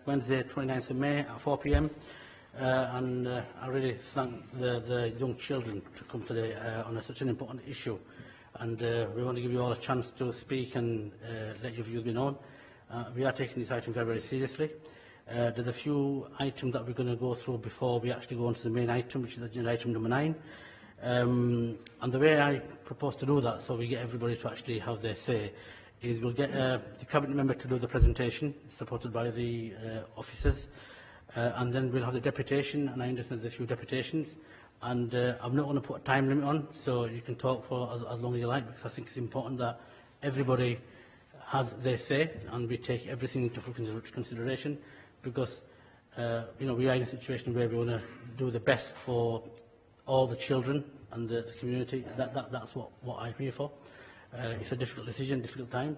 Wednesday 29th of May at 4 p.m. And I really thank the young children to come today on such an important issue. And we want to give you all a chance to speak and let your views be known. We are taking this item very, very seriously. There's a few items that we're going to go through before we actually go on to the main item, which is agenda item number 9. And the way I propose to do that, so we get everybody to actually have their say, is we'll get the Cabinet member to do the presentation, supported by the officers, and then we'll have the deputation, and I understand there's a few deputations. And I'm not going to put a time limit on, so you can talk for as long as you like, because I think it's important that everybody has their say, and we take everything into full consideration, because you know, we are in a situation where we want to do the best for all the children and the community. That's what I'm here for. It's a difficult decision, difficult time,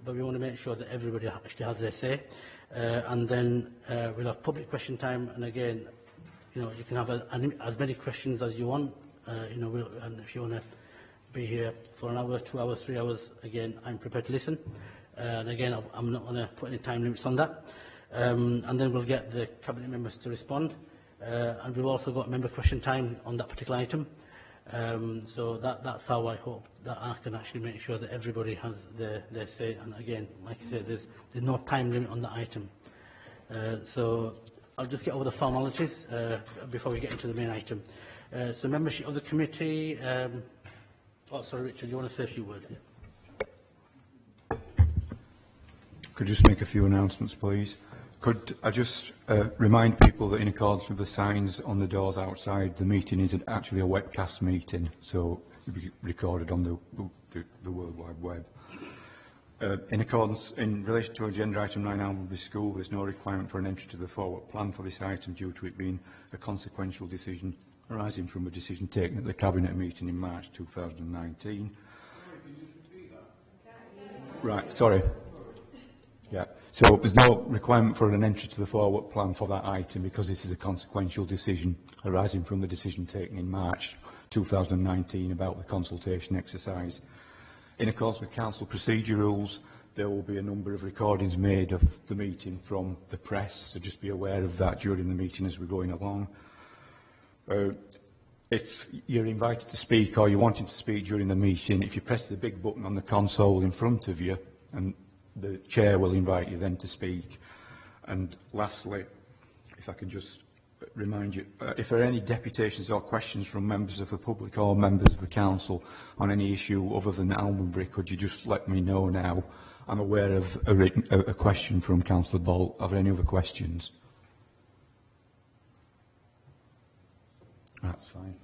but we want to make sure that everybody actually has their say. And then we'll have public question time, and again, you know, you can have as many questions as you want. You know, and if you want to be here for an hour, 2 hours, 3 hours, again, I'm prepared to listen. And again, I'm not going to put any time limits on that. And then we'll get the Cabinet members to respond. And we've also got member question time on that particular item. So that's how I hope that I can actually make sure that everybody has their say. And again, like I said, there's no time limit on that item. So I'll just get over the formalities before we get into the main item. So membership of the committee. Oh, sorry, Richard, you want to say a few words? Could I just make a few announcements, please? Could I just remind people that in accordance with the signs on the doors outside, the meeting is actually a webcast meeting, so it'll be recorded on the World Wide Web. In relation to agenda item 9, Albury School, there's no requirement for an entry to the forward plan for this item due to it being a consequential decision arising from a decision taken at the Cabinet meeting in March 2019. Right, sorry. Yeah, so there's no requirement for an entry to the forward plan for that item because this is a consequential decision arising from the decision taken in March 2019 about the consultation exercise. In accordance with Council procedure rules, there will be a number of recordings made of the meeting from the press, so just be aware of that during the meeting as we're going along. If you're invited to speak or you're wanting to speak during the meeting, if you press the big button on the console in front of you, and the chair will invite you then to speak. And lastly, if I can just remind you, if there are any deputations or questions from members of the public or members of the council on any issue other than Albury, could you just let me know now? I'm aware of a question from Councillor Bolt. Are there any other questions? That's fine.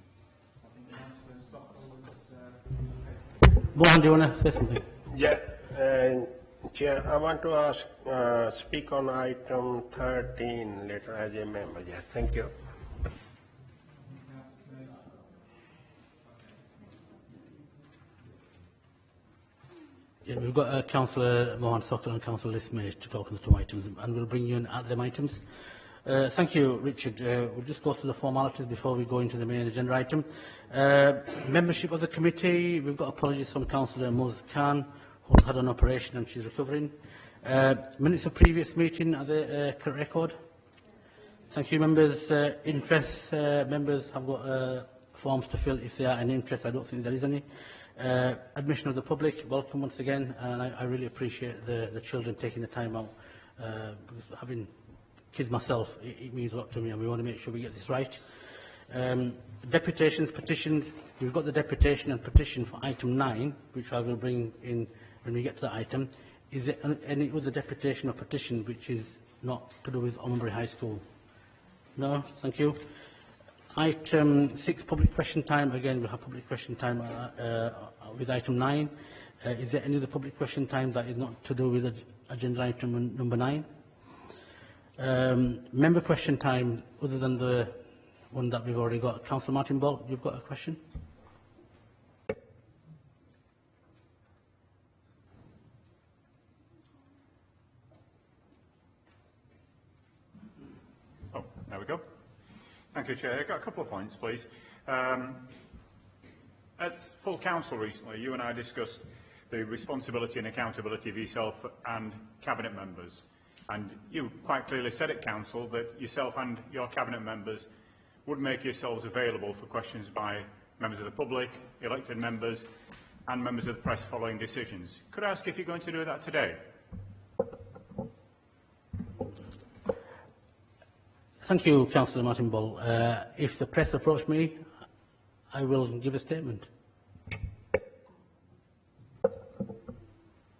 Mohan, do you want to say something? Yeah, Chair, I want to ask, speak on item 13 later as a member. Yeah, thank you. Yeah, we've got Councillor Mohan Sokal and Councillor Lismay to talk on the 2 items, and we'll bring you in at them items. Thank you, Richard. We'll just go through the formalities before we go into the main agenda item. Membership of the committee, we've got apologies from Councillor Muz Khan, who's had an operation and she's recovering. Minutes of previous meeting, are they correct record? Thank you, members. Interest, members have got forms to fill if they are any interest. I don't think there is any. Admission of the public, welcome once again, and I really appreciate the children taking the time out. Because having kids myself, it means a lot to me, and we want to make sure we get this right. Deputations, petitions, we've got the deputation and petition for item 9, which I will bring in when we get to that item. Is there any other deputation or petition which is not to do with Albury High School? No? Thank you. Item 6, public question time. Again, we'll have public question time with item 9. Is there any other public question time that is not to do with agenda item number 9? Member question time, other than the one that we've already got. Councillor Martin Bolt, you've got a question? Oh, there we go. Thank you, Chair. I've got a couple of points, please. At full council recently, you and I discussed the responsibility and accountability of yourself and Cabinet members. And you quite clearly said at Council that yourself and your Cabinet members would make yourselves available for questions by members of the public, elected members and members of the press following decisions. Could I ask if you're going to do that today? Thank you, Councillor Martin Bull. If the press approach me, I will give a statement.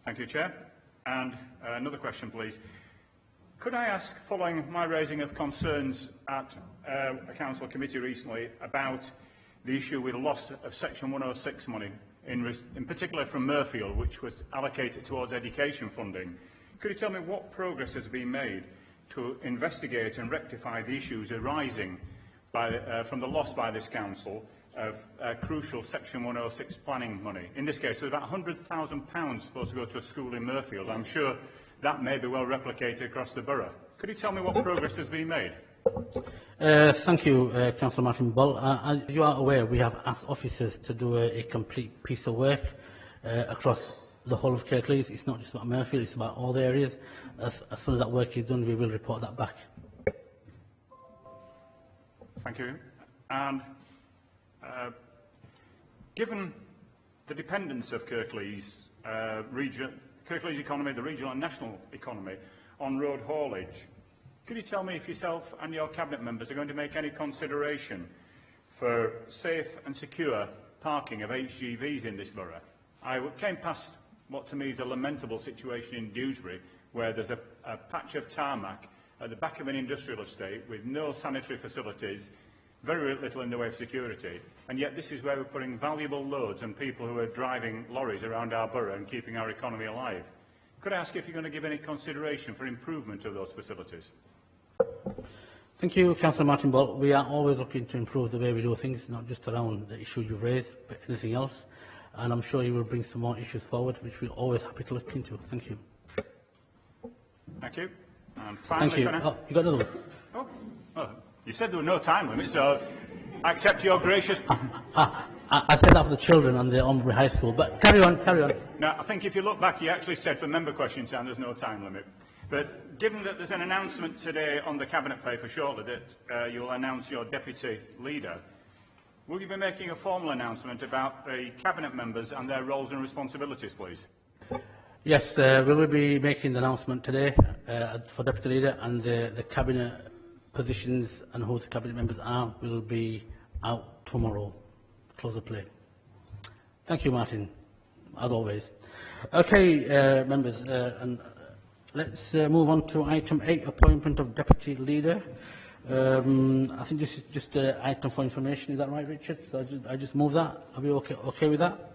Thank you, Chair. And another question, please. Could I ask, following my raising of concerns at a council committee recently about the issue with loss of Section 106 money, in particular from Murfield, which was allocated towards education funding, could you tell me what progress has been made to investigate and rectify the issues arising from the loss by this council of crucial Section 106 planning money? In this case, there's about £100,000 supposed to go to a school in Murfield. I'm sure that may be well replicated across the borough. Could you tell me what progress has been made? Thank you, Councillor Martin Bull. As you are aware, we have asked officers to do a complete piece of work across the whole of Kirklees. It's not just about Murfield, it's about all the areas. As soon as that work is done, we will report that back. Thank you. And given the dependence of Kirklees economy, the regional and national economy, on road haulage, could you tell me if yourself and your Cabinet members are going to make any consideration for safe and secure parking of HGVs in this borough? I came past what to me is a lamentable situation in Dewsbury, where there's a patch of tarmac at the back of an industrial estate with no sanitary facilities, very little in the way of security, and yet this is where we're putting valuable loads and people who are driving lorries around our borough and keeping our economy alive. Could I ask if you're going to give any consideration for improvement of those facilities? Thank you, Councillor Martin Bull. We are always looking to improve the way we do things, not just around the issues you've raised, but anything else. And I'm sure you will bring some more issues forward, which we're always happy to look into. Thank you. Thank you. And finally, thank you. Oh, you got another one? Oh, well, you said there were no time limit, so I accept your gracious... I said that for the children on the Almbury High School, but carry on. Now, I think if you look back, you actually said for member question time there's no time limit. But given that there's an announcement today on the Cabinet paper shortly that you'll announce your deputy leader, will you be making a formal announcement about the Cabinet members and their roles and responsibilities, please? Yes, we will be making the announcement today for deputy leader, and the Cabinet positions and who the Cabinet members are will be out tomorrow. Close the play. Thank you, Martin, as always. Okay, members, and let's move on to item 8, appointment of deputy leader. I think this is just an item for information. Is that right, Richard? So I just move that. Are we okay with that?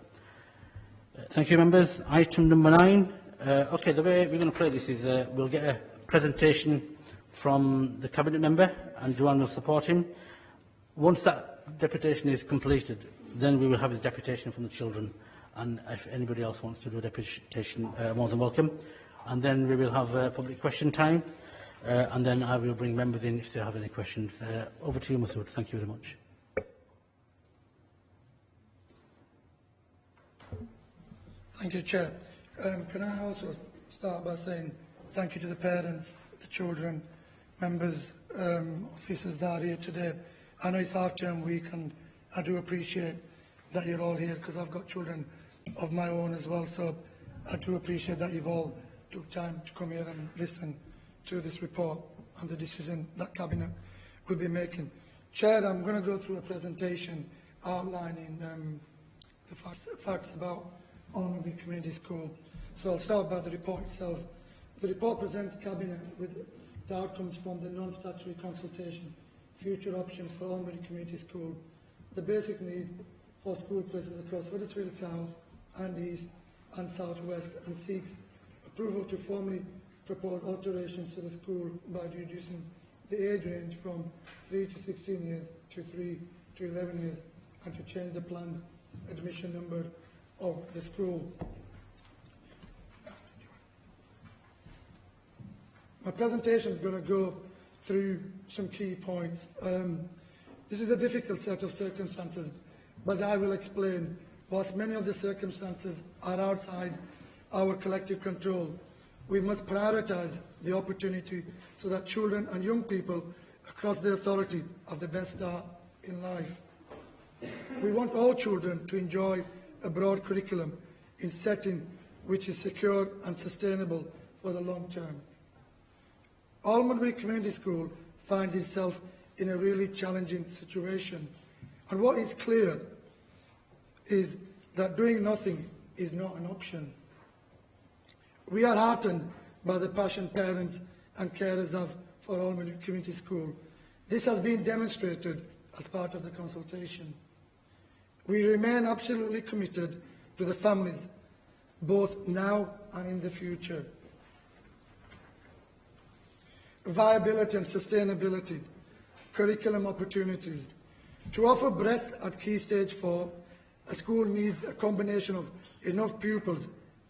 Thank you, members. Item number 9. Okay, the way we're going to play this is we'll get a presentation from the Cabinet member, and Joanne will support him. Once that deputation is completed, then we will have his deputation from the children, and if anybody else wants to do a deputation, more than welcome. And then we will have public question time, and then I will bring members in if they have any questions. Over to you, Masood. Thank you very much. Thank you, Chair. Can I also start by saying thank you to the parents, the children, members, officers that are here today. I know it's half-term week, and I do appreciate that you're all here because I've got children of my own as well, so I do appreciate that you've all took time to come here and listen to this report and the decision that Cabinet will be making. Chair, I'm going to go through a presentation outlining the facts about Almbury Community School. So I'll start by the report itself. The report presents Cabinet with the outcomes from the non-statutory consultation, future options for Almbury Community School, the basic need for school places across Huddersfield South and East and South West, and seeks approval to formally propose alterations to the school by reducing the age range from 3 to 16 years to 3 to 11 years, and to change the planned admission number of the school. My presentation is going to go through some key points. This is a difficult set of circumstances, but I will explain. Whilst many of the circumstances are outside our collective control, we must prioritise the opportunity so that children and young people across the authority have the best start in life. We want all children to enjoy a broad curriculum in a setting which is secure and sustainable for the long term. Almondbury Community School finds itself in a really challenging situation, and what is clear is that doing nothing is not an option. We are heartened by the passion parents and carers have for Almondbury Community School. This has been demonstrated as part of the consultation. We remain absolutely committed to the families, both now and in the future. Viability and sustainability, curriculum opportunities. To offer breadth at Key Stage 4, a school needs a combination of enough pupils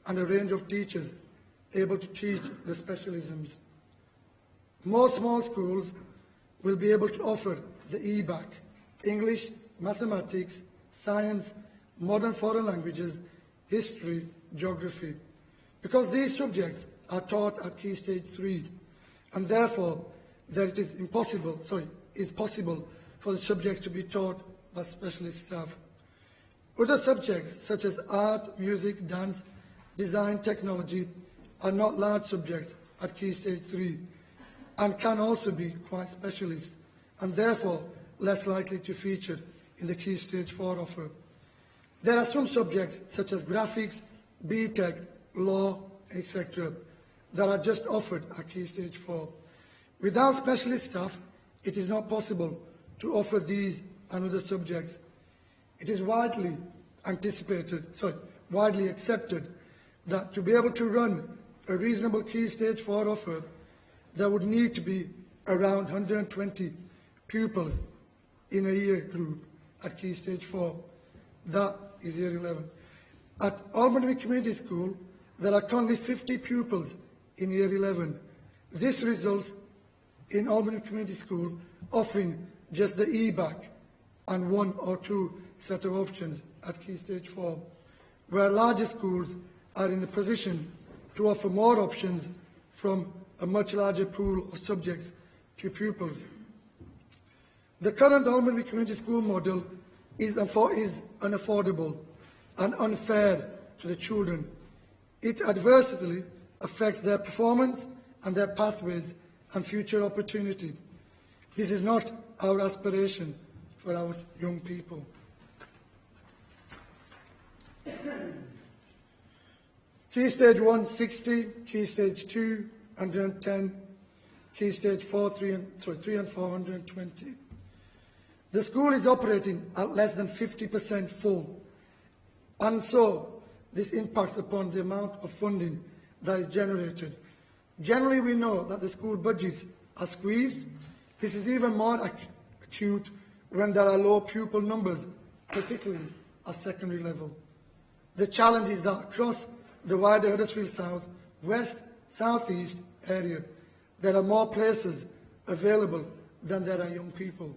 and a range of teachers able to teach the specialisms. More small schools will be able to offer the EBAC, English, Mathematics, Science, Modern Foreign Languages, History, Geography, because these subjects are taught at Key Stage 3, and therefore that it is possible for the subjects to be taught by specialist staff. Other subjects such as art, music, dance, design, technology are not large subjects at Key Stage 3 and can also be quite specialist and therefore less likely to feature in the Key Stage 4 offer. There are some subjects such as graphics, BTEC, law, etc. that are just offered at Key Stage 4. Without specialist staff, it is not possible to offer these and other subjects. It is widely accepted that to be able to run a reasonable Key Stage 4 offer, there would need to be around 120 pupils in a year group at Key Stage 4. That is year 11. At Almondbury Community School, there are currently 50 pupils in year 11. This results in Almondbury Community School offering just the EBAC and one or two set of options at Key Stage 4, where larger schools are in a position to offer more options from a much larger pool of subjects to pupils. The current Almondbury Community School model is unaffordable and unfair to the children. It adversely affects their performance and their pathways and future opportunity. This is not our aspiration for our young people. Key Stage 1, 60, Key Stage 2, 110, Key Stage 4, 3 and 4, 120. The school is operating at less than 50% full, and so this impacts upon the amount of funding that is generated. Generally, we know that the school budgets are squeezed. This is even more acute when there are low pupil numbers, particularly at secondary level. The challenge is that across the wider Huddersfield South, West, South East area, there are more places available than there are young people.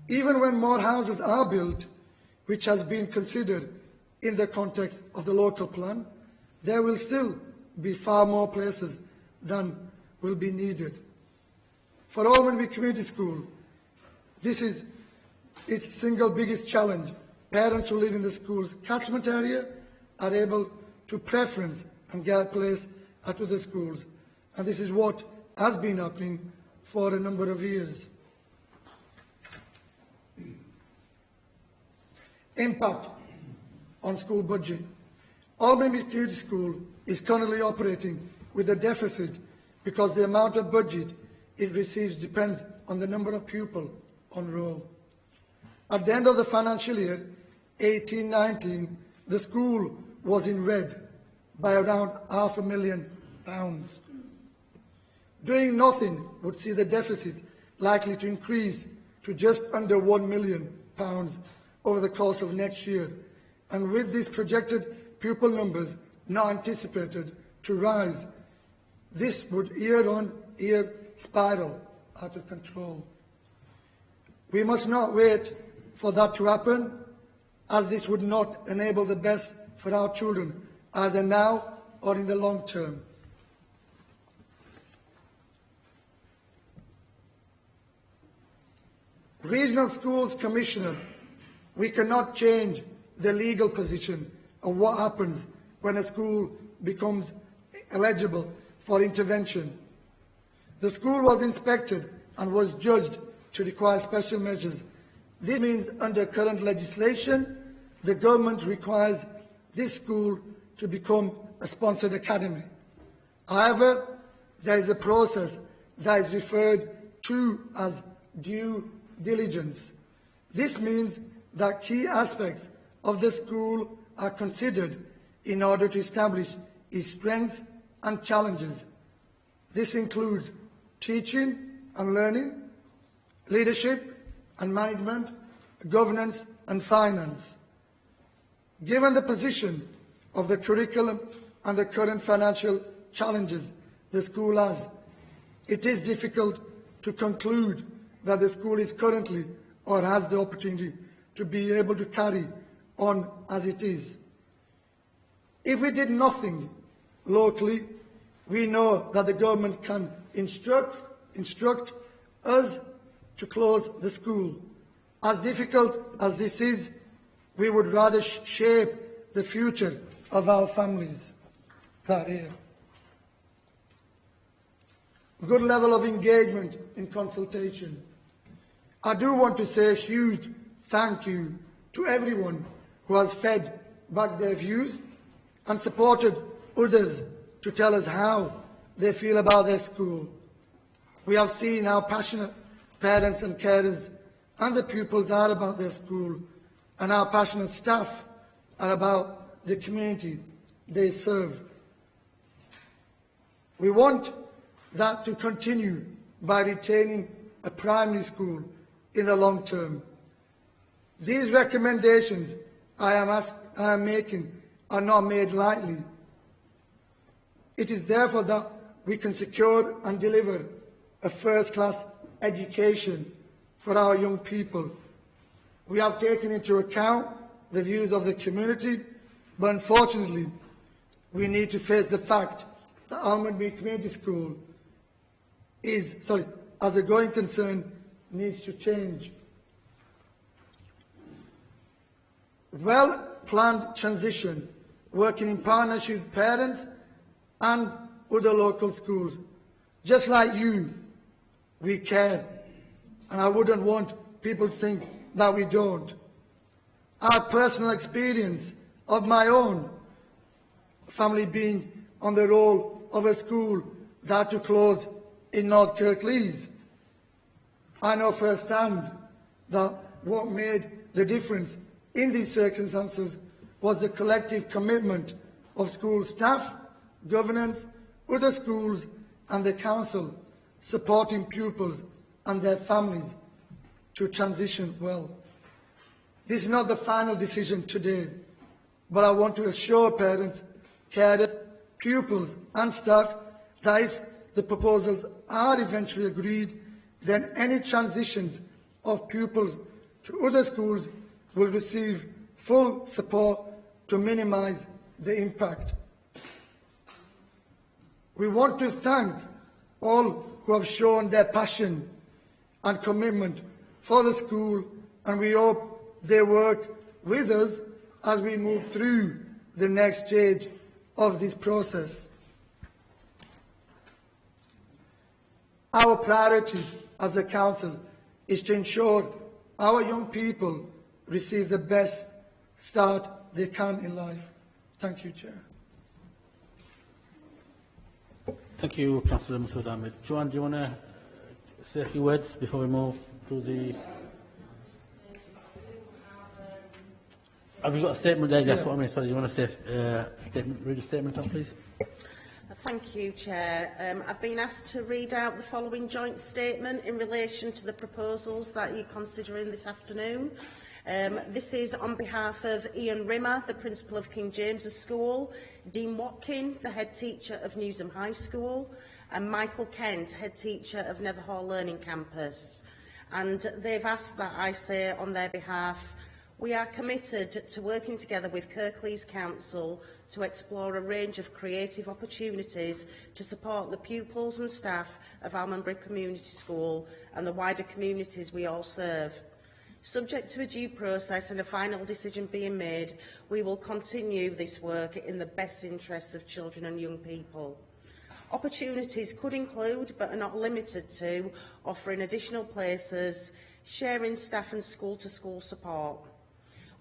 Even when more houses are built, which has been considered in the context of the local plan, there will still be far more places than will be needed. For Almondbury Community School, this is its single biggest challenge. Parents who live in the school's catchment area are able to preference and get place at other schools, and this is what has been happening for a number of years. Impact on school budget. Almondbury Community School is currently operating with a deficit because the amount of budget it receives depends on the number of pupils on roll. At the end of the financial year 18-19, the school was in red by around £500,000. Doing nothing would see the deficit likely to increase to just under £1 million over the course of next year, and with these projected pupil numbers now anticipated to rise, this would year-on-year spiral out of control. We must not wait for that to happen, as this would not enable the best for our children, either now or in the long term. Regional Schools Commissioner, we cannot change the legal position of what happens when a school becomes eligible for intervention. The school was inspected and was judged to require special measures. This means under current legislation, the government requires this school to become a sponsored academy. However, there is a process that is referred to as due diligence. This means that key aspects of the school are considered in order to establish its strengths and challenges. This includes teaching and learning, leadership and management, governance and finance. Given the position of the curriculum and the current financial challenges the school has, it is difficult to conclude that the school is currently or has the opportunity to be able to carry on as it is. If we did nothing locally, we know that the government can instruct us to close the school. As difficult as this is, we would rather shape the future of our families that are here. Good level of engagement in consultation. I do want to say a huge thank you to everyone who has fed back their views and supported others to tell us how they feel about their school. We have seen how passionate parents and carers and the pupils are about their school, and how passionate staff are about the community they serve. We want that to continue by retaining a primary school in the long term. These recommendations I am making are not made lightly. It is therefore that we can secure and deliver a first-class education for our young people. We have taken into account the views of the community, but unfortunately, we need to face the fact that Almondbury Community School as a going concern, needs to change. Well-planned transition, working in partnership with parents and other local schools. Just like you, we care, and I wouldn't want people to think that we don't. Our personal experience of my own family being on the roll of a school that to close in North Kirklees. I know firsthand that what made the difference in these circumstances was the collective commitment of school staff, governance, other schools and the council supporting pupils and their families to transition well. This is not the final decision today, but I want to assure parents, carers, pupils and staff that if the proposals are eventually agreed, then any transitions of pupils to other schools will receive full support to minimise the impact. We want to thank all who have shown their passion and commitment for the school, and we hope they work with us as we move through the next stage of this process. Our priority as a council is to ensure our young people receive the best start they can in life. Thank you, Chair. Thank you, Councillor Masood Ahmed. Joanne, do you want to say a few words before we move to the... Have you got a statement there? Yes, what I mean, sorry, do you want to say read a statement out, please? Thank you, Chair. I've been asked to read out the following joint statement in relation to the proposals that you're considering this afternoon. This is on behalf of Ian Rimmer, the Principal of King James's School, Dean Watkin, the Head Teacher of Newsham High School, and Michael Kent, Head Teacher of Netherhall Learning Campus. And they've asked that I say on their behalf, we are committed to working together with Kirklees Council to explore a range of creative opportunities to support the pupils and staff of Almondbury Community School and the wider communities we all serve. Subject to a due process and a final decision being made, we will continue this work in the best interests of children and young people. Opportunities could include, but are not limited to, offering additional places, sharing staff and school-to-school support.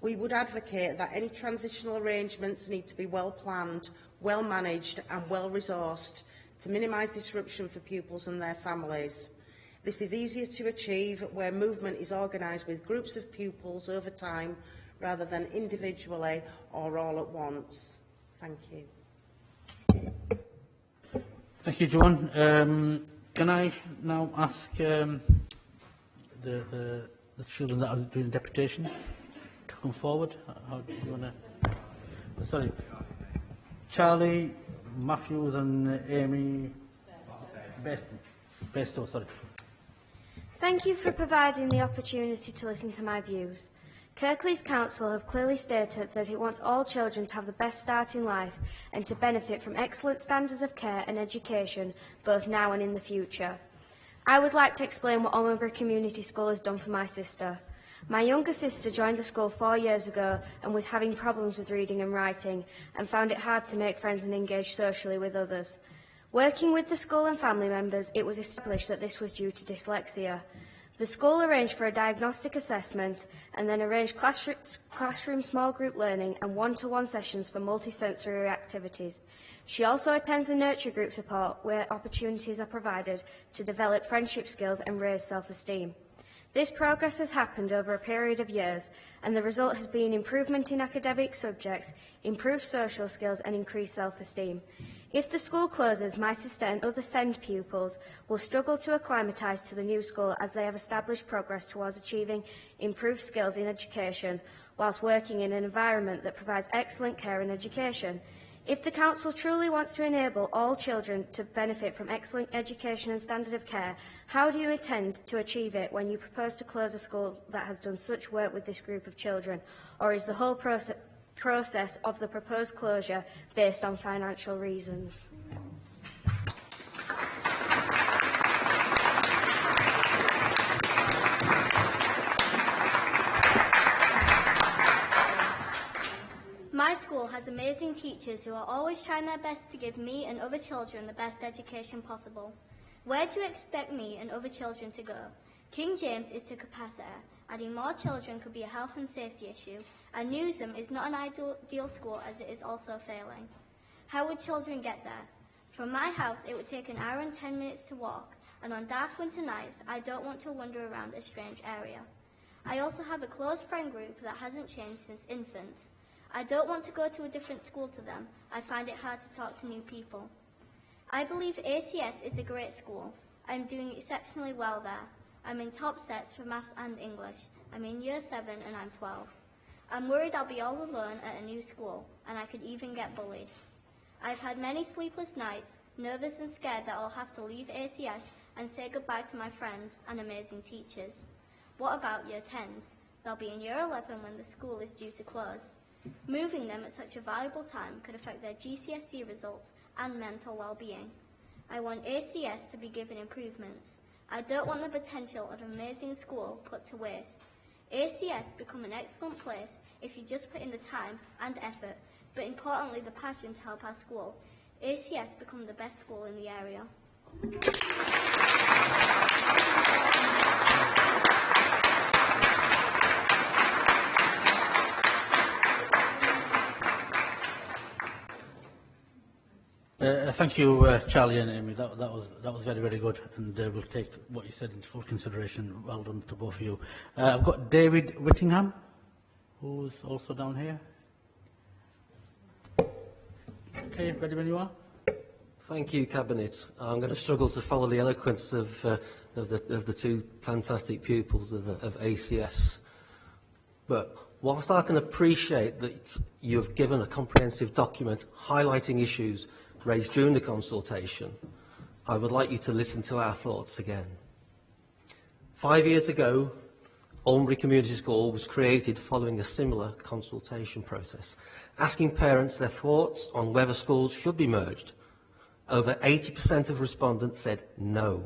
We would advocate that any transitional arrangements need to be well planned, well managed and well resourced to minimise disruption for pupils and their families. This is easier to achieve where movement is organised with groups of pupils over time rather than individually or all at once. Thank you. Thank you, Joanne. Can I now ask the children that are doing deputation to come forward? How do you want to? Sorry, Charlie, Matthews, and Amy Besto. Sorry. Thank you for providing the opportunity to listen to my views. Kirklees Council have clearly stated that it wants all children to have the best start in life and to benefit from excellent standards of care and education both now and in the future. I would like to explain what Almondbury Community School has done for my sister. My younger sister joined the school 4 years ago and was having problems with reading and writing and found it hard to make friends and engage socially with others. Working with the school and family members, it was established that this was due to dyslexia. The school arranged for a diagnostic assessment and then arranged classroom small group learning and one-to-one sessions for multisensory activities. She also attends a nurture group support where opportunities are provided to develop friendship skills and raise self-esteem. This progress has happened over a period of years and the result has been improvement in academic subjects, improved social skills and increased self-esteem. If the school closes, my sister and other SEND pupils will struggle to acclimatise to the new school as they have established progress towards achieving improved skills in education whilst working in an environment that provides excellent care and education. If the Council truly wants to enable all children to benefit from excellent education and standard of care, how do you intend to achieve it when you propose to close a school that has done such work with this group of children? Or is the whole process of the proposed closure based on financial reasons? My school has amazing teachers who are always trying their best to give me and other children the best education possible. Where do you expect me and other children to go? King James is to capacity. Adding more children could be a health and safety issue, and Newsham is not an ideal school as it is also failing. How would children get there? From my house it would take an hour and 10 minutes to walk, and on dark winter nights I don't want to wander around a strange area. I also have a close friend group that hasn't changed since infants. I don't want to go to a different school to them. I find it hard to talk to new people. I believe ACS is a great school. I'm doing exceptionally well there. I'm in top sets for maths and English. I'm in year 7 and I'm 12. I'm worried I'll be all alone at a new school and I could even get bullied. I've had many sleepless nights, nervous and scared that I'll have to leave ACS and say goodbye to my friends and amazing teachers. What about year 10s? They'll be in year 11 when the school is due to close. Moving them at such a valuable time could affect their GCSE results and mental well-being. I want ACS to be given improvements. I don't want the potential of an amazing school put to waste. ACS become an excellent place if you just put in the time and effort, but importantly the passion to help our school. ACS become the best school in the area. Thank you, Charlie and Amy. That was very, very good, and we'll take what you said into full consideration. Well done to both of you. I've got David Whittingham, who's also down here. Okay, ready when you are. Thank you, Cabinet. I'm going to struggle to follow the eloquence of the two fantastic pupils of ACS. But whilst I can appreciate that you have given a comprehensive document highlighting issues raised during the consultation, I would like you to listen to our thoughts again. 5 years ago, Alnbury Community School was created following a similar consultation process, asking parents their thoughts on whether schools should be merged. Over 80% of respondents said no.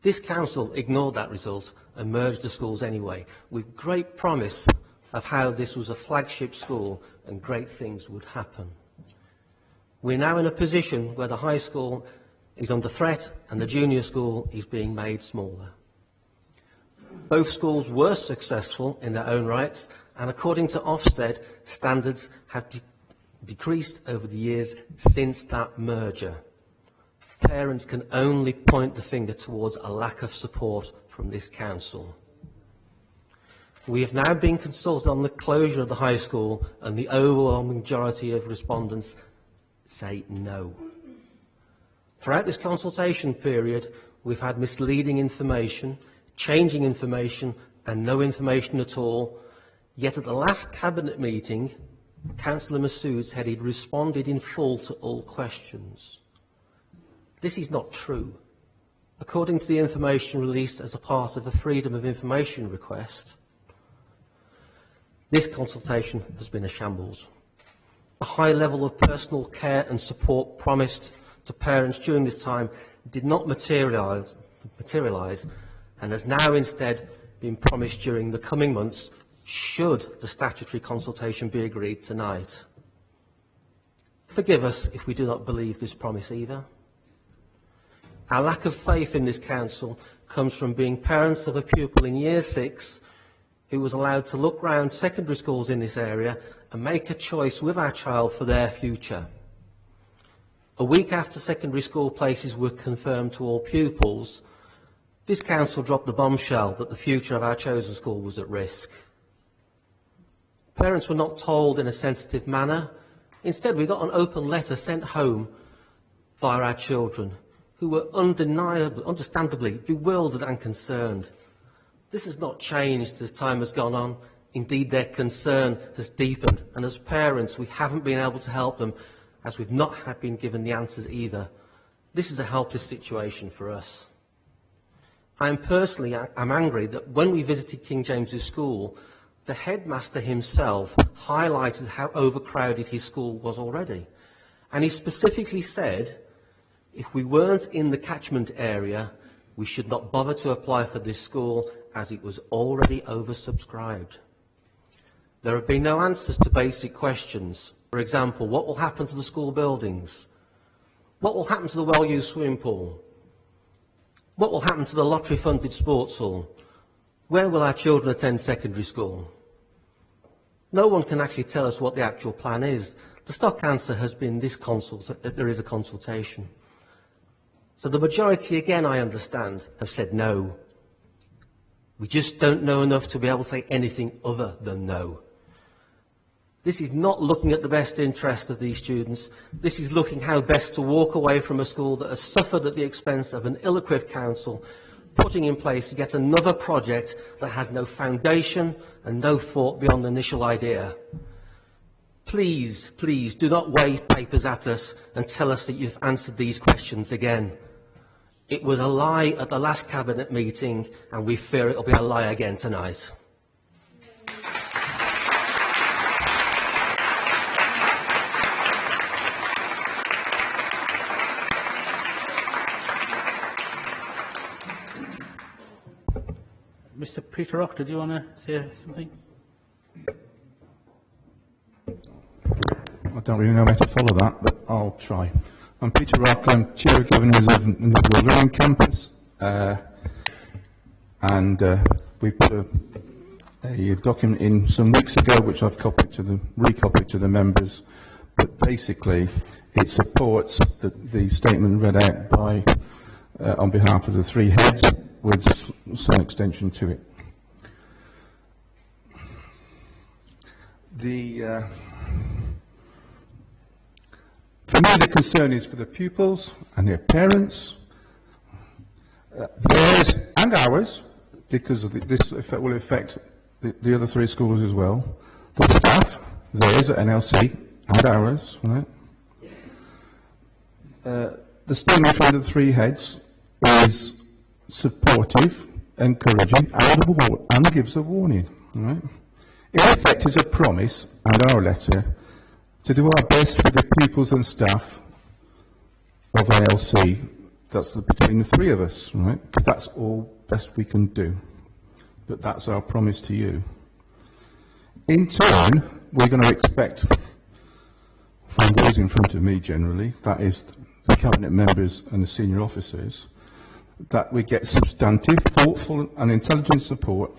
This council ignored that result and merged the schools anyway, with great promise of how this was a flagship school and great things would happen. We're now in a position where the high school is under threat and the junior school is being made smaller. Both schools were successful in their own rights, and according to Ofsted, standards have decreased over the years since that merger. Parents can only point the finger towards a lack of support from this council. We have now been consulted on the closure of the high school, and the overwhelming majority of respondents say no. Throughout this consultation period, we've had misleading information, changing information, and no information at all. Yet at the last Cabinet meeting, Councillor Massoud said he'd responded in full to all questions. This is not true. According to the information released as a part of a Freedom of Information request, this consultation has been a shambles. A high level of personal care and support promised to parents during this time did not materialise and has now instead been promised during the coming months should the statutory consultation be agreed tonight. Forgive us if we do not believe this promise either. Our lack of faith in this council comes from being parents of a pupil in Year 6 who was allowed to look round secondary schools in this area and make a choice with our child for their future. A week after secondary school places were confirmed to all pupils, this council dropped the bombshell that the future of our chosen school was at risk. Parents were not told in a sensitive manner. Instead, we got an open letter sent home by our children, who were understandably bewildered and concerned. This has not changed as time has gone on. Indeed, their concern has deepened, and as parents, we haven't been able to help them, as we've not been given the answers either. This is a helpless situation for us. I'm angry that when we visited King James's School, the headmaster himself highlighted how overcrowded his school was already. And he specifically said, if we weren't in the catchment area, we should not bother to apply for this school as it was already oversubscribed. There have been no answers to basic questions. For example, what will happen to the school buildings? What will happen to the well-used swimming pool? What will happen to the lottery-funded sports hall? Where will our children attend secondary school? No one can actually tell us what the actual plan is. The stock answer has been that there is a consultation. So the majority, again, I understand, have said no. We just don't know enough to be able to say anything other than no. This is not looking at the best interest of these students. This is looking how best to walk away from a school that has suffered at the expense of an ill-equipped council, putting in place yet another project that has no foundation and no thought beyond the initial idea. Please, please, do not wave papers at us and tell us that you've answered these questions again. It was a lie at the last Cabinet meeting, and we fear it will be a lie again tonight. Mr. Peter Rock, did you want to say something? I don't really know how to follow that, but I'll try. I'm Peter Rock, I'm Chair of Governors of the Learning Campus, and we put a document in some weeks ago which I've recopied to the members, but basically it supports the statement read out by, on behalf of the three heads, with some extension to it. For me, the concern is for the pupils and their parents, theirs and ours, because this will affect the other three schools as well. The staff, theirs at NLC and ours. Right? The statement from the three heads is supportive encouraging and gives a warning. Right? In effect, it's a promise and our letter to do our best for the pupils and staff of ALC. That's between the three of us, right? Because that's all best we can do. But that's our promise to you. In turn, we're going to expect from those in front of me generally, that is the Cabinet members and the senior officers, that we get substantive, thoughtful and intelligent support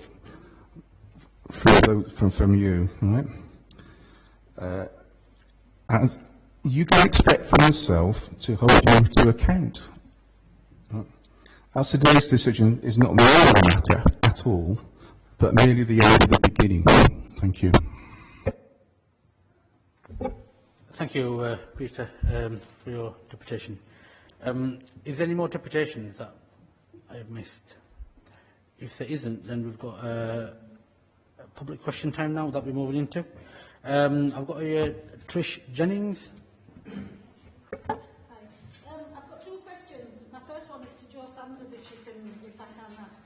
from you. Right? And you can expect from yourself to hold you to account. Right? As today's decision is not the only matter at all, but merely the end of the beginning. Thank you. Thank you, Peter, for your deputation. Is there any more deputations that I have missed? If there isn't, then we've got a public question time now that we're moving into. I've got Trish Jennings. Hi. I've got two questions. My first one is to Jo Sanders, if I can ask.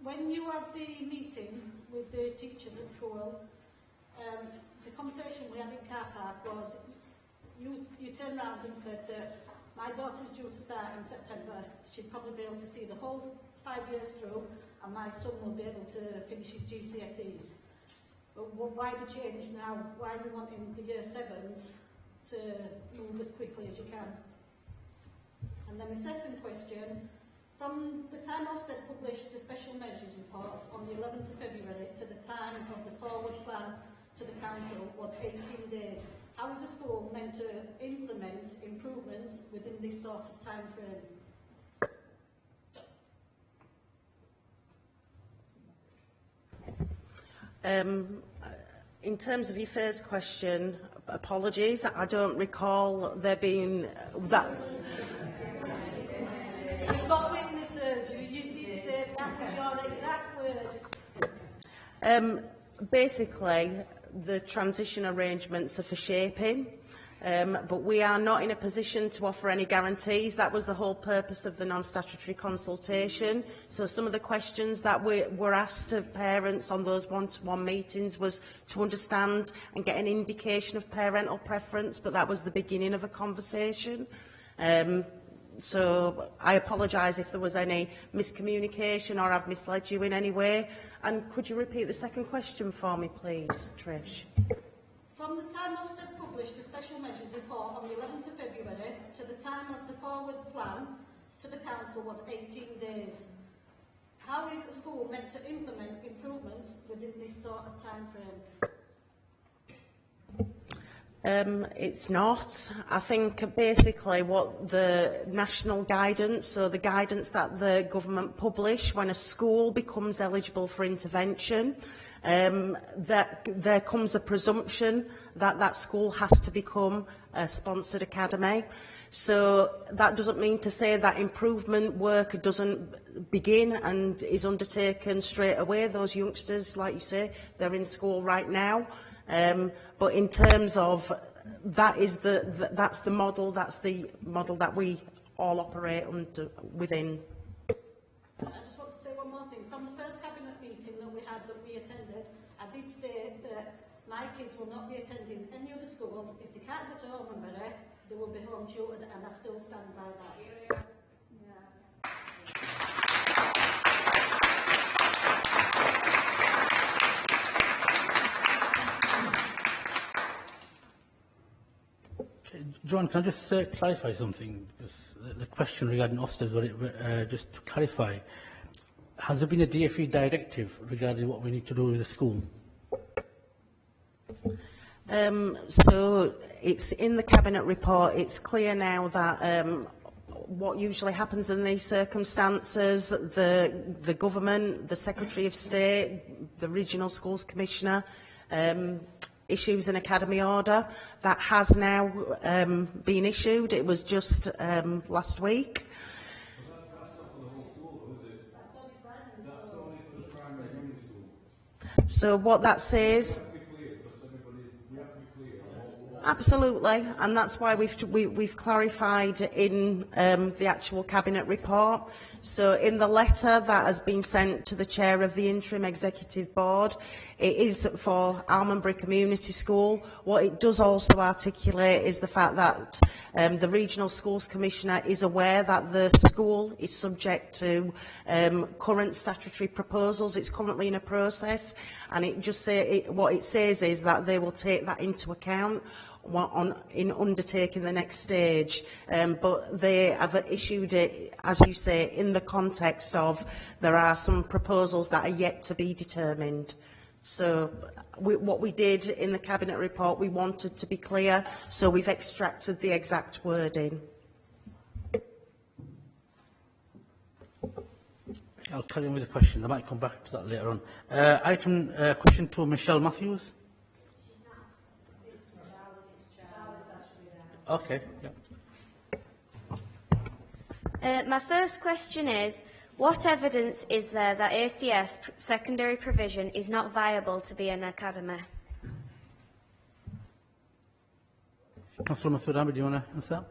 When you had the meeting with the teachers at school, the conversation we had in car park was you turned around and said that my daughter's due to start in September. She'd probably be able to see the whole 5 years through, and my son will be able to finish his GCSEs. But why the change now? Why are we wanting the year 7s to move as quickly as you can? And then my second question, from the time Ofsted published the special measures reports on the 11th of February to the time of the forward plan to the council was 18 days. How is the school meant to implement improvements within this sort of time frame? In terms of your first question, apologies, I don't recall there being that. You've got witnesses, you did say that was your exact words. Basically, the transition arrangements are for shaping, but we are not in a position to offer any guarantees. That was the whole purpose of the non-statutory consultation. So some of the questions that were asked of parents on those one-to-one meetings was to understand and get an indication of parental preference, but that was the beginning of a conversation. So I apologise if there was any miscommunication or I've misled you in any way. And could you repeat the second question for me, please, Trish? From the time Ofsted published the special measures report on the 11th of February to the time of the forward plan to the council was 18 days. How is the school meant to implement improvements within this sort of time frame? It's not. I think basically what the national guidance, so the guidance that the government publish when a school becomes eligible for intervention, that there comes a presumption that that school has to become a sponsored academy. So that doesn't mean to say that improvement work doesn't begin and is undertaken straight away. Those youngsters, like you say, they're in school right now. But in terms of that's the model that we all operate within. I just want to say one more thing. From the first cabinet meeting that we attended, I did state that my kids will not be attending any other school. If they can't go to Overbury, they will be home tutored, and I still stand by that. Yeah. John, can I just clarify something? Because the question regarding Ofsted, just to clarify, has there been a DFE directive regarding what we need to do with the school? So it's in the Cabinet report. It's clear now that what usually happens in these circumstances, the government, the Secretary of State, the Regional Schools Commissioner, issues an academy order. That has now been issued. It was just last week. So what that says... Absolutely, and that's why we've clarified in the actual Cabinet report. So in the letter that has been sent to the Chair of the Interim Executive Board, it is for Almondbury Community School. What it does also articulate is the fact that the Regional Schools Commissioner is aware that the school is subject to current statutory proposals. It's currently in a process, and what it says is that they will take that into account in undertaking the next stage, but they have issued it, as you say, in the context of there are some proposals that are yet to be determined. So what we did in the Cabinet report, we wanted to be clear, so we've extracted the exact wording. I'll carry on with the question. I might come back to that later on. Question 2, Michelle Matthews. Okay. Yeah. My first question is, what evidence is there that ACS secondary provision is not viable to be an academy? Councillor Masood, do you want to answer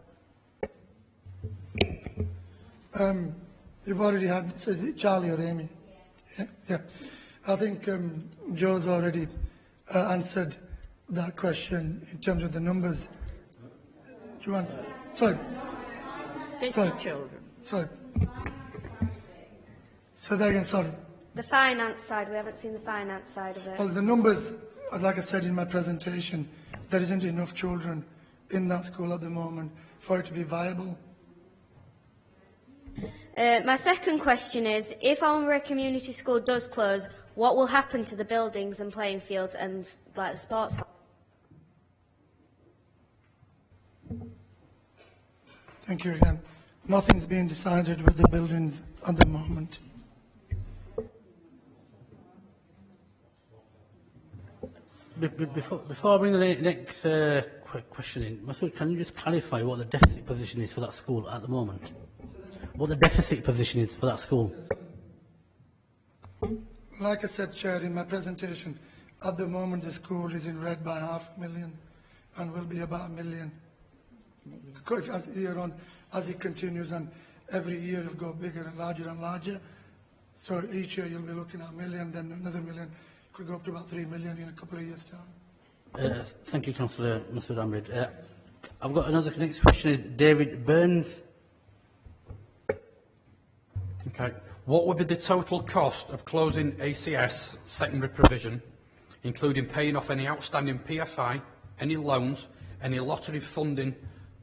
that? You've already had, so is it Charlie or Amy? Yeah. I think Joe's already answered that question in terms of the numbers. Do you want? Sorry. 50 children. Sorry. Say that again, sorry. The finance side, we haven't seen the finance side of it. Well, the numbers, like I said in my presentation, there isn't enough children in that school at the moment for it to be viable. My second question is, if Almondbury Community School does close, what will happen to the buildings and playing fields and like the sports hall? Thank you again. Nothing's being decided with the buildings at the moment. Before I bring the next question in, Masood, can you just clarify what the deficit position is for that school at the moment? What the deficit position is for that school? Like I said, Chair, in my presentation, at the moment the school is in red by $500,000 and will be about $1 million. As year on, as it continues, and every year it'll go bigger and larger. So each year you'll be looking at $1 million, then another $1 million, could go up to about $3 million in a couple of years' time. Thank you, Councillor Masood Ahmed. I've got another next question. Is David Burns? Okay. What would be the total cost of closing ACS secondary provision, including paying off any outstanding PFI, any loans, any lottery funding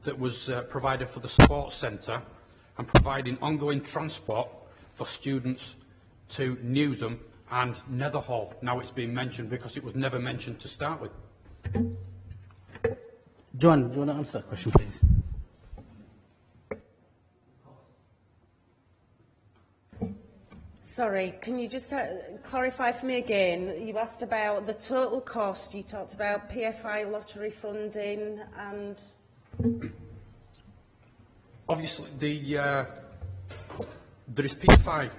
that was provided for the sports centre, and providing ongoing transport for students to Newsham and Netherhall? Now it's been mentioned because it was never mentioned to start with. Joanne, do you want to answer that question, please? Sorry, can you just clarify for me again? You asked about the total cost. You talked about PFI lottery funding and... Obviously, there is PFI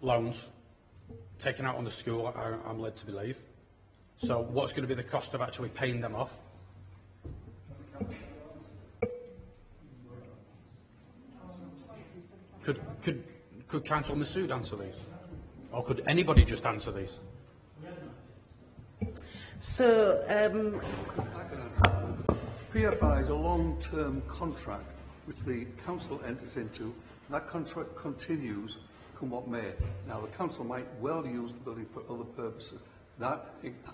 loans taken out on the school, I'm led to believe. So what's going to be the cost of actually paying them off? Could Councillor Masood answer these? Or could anybody just answer these? So, PFI is a long-term contract which the council enters into, and that contract continues come what may. Now, the council might well use the building for other purposes.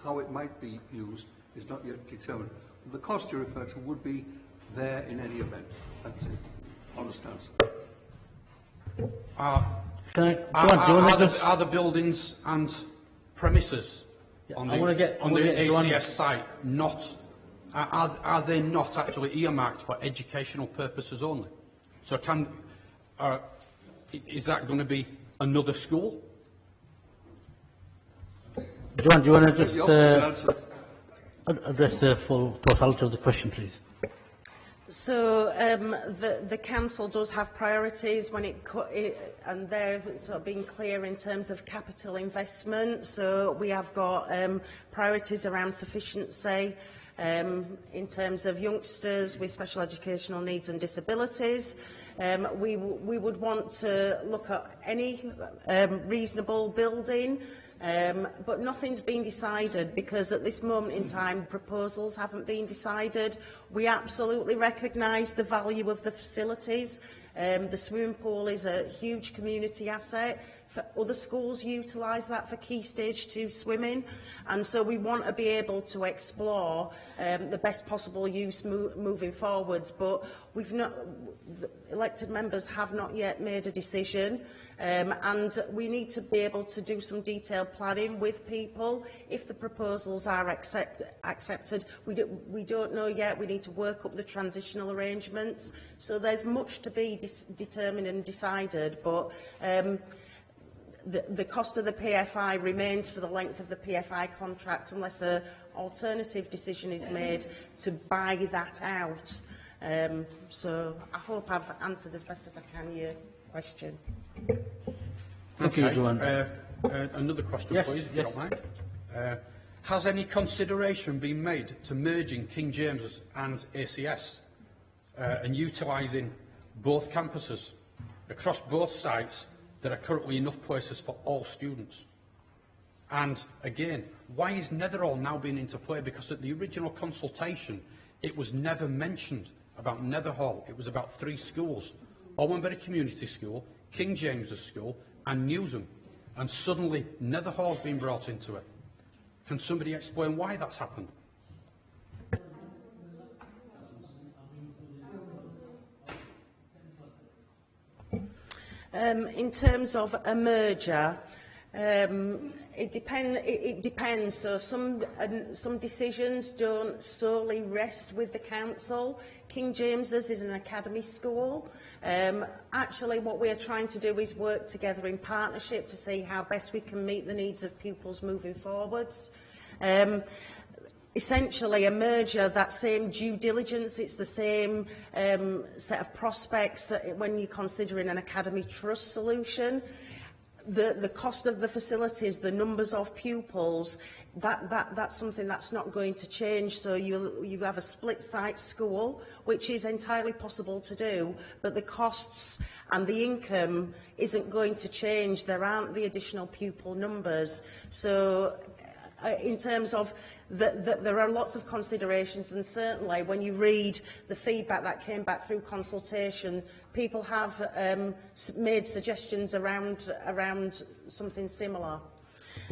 How it might be used is not yet determined. The cost you refer to would be there in any event. That's it. Honest answer. Are the buildings and premises on the ACS site not, are they not actually earmarked for educational purposes only? So is that going to be another school? Joanne, do you want to just address the full totality of the question, please? So the council does have priorities and they're sort of being clear in terms of capital investment. So we have got priorities around sufficiency, in terms of youngsters with special educational needs and disabilities. We would want to look at any reasonable building, but nothing's been decided because at this moment in time proposals haven't been decided. We absolutely recognise the value of the facilities. The swimming pool is a huge community asset. Other schools utilise that for Key Stage 2 swimming, and so we want to be able to explore the best possible use moving forwards, but the elected members have not yet made a decision, and we need to be able to do some detailed planning with people if the proposals are accepted. We don't know yet. We need to work up the transitional arrangements, so there's much to be determined and decided, but the cost of the PFI remains for the length of the PFI contract unless an alternative decision is made to buy that out. So I hope I've answered as best as I can your question. Thank you, Joanne. Another question, Yes, please, if you yes. don't mind. Has any consideration been made to merging King James's and ACS and utilising both campuses across both sites? There are currently enough places for all students. And again, why is Netherhall now being into play? Because at the original consultation, it was never mentioned about Netherhall. It was about 3 schools: Owenbury Community School, King James's School, and Newsham. And suddenly, Netherhall's been brought into it. Can somebody explain why that's happened? In terms of a merger, it depends. So some decisions don't solely rest with the council. King James's is an academy school. Actually, what we are trying to do is work together in partnership to see how best we can meet the needs of pupils moving forwards. Essentially, a merger, that same due diligence, it's the same set of prospects when you're considering an academy trust solution. The cost of the facilities, the numbers of pupils, that's something that's not going to change. So you have a split-site school, which is entirely possible to do, but the costs and the income isn't going to change. There aren't the additional pupil numbers. So in terms of there are lots of considerations, and certainly when you read the feedback that came back through consultation, people have made suggestions around something similar.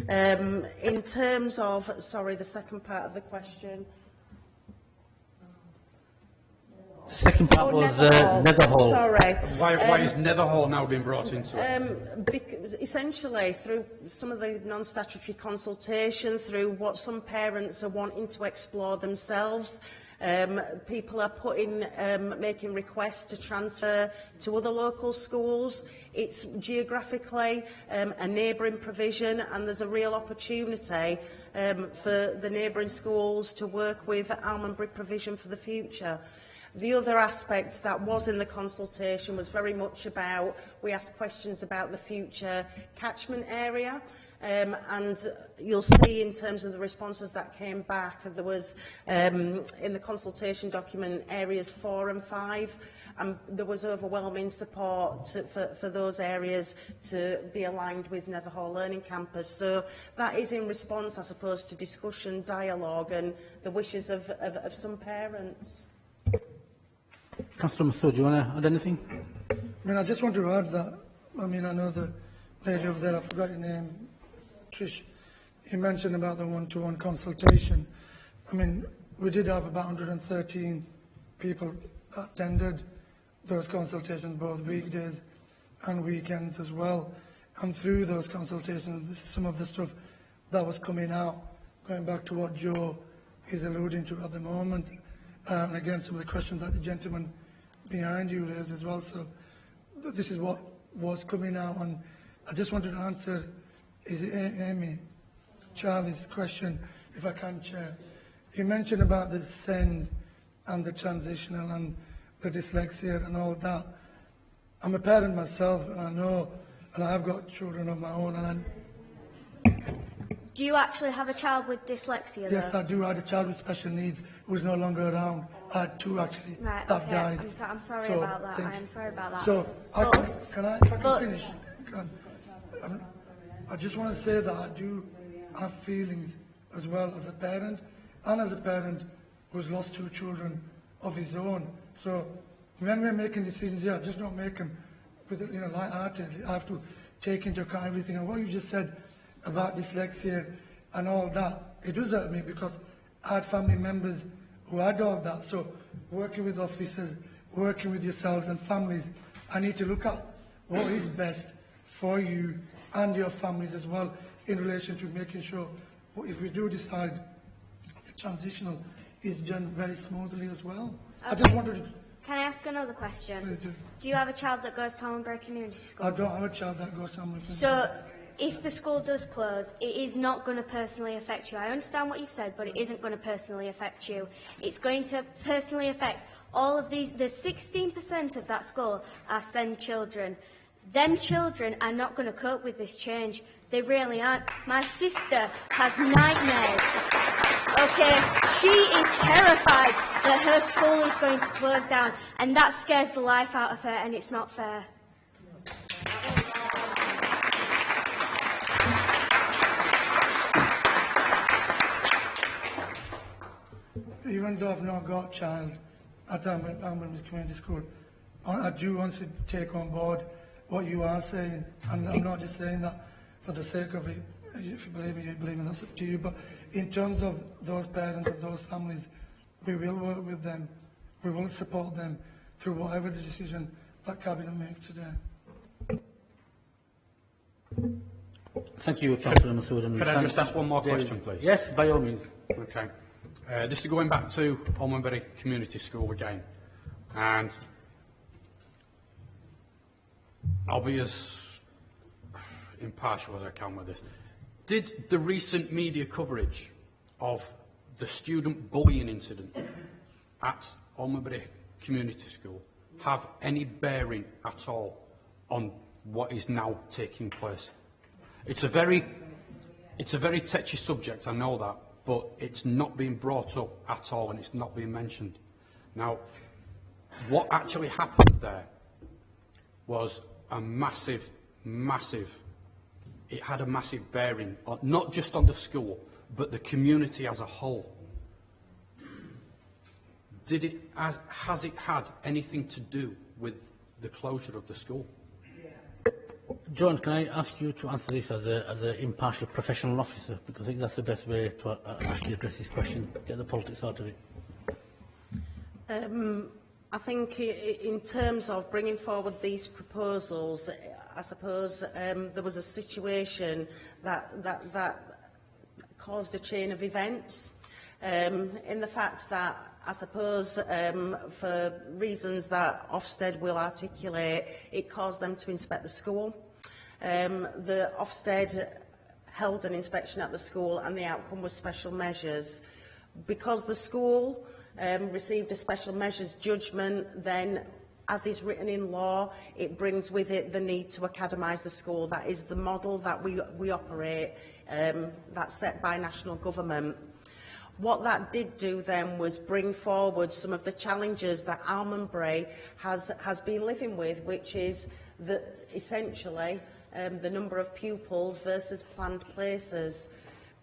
In terms of, sorry, the second part of the question. The second part was Netherhall. Sorry. Why is Netherhall now being brought into it? Because essentially, through some of the non-statutory consultation, through what some parents are wanting to explore themselves, people are making requests to transfer to other local schools. It's geographically a neighbouring provision, and there's a real opportunity for the neighbouring schools to work with Almondbury provision for the future. The other aspect that was in the consultation was very much about, we asked questions about the future catchment area, and you'll see in terms of the responses that came back, there was in the consultation document areas 4 and 5, and there was overwhelming support for those areas to be aligned with Netherhall Learning Campus. So that is in response, I suppose, to discussion, dialogue and the wishes of some parents. Councillor Masood, do you want to add anything? I just want to add that, I know the lady over there, I forgot your name, Trish, you mentioned about the one-to-one consultation. We did have about 113 people attended those consultations, both weekdays and weekends as well. And through those consultations, some of the stuff that was coming out, going back to what Joe is alluding to at the moment, and again, some of the questions that the gentleman behind you raised as well. So this is what was coming out, and I just wanted to answer, is it Amy, Charlie's question, if I can, Chair. You mentioned about the SEND and the transitional and the dyslexia and all that. I'm a parent myself, and I know, and I've got children of my own, and Do you actually have a child with dyslexia? yes, I do. I had a child with special needs who's no longer around. I had two actually Right, that okay. died. I'm sorry So, about that. thank I am sorry about that. So, if I can finish? I just want to say that I do have feelings as well as a parent, and as a parent who's lost two children of his own. So, when we're making decisions here, just don't make them with light-heartedly. I have to take into account everything. And what you just said about dyslexia and all that, it does hurt me because I had family members who had all that. So, working with officers, working with yourselves and families, I need to look at what is best for you and your families as well in relation to making sure if we do decide the transitional is done very smoothly as well. Okay. I just wanted to... Can I ask another question? Please do. Do you have a child that goes to Holmbury Community School? I don't have a child that goes to Holmbury Community So, if the school does close, it is not going to personally affect you. I understand what you've said, but it isn't going to personally affect you. It's going to personally affect all of these. The 16% of that school are SEND children. Them children are not going to cope with this change. They really aren't. My sister has nightmares. Okay, she is terrified that her school is going to close down, and that scares the life out of her, and it's not fair. Even though I've not got a child at Amber's Community School, I do want to take on board what you are saying, and I'm not just saying that for the sake of it. If you believe me, you believe me, that's up to you. But in terms of those parents and those families, we will work with them. We will support them through whatever the decision that Cabinet makes today. Thank you, Councillor Massoud. Could I just ask one more question, please? Yes, by all means. Okay. This is going back to Holmbury Community School again, and I'll be as impartial as I can with this. Did the recent media coverage of the student bullying incident at Holmbury Community School have any bearing at all on what is now taking place? It's a very touchy subject, I know that, but it's not being brought up at all, and it's not being mentioned. Now, what actually happened there was a massive, it had a massive bearing, on, not just on the school, but the community as a whole. Has it had anything to do with the closure of the school? John, can I ask you to answer this as an impartial professional officer? Because I think that's the best way to actually address this question, get the politics out of it. I think in terms of bringing forward these proposals, I suppose there was a situation that caused a chain of events in the fact that I suppose for reasons that Ofsted will articulate, it caused them to inspect the school. The Ofsted held an inspection at the school and the outcome was special measures. Because the school received a special measures judgment, then as is written in law, it brings with it the need to academise the school. That is the model that we operate, that's set by national government. What that did do then was bring forward some of the challenges that Almondbury has been living with, which is essentially the number of pupils versus planned places.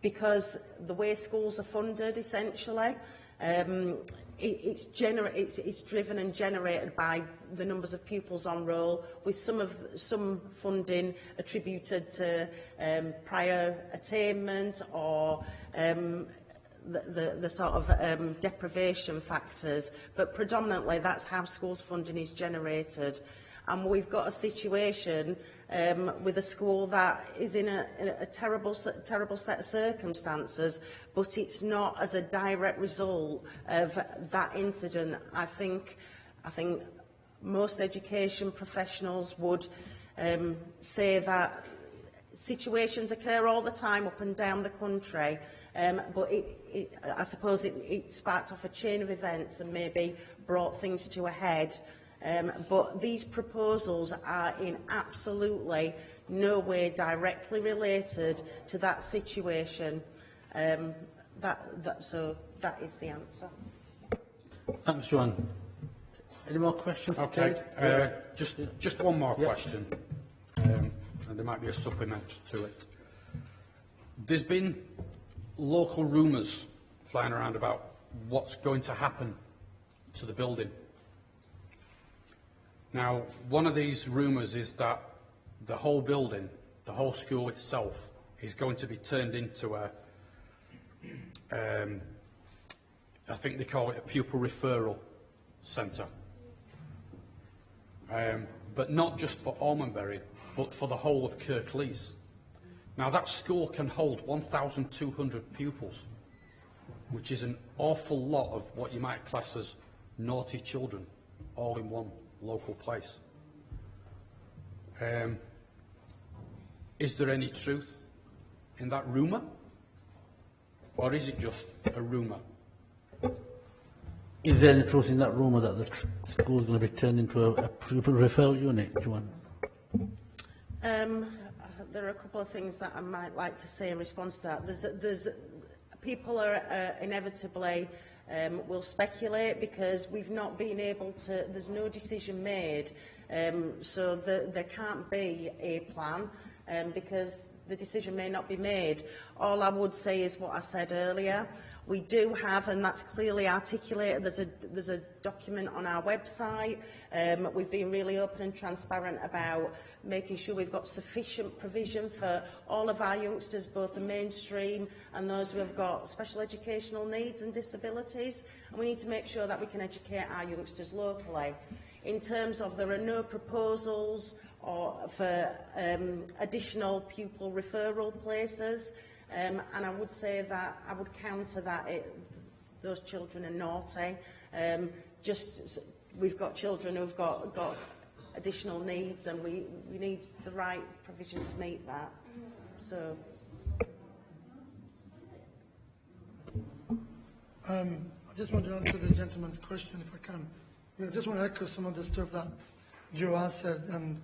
Because the way schools are funded, essentially, it's driven and generated by the numbers of pupils on roll, with some funding attributed to prior attainment or the sort of deprivation factors, but predominantly that's how schools funding is generated. And we've got a situation with a school that is in a terrible set of circumstances, but it's not as a direct result of that incident. I think most education professionals would say that situations occur all the time up and down the country, but I suppose it sparked off a chain of events and maybe brought things to a head. But these proposals are in absolutely no way directly related to that situation. So that is the answer. Thanks, Joanne. Any more questions? Okay, just one more Yep. question, and there might be a supplement to it. There's been local rumours flying around about what's going to happen to the building. Now, one of these rumours is that the whole building, the whole school itself, is going to be turned into a, I think they call it a pupil referral centre. But not just for Ormonbury, but for the whole of Kirklees. Now, that school can hold 1,200 pupils, which is an awful lot of what you might class as naughty children, all in one local place. Is there any truth in that rumour? Or is it just a rumour? Is there any truth in that rumour that the school is going to be turned into a pupil referral unit, Joanne? There are a couple of things that I might like to say in response to that. People are inevitably will speculate because we've not been able to, there's no decision made, so there can't be a plan because the decision may not be made. All I would say is what I said earlier. We do have, and that's clearly articulated, there's a document on our website. We've been really open and transparent about making sure we've got sufficient provision for all of our youngsters, both the mainstream and those who have got special educational needs and disabilities. And we need to make sure that we can educate our youngsters locally. In terms of there are no proposals or for additional pupil referral places. And I would say that I would counter that those children are naughty. We've got children who've got additional needs, and we need the right provision to meet that. So. I just want to answer the gentleman's question, if I can. I just want to echo some of the stuff that Joe said, and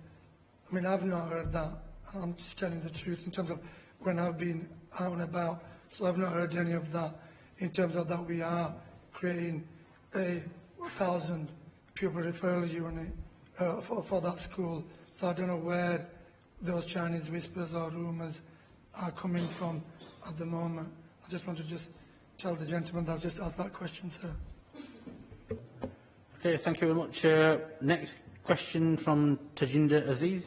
I mean, I've not heard that. I'm just telling the truth in terms of when I've been out and about, so I've not heard any of that in terms of that we are creating a 1,000 pupil referral unit for that school. So I don't know where those Chinese whispers or rumours are coming from at the moment. I just want to tell the gentleman that just asked that question, sir. Okay, thank you very much. Next question from Tajinder Aziz.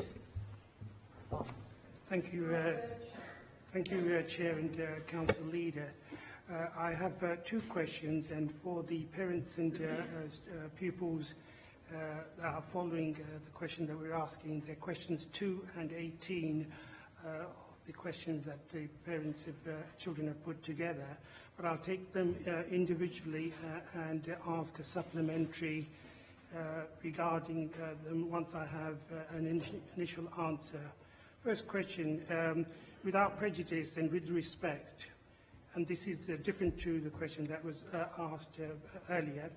Thank you, Chair and Council Leader. I have two questions, and for the parents and pupils that are following the question that we're asking, they're questions 2 and 18, the questions that the parents of children have put together. But I'll take them individually and ask a supplementary regarding them once I have an initial answer. First question, without prejudice and with respect, and this is different to the question that was asked earlier,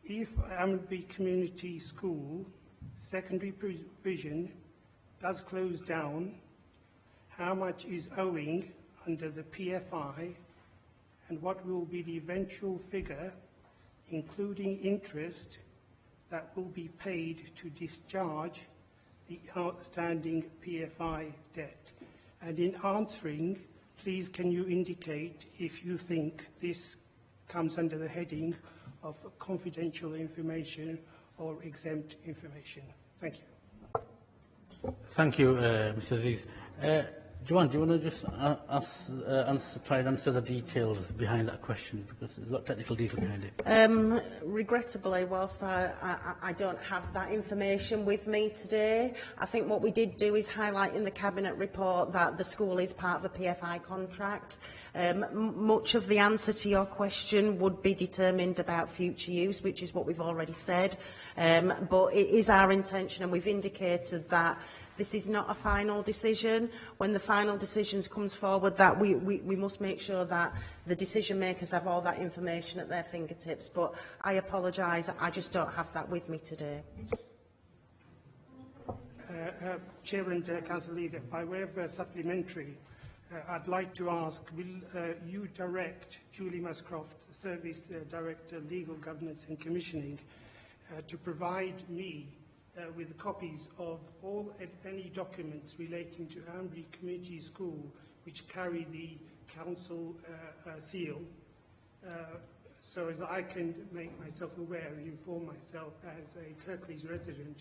if Amberby Community School secondary provision does close down, how much is owing under the PFI, and what will be the eventual figure, including interest, that will be paid to discharge the outstanding PFI debt? And in answering, please can you indicate if you think this comes under the heading of confidential information or exempt information? Thank you. Thank you, Mr. Aziz. Joanne, do you want to just try and answer the details behind that question, because there's a lot of technical detail behind it? Regrettably, whilst I don't have that information with me today, I think what we did do is highlight in the Cabinet report that the school is part of a PFI contract. Much of the answer to your question would be determined about future use, which is what we've already said. But it is our intention, and we've indicated that this is not a final decision. When the final decision comes forward, that we must make sure that the decision makers have all that information at their fingertips. But I apologise, I just don't have that with me today. Chair and Council Leader, by way of supplementary, I'd like to ask, will you direct Julie Muscroft, Service Director, Legal Governance and Commissioning, to provide me with copies of any documents relating to Ambury Community School which carry the council seal, so as I can make myself aware and inform myself as a Kirklees resident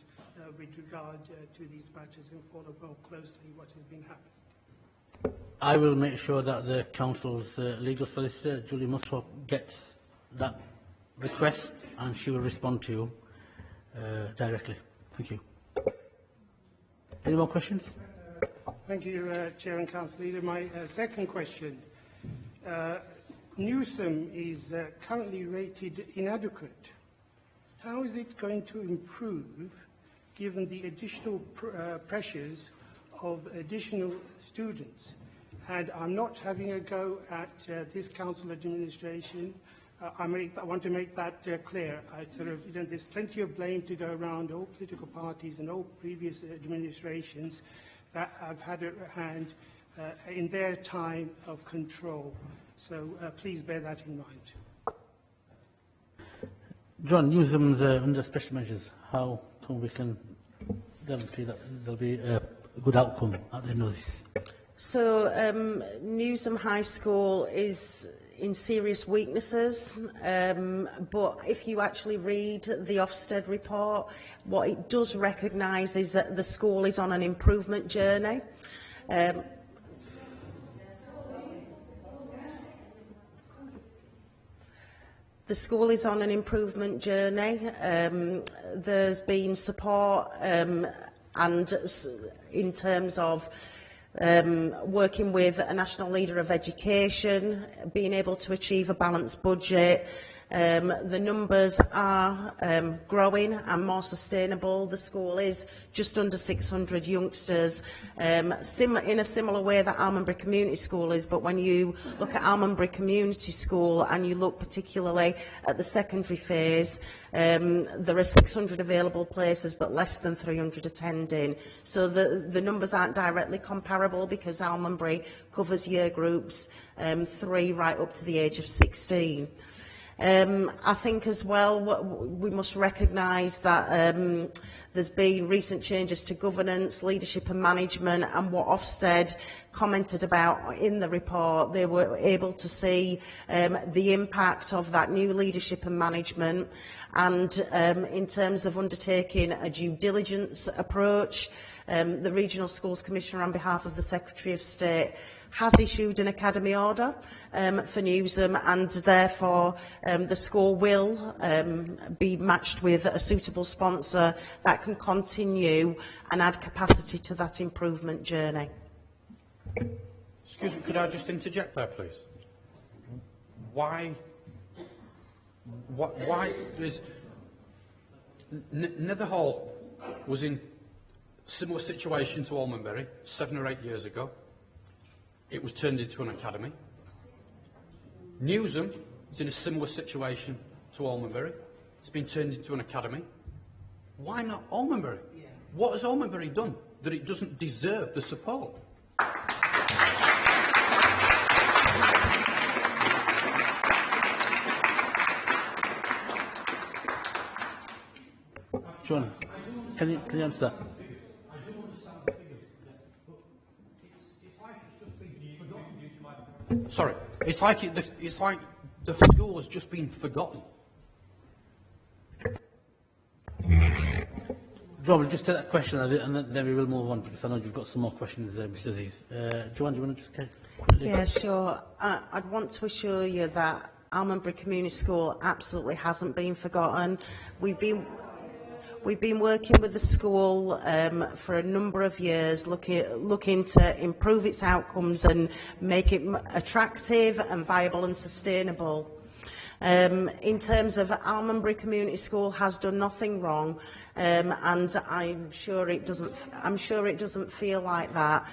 with regard to these matters and follow more closely what has been happening. I will make sure that the council's legal solicitor, Julie Muswell, gets that request, and she will respond to you directly. Thank you. Any more questions? Thank you, Chair and Council Leader. My second question. Newsom is currently rated inadequate. How is it going to improve given the additional pressures of additional students? And I'm not having a go at this council administration. I want to make that clear. There's plenty of blame to go around all political parties and all previous administrations that have had a hand in their time of control. So please bear that in mind. John, Newsom's under special measures. How come we can guarantee that there'll be a good outcome at the end of this? So Newsom High School is in serious weaknesses, but if you actually read the Ofsted report, what it does recognise is that the school is on an improvement journey. The school is on an improvement journey. There's been support and in terms of working with a national leader of education, being able to achieve a balanced budget. The numbers are growing and more sustainable. The school is just under 600 youngsters, in a similar way that Almondbury Community School is, but when you look at Almondbury Community School and you look particularly at the secondary phase, there are 600 available places but less than 300 attending. So the numbers aren't directly comparable because Almondbury covers year groups 3 right up to the age of 16. I think as well we must recognise that there's been recent changes to governance, leadership and management, and what Ofsted commented about in the report. They were able to see the impact of that new leadership and management, and in terms of undertaking a due diligence approach, the Regional Schools Commissioner on behalf of the Secretary of State has issued an academy order for Newsom, and therefore the school will be matched with a suitable sponsor that can continue and add capacity to that improvement journey. Excuse me, could I just interject there, please? Why is Netherhall was in a similar situation to Almondbury 7 or 8 years ago. It was turned into an academy. Newsom is in a similar situation to Almondbury. It's been turned into an academy. Why not Almondbury? Yeah. What has Almondbury done that it doesn't deserve the support? John, can you answer that? Sorry, it's like the school has just been forgotten. John, we'll just take that question and then we will move on, because I know you've got some more questions, Mr. Aziz. Joanne, do you want to just quickly? Yeah, sure. I'd want to assure you that Almondbury Community School absolutely hasn't been forgotten. We've been working with the school for a number of years, looking to improve its outcomes and make it attractive and viable and sustainable. In terms of Almondbury Community School has done nothing wrong, and I'm sure it doesn't feel like that.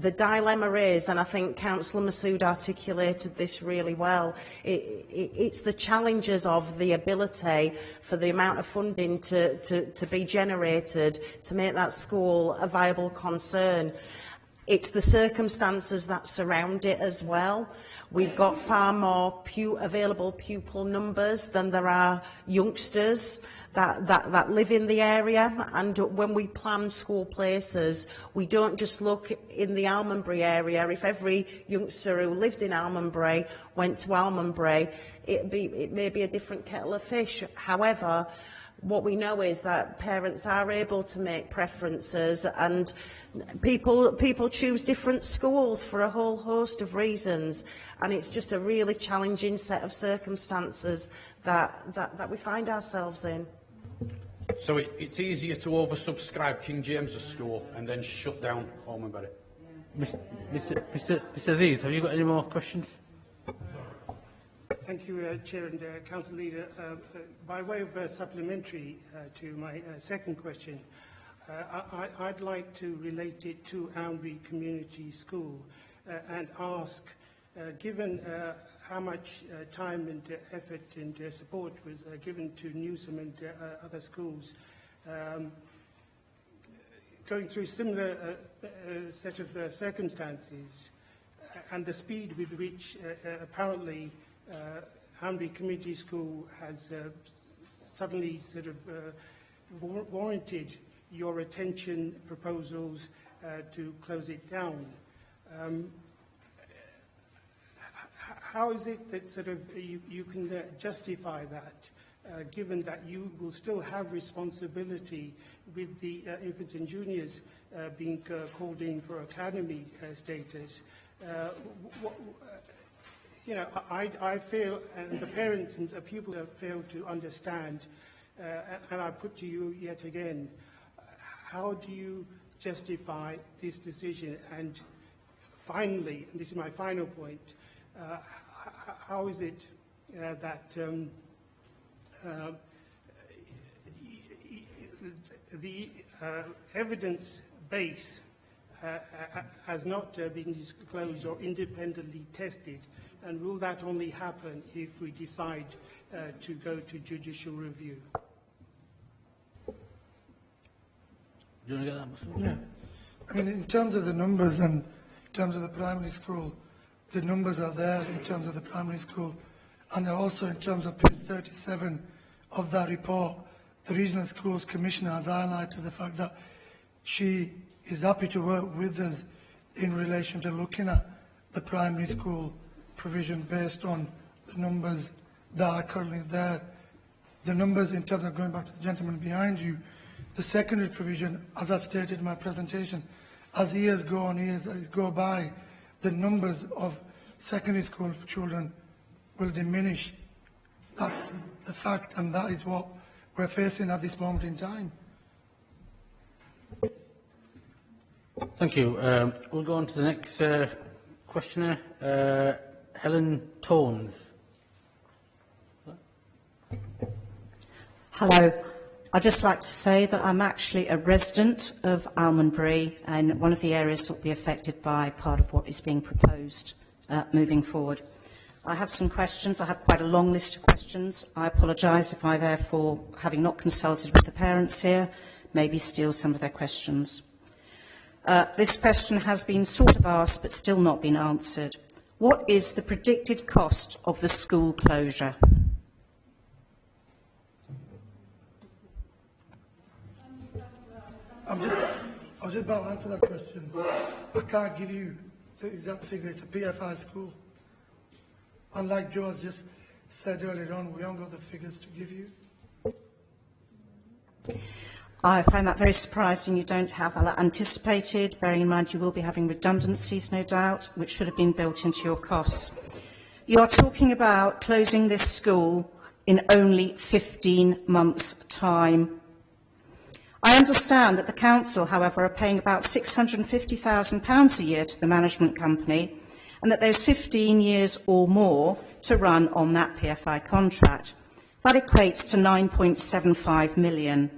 The dilemma is, and I think Councillor Massoud articulated this really well, it's the challenges of the ability for the amount of funding to be generated to make that school a viable concern. It's the circumstances that surround it as well. We've got far more available pupil numbers than there are youngsters that live in the area, and when we plan school places, we don't just look in the Almondbury area. If every youngster who lived in Almondbury went to Almondbury, it may be a different kettle of fish. However, what we know is that parents are able to make preferences, and people choose different schools for a whole host of reasons, and it's just a really challenging set of circumstances that we find ourselves in. So it's easier to oversubscribe King James's School and then shut down Almondbury. Mr. Aziz, have you got any more questions? Thank you, Chair and Council Leader. By way of supplementary to my second question, I'd like to relate it to Almondbury Community School and ask, given how much time and effort and support was given to Newsom and other schools, going through similar set of circumstances, and the speed with which apparently Almondbury Community School has suddenly sort of warranted your attention proposals to close it down. How is it that sort of you can justify that, given that you will still have responsibility with the infants and juniors being called in for academy status? You know, I feel, and the parents and the pupils have failed to understand, and I put to you yet again, how do you justify this decision? And finally, and this is my final point, how is it that the evidence base has not been disclosed or independently tested, and will that only happen if we decide to go to judicial review? Do you want to get that, Mr. Yeah. I mean, in terms of the numbers and in terms of the primary school, the numbers are there in terms of the primary school, and also in terms of page 37 of that report, the Regional Schools Commissioner has highlighted the fact that she is happy to work with us in relation to looking at the primary school provision based on the numbers that are currently there. The numbers in terms of going back to the gentleman behind you, the secondary provision, as I stated in my presentation, as years go on, years go by, the numbers of secondary school children will diminish. That's the fact, and that is what we're facing at this moment in time. Thank you. We'll go on to the next questioner, Helen Tones. Hello. I'd just like to say that I'm actually a resident of Almondbury, and one of the areas that will be affected by part of what is being proposed moving forward. I have some questions. I have quite a long list of questions. I apologise if I therefore, having not consulted with the parents here, maybe steal some of their questions. This question has been sort of asked but still not been answered. What is the predicted cost of the school closure? I was just about to answer that question. I can't give you the exact figure. It's a PFI school. Unlike George just said earlier on, we haven't got the figures to give you. I find that very surprising you don't have that anticipated, bearing in mind you will be having redundancies, no doubt, which should have been built into your costs. You are talking about closing this school in only 15 months' time. I understand that the council, however, are paying about £650,000 a year to the management company, and that there's 15 years or more to run on that PFI contract. That equates to £9.75 million.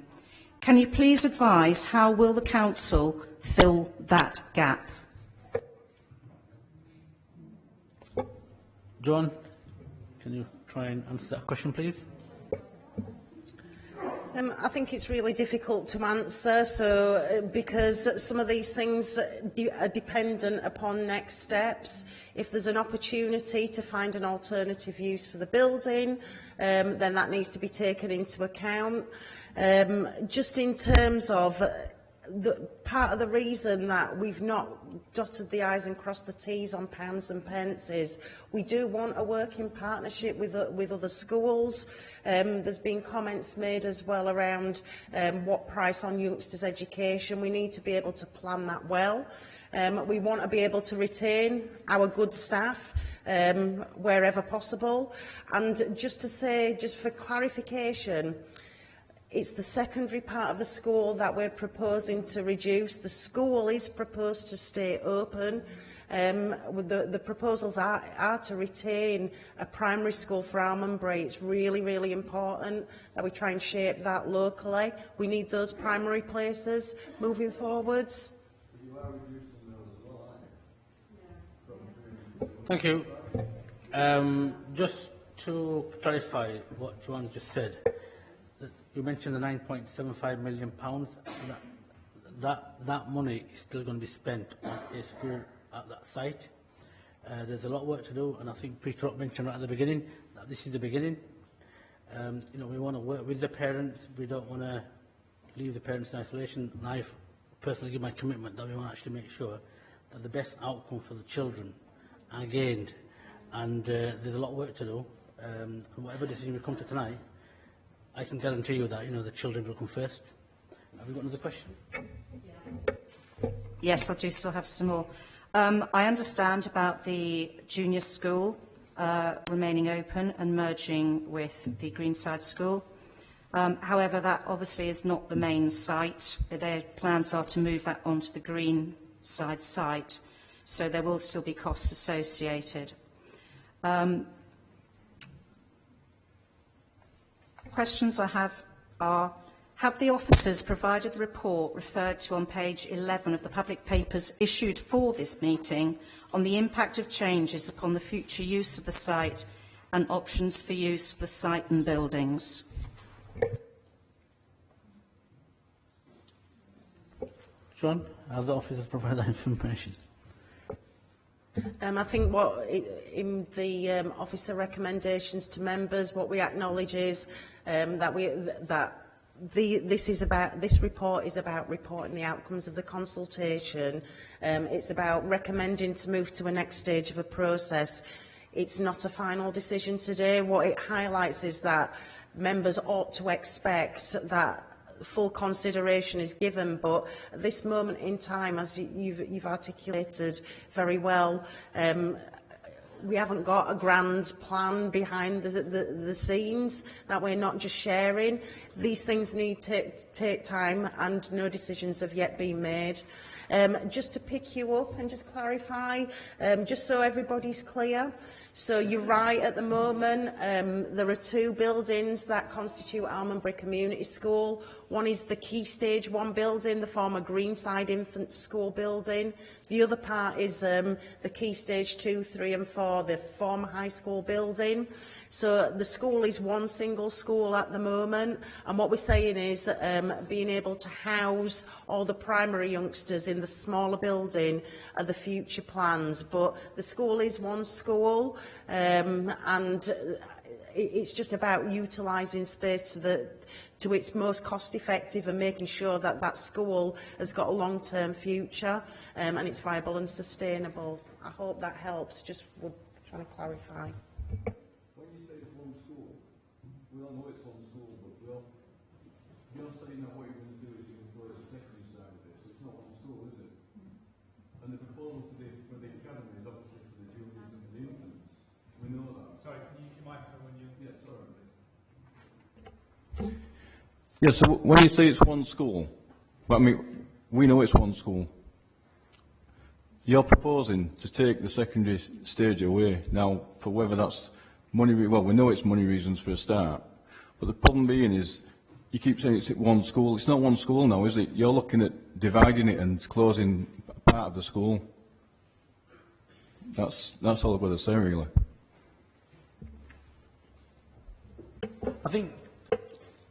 Can you please advise how will the council fill that gap? John, can you try and answer that question, please? I think it's really difficult to answer, because some of these things are dependent upon next steps. If there's an opportunity to find an alternative use for the building, then that needs to be taken into account. Just in terms of part of the reason that we've not dotted the I's and crossed the T's on pounds and pence is we do want a working partnership with other schools. There's been comments made as well around what price on youngsters' education. We need to be able to plan that well. We want to be able to retain our good staff wherever possible. And just to say, just for clarification, it's the secondary part of the school that we're proposing to reduce. The school is proposed to stay open. The proposals are to retain a primary school for Almondbury. It's really, really important that we try and shape that locally. We need those primary places moving forwards. Thank you. Just to clarify what Joanne just said, you mentioned the £9.75 million. That money is still going to be spent on a school at that site. There's a lot of work to do, and I think Peter Rock mentioned right at the beginning that this is the beginning. We want to work with the parents. We don't want to leave the parents in isolation. And I personally give my commitment that we want to actually make sure that the best outcome for the children are gained. And there's a lot of work to do. And whatever decision we come to tonight, I can guarantee you that the children will come first. Have we got another question? Yes, I do still have some more. I understand about the junior school remaining open and merging with the Greenside School. However, that obviously is not the main site. Their plans are to move that onto the Greenside site, so there will still be costs associated. Questions I have are, have the officers provided the report referred to on page 11 of the public papers issued for this meeting on the impact of changes upon the future use of the site and options for use of the site and buildings? John, have the officers provided that information? I think in the officer recommendations to members, what we acknowledge is that this report is about reporting the outcomes of the consultation. It's about recommending to move to a next stage of a process. It's not a final decision today. What it highlights is that members ought to expect that full consideration is given, but at this moment in time, as you've articulated very well, we haven't got a grand plan behind the scenes that we're not just sharing. These things need to take time, and no decisions have yet been made. Just to pick you up and just clarify, just so everybody's clear, so you're right, at the moment there are two buildings that constitute Almondbury Community School. One is the Key Stage 1 building, the former Greenside Infant School building. The other part is the Key Stage 2, 3 and 4, the former high school building. So the school is one single school at the moment, and what we're saying is being able to house all the primary youngsters in the smaller building are the future plans. But the school is one school, and it's just about utilising space to its most cost effective and making sure that that school has got a long-term future and it's viable and sustainable. I hope that helps. Just trying to clarify. We all know it's one school, but you're saying that what you're going to do is you're going to go to the secondary side of this. It's not one school, is it? And the proposal for the academy is obviously for the juniors and the infants. We know that. Sorry, can you use your microphone when you... Yeah, sorry. Yeah, so when you say it's one school, I mean, we know it's one school. You're proposing to take the secondary stage away. Now, for whether that's money, well, we know it's money reasons for a start, but the problem being is you keep saying it's one school. It's not one school now, is it? You're looking at dividing it and closing part of the school. That's all I've got to say, really. I think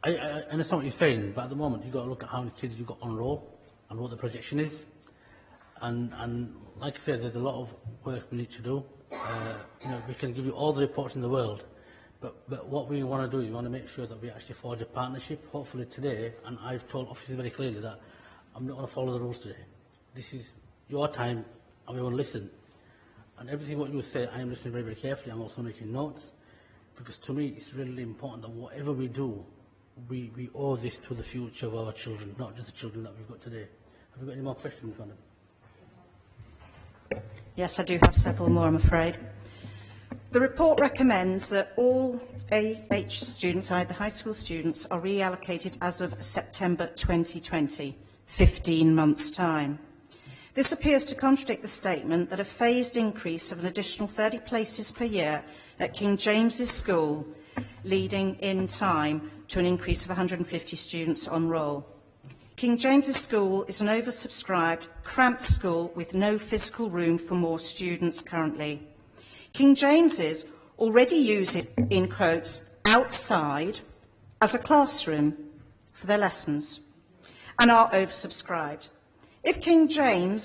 I understand what you're saying, but at the moment you've got to look at how many kids you've got on roll and what the projection is. And like I said, there's a lot of work we need to do. We can give you all the reports in the world, but what we want to do, we want to make sure that we actually forge a partnership, hopefully today, and I've told officers very clearly that I'm not going to follow the rules today. This is your time, and we want to listen. And everything what you say, I am listening very, very carefully. I'm also making notes, because to me it's really important that whatever we do, we owe this to the future of our children, not just the children that we've got today. Have you got any more questions, Madam? Yes, I do have several more, I'm afraid. The report recommends that all AH students, either high school students, are reallocated as of September 2020, 15 months' time. This appears to contradict the statement that a phased increase of an additional 30 places per year at King James's School, leading in time to an increase of 150 students on roll. King James's School is an oversubscribed, cramped school with no physical room for more students currently. King James's already uses, in quotes, outside as a classroom for their lessons and are oversubscribed. If King James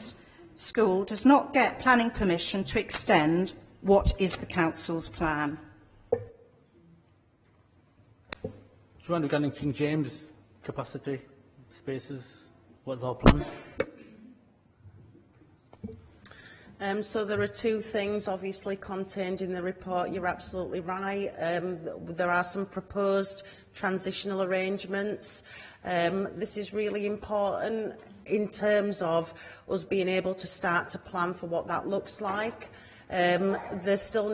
School does not get planning permission to extend, what is the council's plan? Joanne, regarding King James capacity, spaces, what's our plan? So there are two things obviously contained in the report. You're absolutely right. There are some proposed transitional arrangements. This is really important in terms of us being able to start to plan for what that looks like. That still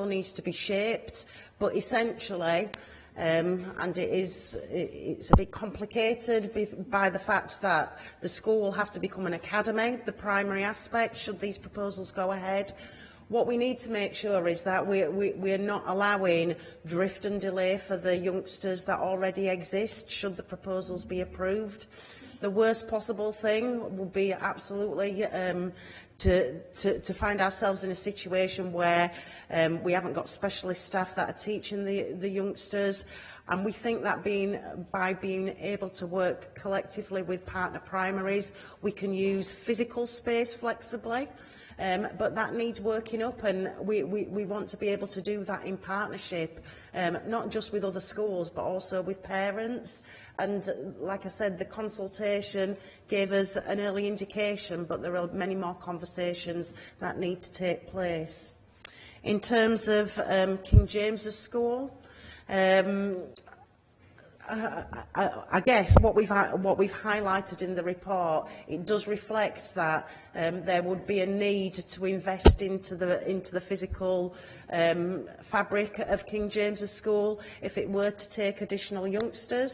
needs to be shaped, but essentially, and it's a bit complicated by the fact that the school will have to become an academy, the primary aspect, should these proposals go ahead. What we need to make sure is that we're not allowing drift and delay for the youngsters that already exist, should the proposals be approved. The worst possible thing would be absolutely to find ourselves in a situation where we haven't got specialist staff that are teaching the youngsters, and we think that by being able to work collectively with partner primaries, we can use physical space flexibly. But that needs working up, and we want to be able to do that in partnership, not just with other schools but also with parents. And like I said, the consultation gave us an early indication, but there are many more conversations that need to take place. In terms of King James's School, I guess what we've highlighted in the report, it does reflect that there would be a need to invest into the physical fabric of King James's School if it were to take additional youngsters.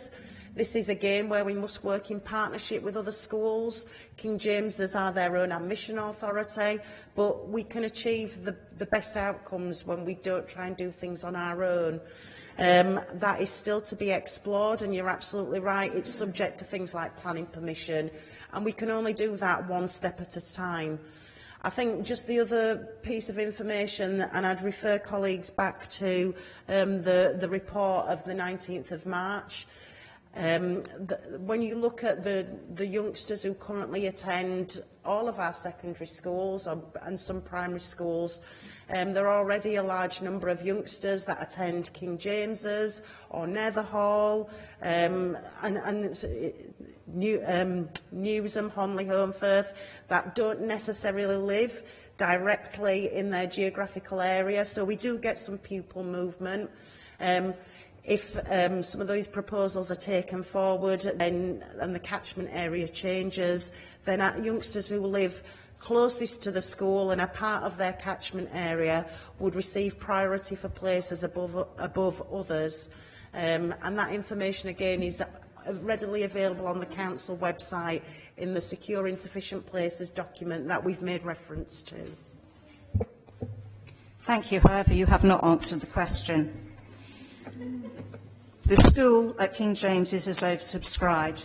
This is again where we must work in partnership with other schools. King James's are their own admission authority, but we can achieve the best outcomes when we don't try and do things on our own. That is still to be explored, and you're absolutely right, it's subject to things like planning permission, and we can only do that one step at a time. I think just the other piece of information, and I'd refer colleagues back to the report of the 19th of March. When you look at the youngsters who currently attend all of our secondary schools and some primary schools, there are already a large number of youngsters that attend King James's or Netherhall, and Newsham, Honley, Holmfirth, that don't necessarily live directly in their geographical area. So we do get some pupil movement. If some of those proposals are taken forward and the catchment area changes, then youngsters who live closest to the school and are part of their catchment area would receive priority for places above others. And that information again is readily available on the council website in the Secure Insufficient Places document that we've made reference to. Thank you. However, you have not answered the question. The school at King James's is oversubscribed.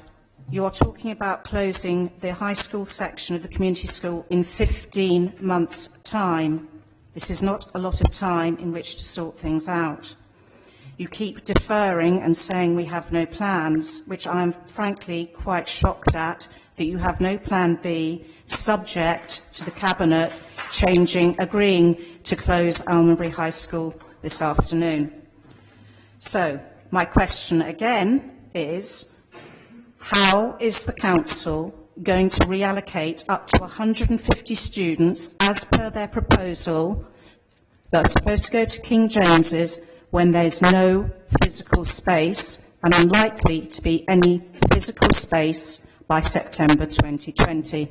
You are talking about closing the high school section of the community school in 15 months' time. This is not a lot of time in which to sort things out. You keep deferring and saying we have no plans, which I'm frankly quite shocked at, that you have no plan B, subject to the Cabinet agreeing to close Almonbury High School this afternoon. So, my question again is, how is the Council going to reallocate up to 150 students, as per their proposal, that are supposed to go to King James's when there's no physical space and unlikely to be any physical space by September 2020?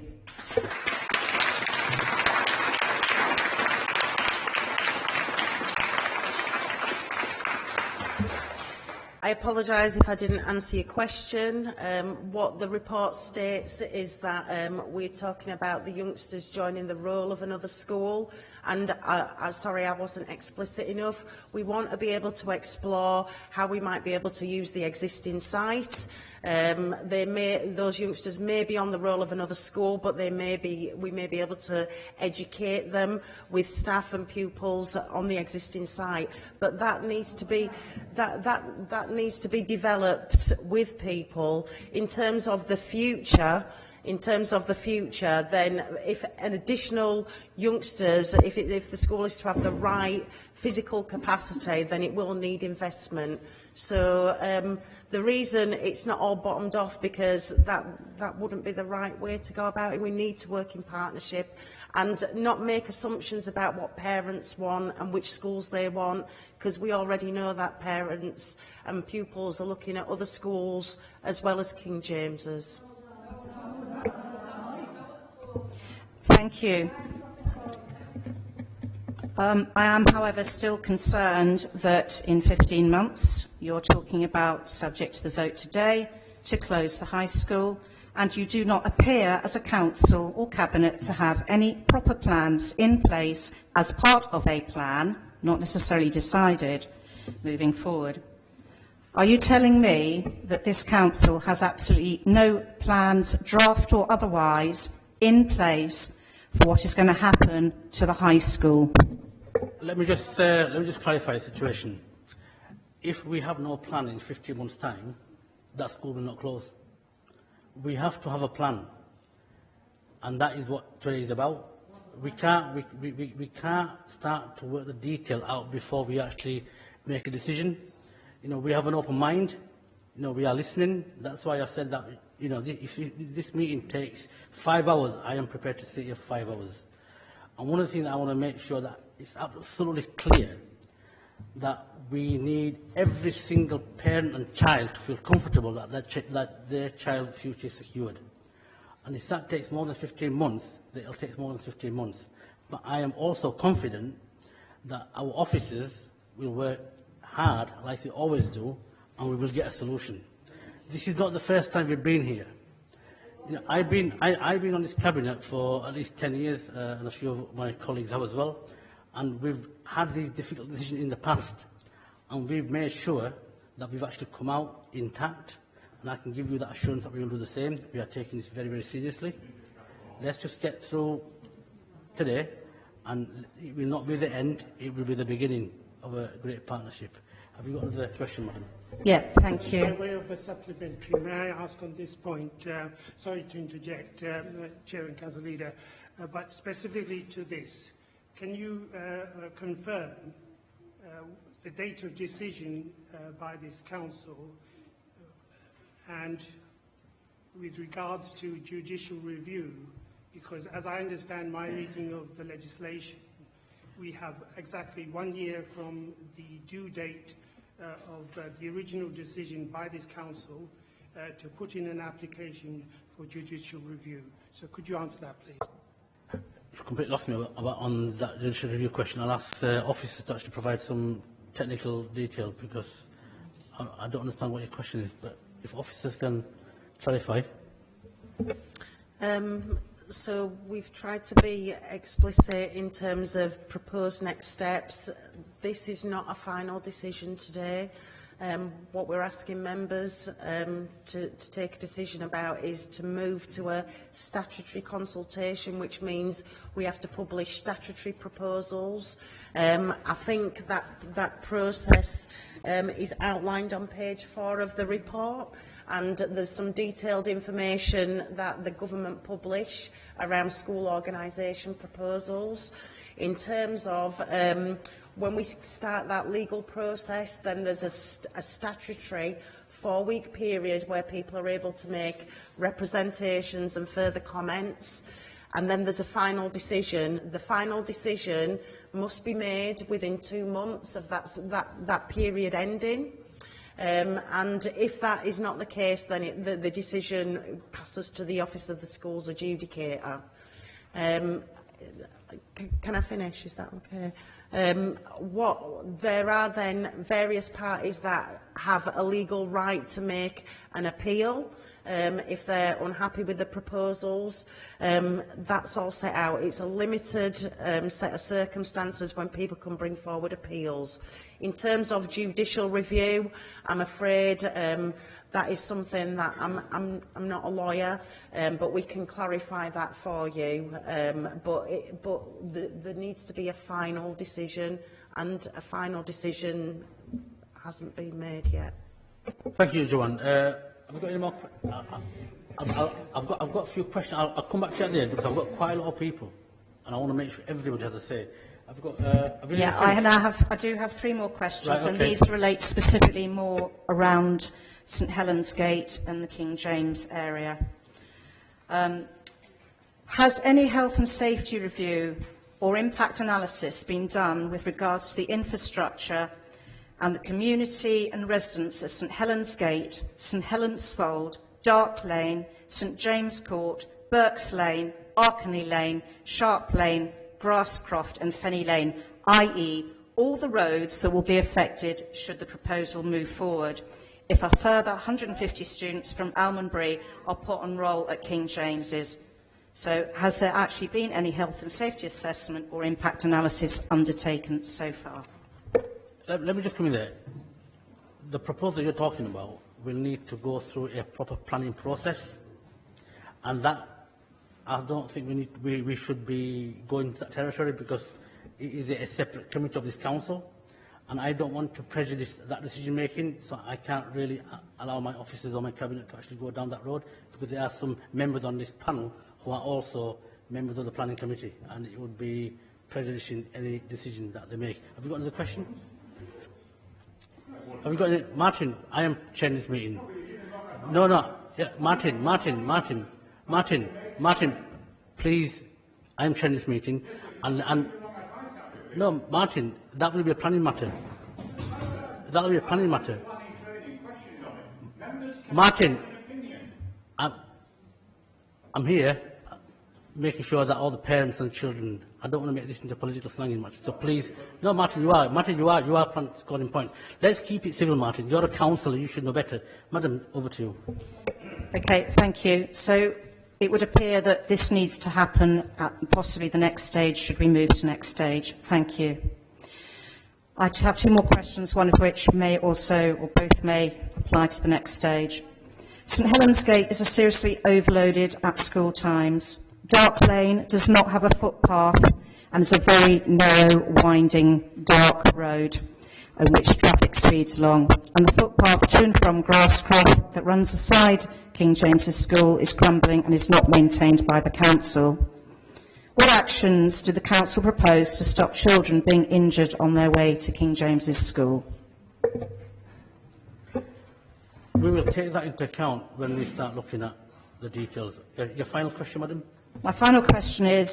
I apologise if I didn't answer your question. What the report states is that we're talking about the youngsters joining the roll of another school, and sorry, I wasn't explicit enough. We want to be able to explore how we might be able to use the existing site. Those youngsters may be on the roll of another school, but we may be able to educate them with staff and pupils on the existing site. But that needs to be developed with people in terms of the future. Then if an additional youngsters, if the school is to have the right physical capacity, then it will need investment. So the reason it's not all bottomed off, because that wouldn't be the right way to go about it. We need to work in partnership and not make assumptions about what parents want and which schools they want, because we already know that parents and pupils are looking at other schools as well as King James's. Thank you. I am, however, still concerned that in 15 months you're talking about, subject to the vote today, to close the high school, and you do not appear as a council or cabinet to have any proper plans in place as part of a plan, not necessarily decided, moving forward. Are you telling me that this council has absolutely no plans, draft or otherwise, in place for what is going to happen to the high school? Let me just clarify the situation. If we have no plan in 15 months' time, that school will not close. We have to have a plan, and that is what today is about. We can't start to work the detail out before we actually make a decision. We have an open mind. We are listening. That's why I said that. If this meeting takes 5 hours, I am prepared to sit here for 5 hours. And one of the things I want to make sure that it's absolutely clear that we need every single parent and child to feel comfortable that their child's future is secured. And if that takes more than 15 months, then it'll take more than 15 months. But I am also confident that our officers will work hard, like they always do, and we will get a solution. This is not the first time we've been here. I've been on this cabinet for at least 10 years, and a few of my colleagues have as well. And we've had these difficult decisions in the past, and we've made sure that we've actually come out intact. And I can give you that assurance that we will do the same. We are taking this very, very seriously. Let's just get through today, and it will not be the end. It will be the beginning of a great partnership. Have you got another question, madam? Yeah, thank you. By way of a supplementary, may I ask on this point, sorry to interject, Chair and Council Leader, but specifically to this, can you confirm the date of decision by this Council and with regards to judicial review? Because as I understand my reading of the legislation, we have exactly 1 year from the due date of the original decision by this Council to put in an application for judicial review. So could you answer that, please? You've completely lost me on that judicial review question. I'll ask officers to actually provide some technical detail, because I don't understand what your question is, but if officers can clarify. So we've tried to be explicit in terms of proposed next steps. This is not a final decision today. What we're asking members to take a decision about is to move to a statutory consultation, which means we have to publish statutory proposals. I think that process is outlined on page 4 of the report, and there's some detailed information that the government publish around school organisation proposals. In terms of when we start that legal process, then there's a statutory 4-week period where people are able to make representations and further comments, and then there's a final decision. The final decision must be made within 2 months of that period ending. And if that is not the case, then the decision passes to the Office of the Schools Adjudicator. Can I finish? Is that okay? There are then various parties that have a legal right to make an appeal if they're unhappy with the proposals. That's all set out. It's a limited set of circumstances when people can bring forward appeals. In terms of judicial review, I'm afraid that is something that I'm not a lawyer, but we can clarify that for you. But there needs to be a final decision, and a final decision hasn't been made yet. Thank you, Joanne. Have we got any more? I've got a few questions. I'll come back to you at the end because I've got quite a lot of people, and I want to make sure everybody has a say. I've got. Yeah, I do have 3 more questions, right, okay. And these relate specifically more around St Helens Gate and the King James area. Has any health and safety review or impact analysis been done with regards to the infrastructure and the community and residents of St Helens Gate, St Helens Fold, Dark Lane, St James Court, Burks Lane, Arkany Lane, Sharp Lane, Grasscroft and Fenny Lane, i.e. all the roads that will be affected should the proposal move forward if a further 150 students from Almondbury are put on roll at King James's? So has there actually been any health and safety assessment or impact analysis undertaken so far? Let me just come in there. The proposal you're talking about will need to go through a proper planning process, and that I don't think we should be going to that territory because it is a separate committee of this council, and I don't want to prejudice that decision making, so I can't really allow my officers or my cabinet to actually go down that road because there are some members on this panel who are also members of the planning committee, and it would be prejudicing any decision that they make. Have you got another question? Have you got any? Martin, I am chairing this meeting. No, yeah, Martin, please, I am chairing this meeting, and no, Martin, that will be a planning matter. That will be a planning matter. Martin, I'm here making sure that all the parents and children, I don't want to make this into political slanging much, so please, no, Martin, you are scoring point. Let's keep it civil, Martin. You're a councillor, you should know better. Madam, over to you. Okay, thank you. So it would appear that this needs to happen at possibly the next stage, should we move to next stage. Thank you. I have 2 more questions, one of which may also, or both may, apply to the next stage. St Helens Gate is seriously overloaded at school times. Dark Lane does not have a footpath and is a very narrow, winding, dark road on which traffic speeds along. And the footpath to and from Grasscroft that runs aside King James's School is crumbling and is not maintained by the council. What actions do the council propose to stop children being injured on their way to King James's School? We will take that into account when we start looking at the details. Your final question, Madam? My final question is,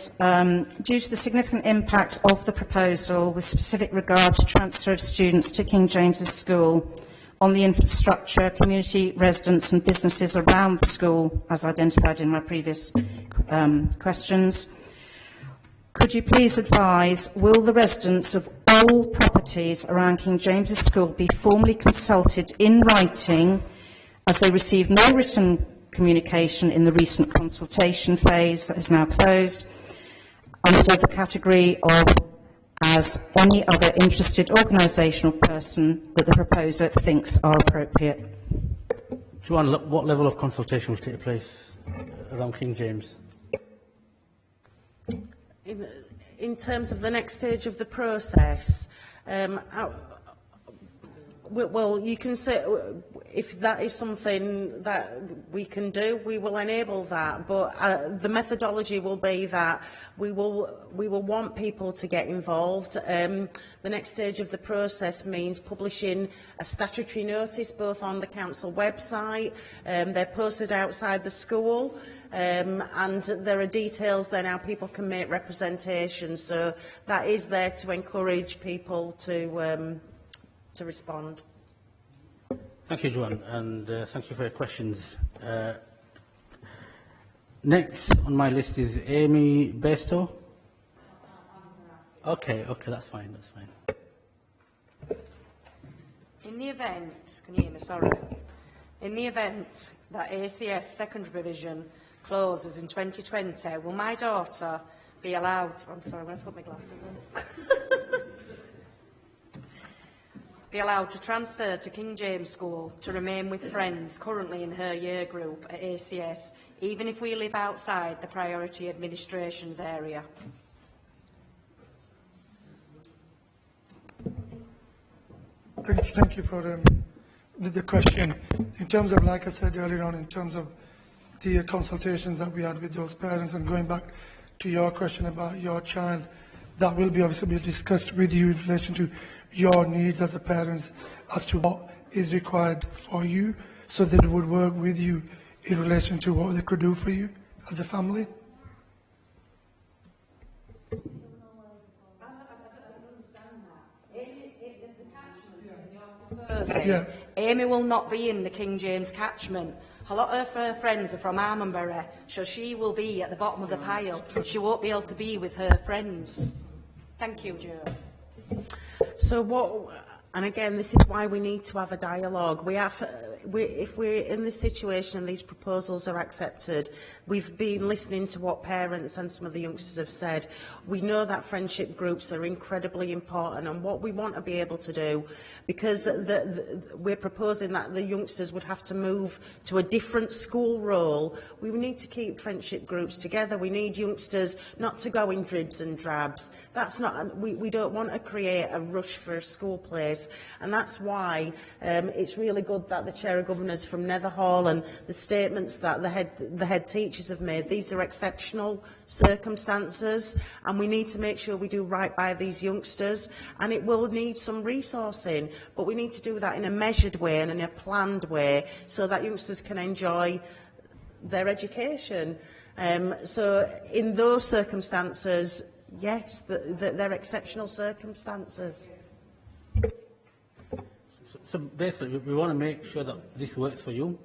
due to the significant impact of the proposal with specific regard to transfer of students to King James's School on the infrastructure, community, residents and businesses around the school, as identified in my previous questions, could you please advise, will the residents of all properties around King James's School be formally consulted in writing as they receive no written communication in the recent consultation phase that is now closed, under the category of as any other interested organisation or person that the proposer thinks are appropriate? Joanne, what level of consultation will take place around King James? In terms of the next stage of the process, Well, you can say, if that is something that we can do, we will enable that. But the methodology will be that we will want people to get involved. The next stage of the process means publishing a statutory notice both on the council website, they're posted outside the school, and there are details then how people can make representations. So that is there to encourage people to respond. Thank you, Joanne, and thank you for your questions. Next on my list is Amy Bairstow. Okay, that's fine. In the event, can you hear me? Sorry. In the event that ACS secondary provision closes in 2020, will my daughter be allowed? I'm sorry, I'm going to put my glasses on. Be allowed to transfer to King James School to remain with friends currently in her year group at ACS, even if we live outside the priority administration's area? Thank you for the question. In terms of, like I said earlier on, in terms of the consultations that we had with those parents, and going back to your question about your child, that will be obviously discussed with you in relation to your needs as a parent as to what is required for you, so that it would work with you in relation to what they could do for you as a family. Yeah. Amy will not be in the King James catchment. A lot of her friends are from Armonbury, so she will be at the bottom of the pile. She won't be able to be with her friends. Thank you, Jo. So and again, this is why we need to have a dialogue. If we're in this situation and these proposals are accepted, we've been listening to what parents and some of the youngsters have said. We know that friendship groups are incredibly important, and what we want to be able to do, because we're proposing that the youngsters would have to move to a different school role, we need to keep friendship groups together. We need youngsters not to go in dribs and drabs. That's not. We don't want to create a rush for a school place, and that's why it's really good that the Chair of Governors from Netherhall and the statements that the head teachers have made. These are exceptional circumstances, and we need to make sure we do right by these youngsters, and it will need some resourcing, but we need to do that in a measured way and in a planned way so that youngsters can enjoy their education. So in those circumstances, yes, they're exceptional circumstances. So basically, we want to make sure that this works for you.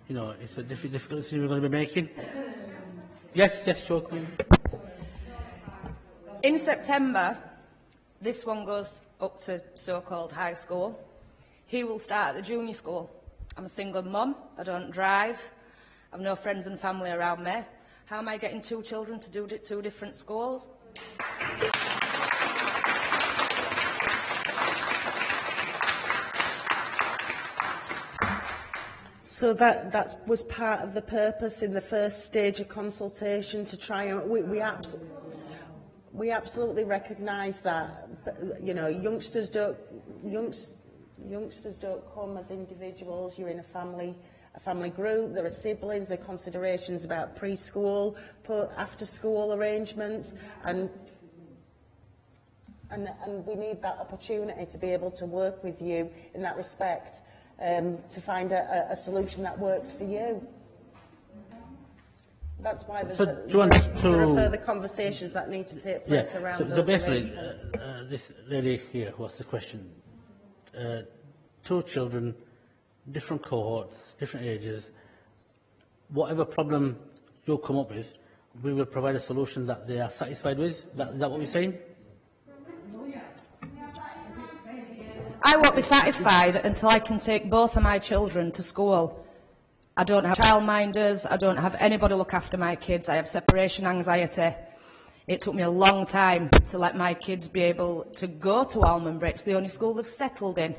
You know, it's a difficult decision we're going to be making. Yes, sure. In September, this one goes up to so-called high school. He will start at the junior school. I'm a single mum, I don't drive, I've no friends and family around me. How am I getting two children to do two different schools? So that was part of the purpose in the first stage of consultation, to try and we absolutely recognise that, you know, youngsters don't come as individuals. You're in a family group. There are siblings. There are considerations about preschool, after school arrangements, and we need that opportunity to be able to work with you in that respect. To find a solution that works for you. That's why there are further conversations that need to take place around those basically, arrangements. this lady here who asked the question, two children, different cohorts, different ages, whatever problem you come up with, we will provide a solution that they are satisfied with. Is that what we're saying? I won't be satisfied until I can take both of my children to school. I don't have childminders, I don't have anybody look after my kids, I have separation anxiety. It took me a long time to let my kids be able to go to Almonbury. It's the only school they've settled in.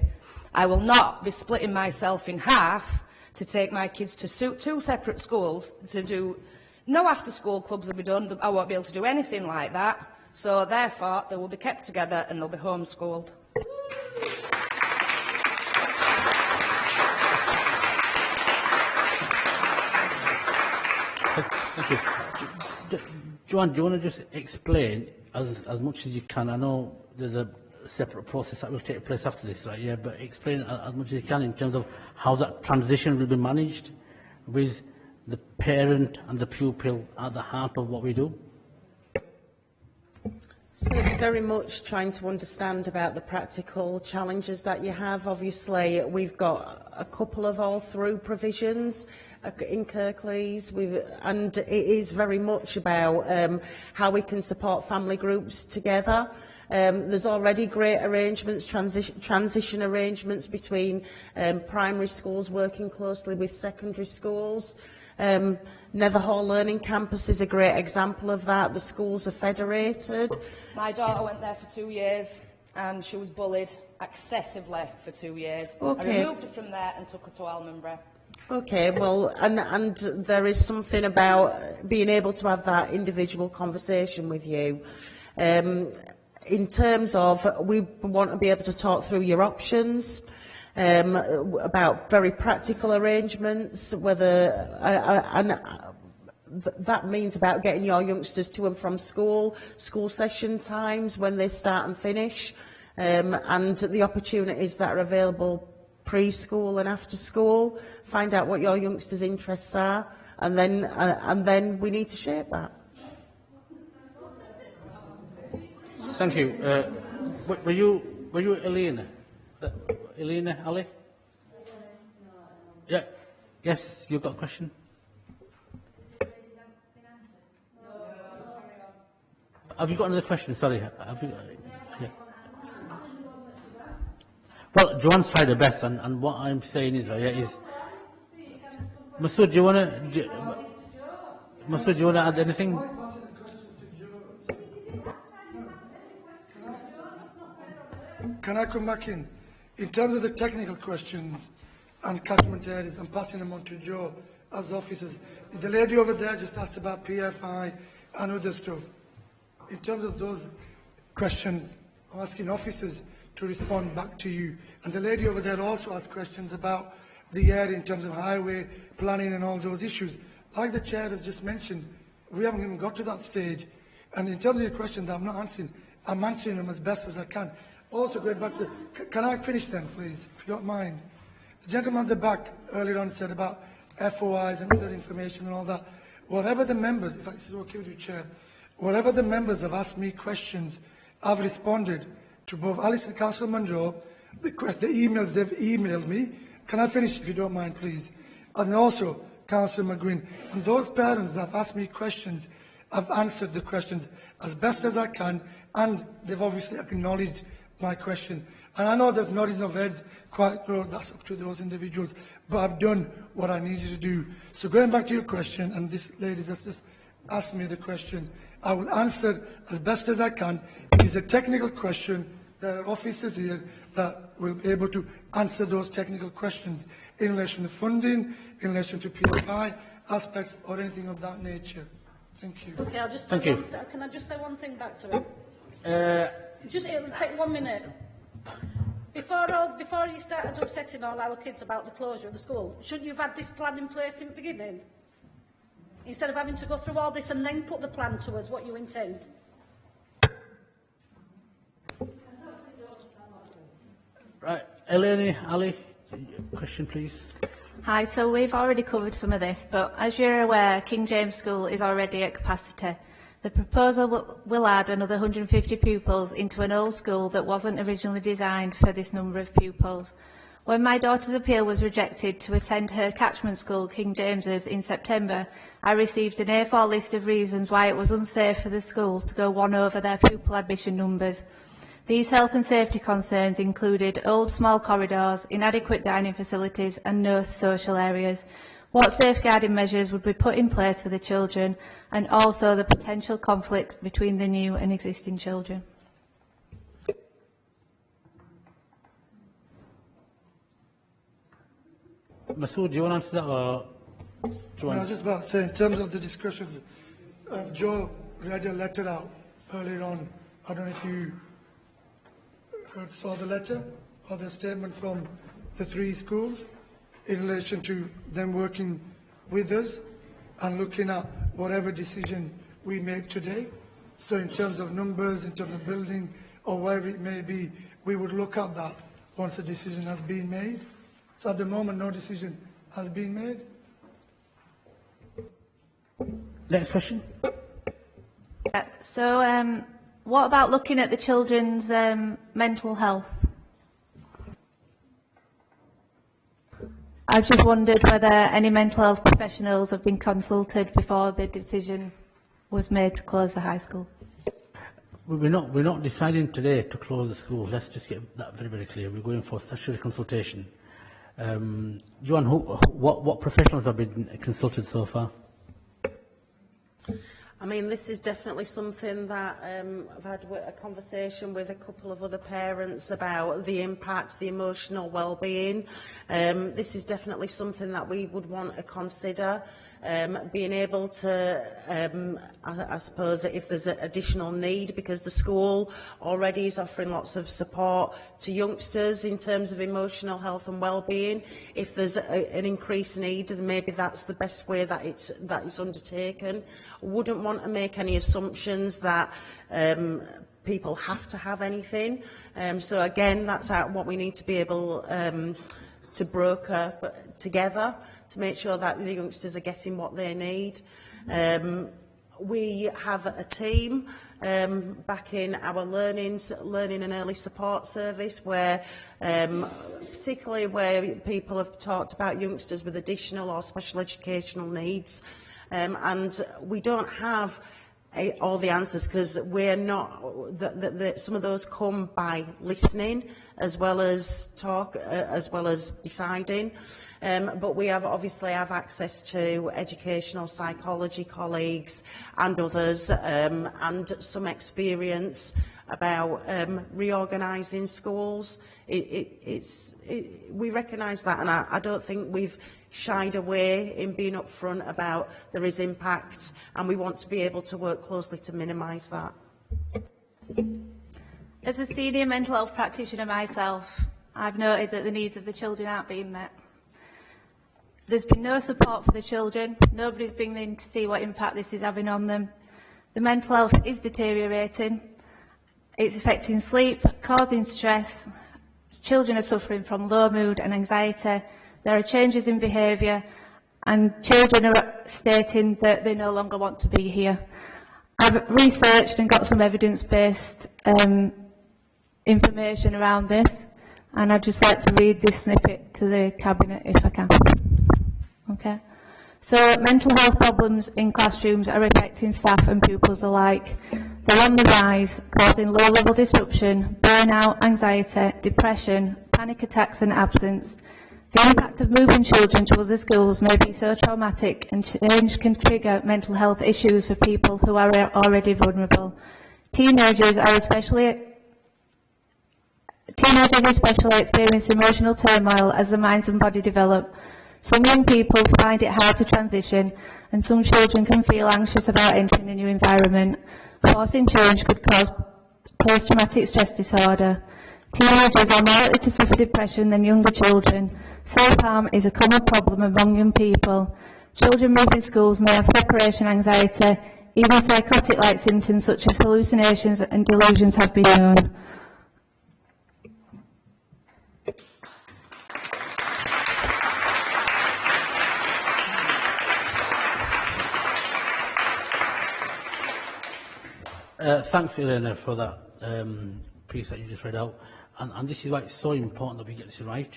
I will not be splitting myself in half to take my kids to two separate schools to do. No after school clubs will be done, I won't be able to do anything like that. So therefore they will be kept together and they'll be homeschooled. Thank you. Joanne, do you want to just explain as much as you can? I know there's a separate process that will take place after this, right? Yeah, but explain as much as you can in terms of how that transition will be managed with the parent and the pupil at the heart of what we do. So it's very much trying to understand about the practical challenges that you have. Obviously, we've got a couple of all-through provisions in Kirklees, and it is very much about how we can support family groups together. There's already great arrangements, transition arrangements between primary schools working closely with secondary schools. Netherhall Learning Campus is a great example of that. The schools are federated. My daughter went there for 2 years and she was bullied excessively for 2 years. Okay. I removed her from there and took her to Almonbury. Okay, well, and there is something about being able to have that individual conversation with you. In terms of, we want to be able to talk through your options, about very practical arrangements, that means about getting your youngsters to and from school session times, when they start and finish, and the opportunities that are available preschool and after school. Find out what your youngsters' interests are, and then we need to shape that. Thank you. Were you Elena? Elena, Ali? Yeah. Yes, you've got a question? Have you got another question? Sorry. Have you, yeah. Well, Joanne's tried her best, and what I'm saying is, Masood, do you want to add anything? Can I come back in? In terms of the technical questions and catchment areas, I'm passing them on to Joe as officers. The lady over there just asked about PFI and other stuff. In terms of those questions, I'm asking officers to respond back to you. And the lady over there also asked questions about the area in terms of highway planning and all those issues. Like the chair has just mentioned, we haven't even got to that stage. And in terms of your questions, I'm not answering. I'm answering them as best as I can. Also, going back to, can I finish then, please, if you don't mind? The gentleman at the back earlier on said about FOIs and other information and all that. Whatever the members, if this is okay with you, Chair, whatever the members have asked me questions, I've responded to both Alice and Councillor Munro, the emails they've emailed me. Can I finish, if you don't mind, please? And also, Councillor McGuinn. And those parents that have asked me questions, I've answered the questions as best as I can, and they've obviously acknowledged my question. And I know there's nodding of heads, quite well, that's up to those individuals, but I've done what I needed to do. So going back to your question, and this lady has just asked me the question, I will answer as best as I can. It is a technical question. There are officers here that will be able to answer those technical questions in relation to funding, in relation to PFI aspects, or anything of that nature. Thank you. Okay, I'll just Thank you. can I just say one thing back to it? It will take 1 minute. Before you started upsetting all our kids about the closure of the school, shouldn't you have had this plan in place in the beginning? Instead of having to go through all this and then put the plan to us, what you intend. Right. Eleni, Ali, question please. Hi, so we've already covered some of this, but as you're aware, King James School is already at capacity. The proposal will add another 150 pupils into an old school that wasn't originally designed for this number of pupils. When my daughter's appeal was rejected to attend her catchment school, King James's, in September, I received an A4 list of reasons why it was unsafe for the school to go one over their pupil admission numbers. These health and safety concerns included old small corridors, inadequate dining facilities and no social areas. What safeguarding measures would be put in place for the children, and also the potential conflicts between the new and existing children. Masood, do you want to answer that, or Joanne? I was just about to say, in terms of the discussions, Joe read a letter out earlier on. I don't know if you saw the letter or the statement from the 3 schools in relation to them working with us. and looking at whatever decision we make today. So in terms of numbers, in terms of building, or wherever it may be, we would look at that once a decision has been made. So at the moment, no decision has been made. Next question. So, what about looking at the children's mental health? I've just wondered whether any mental health professionals have been consulted before the decision was made to close the high school. We're not deciding today to close the school. Let's just get that very, very clear. We're going for statutory consultation. Joanne, what professionals have been consulted so far? I mean, this is definitely something that I've had a conversation with a couple of other parents about the impact, the emotional well-being. This is definitely something that we would want to consider. Being able to, I suppose, if there's an additional need, because the school already is offering lots of support to youngsters in terms of emotional health and well-being. If there's an increased need, then maybe that's the best way that it's undertaken. Wouldn't want to make any assumptions that people have to have anything. So again, that's what we need to be able to broker together, to make sure that the youngsters are getting what they need. We have a team back in our learning and early support service where, particularly where people have talked about youngsters with additional or special educational needs, and we don't have all the answers, because we're not. Some of those come by listening as well as talk, as well as deciding. But we obviously have access to educational psychology colleagues and others, and some experience about reorganising schools. We recognise that, and I don't think we've shied away in being upfront about there is impact, and we want to be able to work closely to minimise that. As a senior mental health practitioner myself, I've noted that the needs of the children aren't being met. There's been no support for the children. Nobody's been in to see what impact this is having on them. The mental health is deteriorating. It's affecting sleep, causing stress. Children are suffering from low mood and anxiety. There are changes in behaviour, and children are stating that they no longer want to be here. I've researched and got some evidence-based information around this, and I'd just like to read this snippet to the Cabinet if I can. Okay. So, mental health problems in classrooms are affecting staff and pupils alike. They're on the rise, causing low-level disruption, burnout, anxiety, depression, panic attacks and absence. The impact of moving children to other schools may be so traumatic, and change can trigger mental health issues for people who are already vulnerable. Teenagers especially experience emotional turmoil as their minds and body develop. Some young people find it hard to transition, and some children can feel anxious about entering a new environment. Forcing change could cause post-traumatic stress disorder. Teenagers are more likely to suffer depression than younger children. Self-harm is a common problem among young people. Children moving schools may have separation anxiety. Even psychotic-like symptoms such as hallucinations and delusions have been known. Thanks, Elena, for that piece that you just read out. And this is why it's so important that we get this right.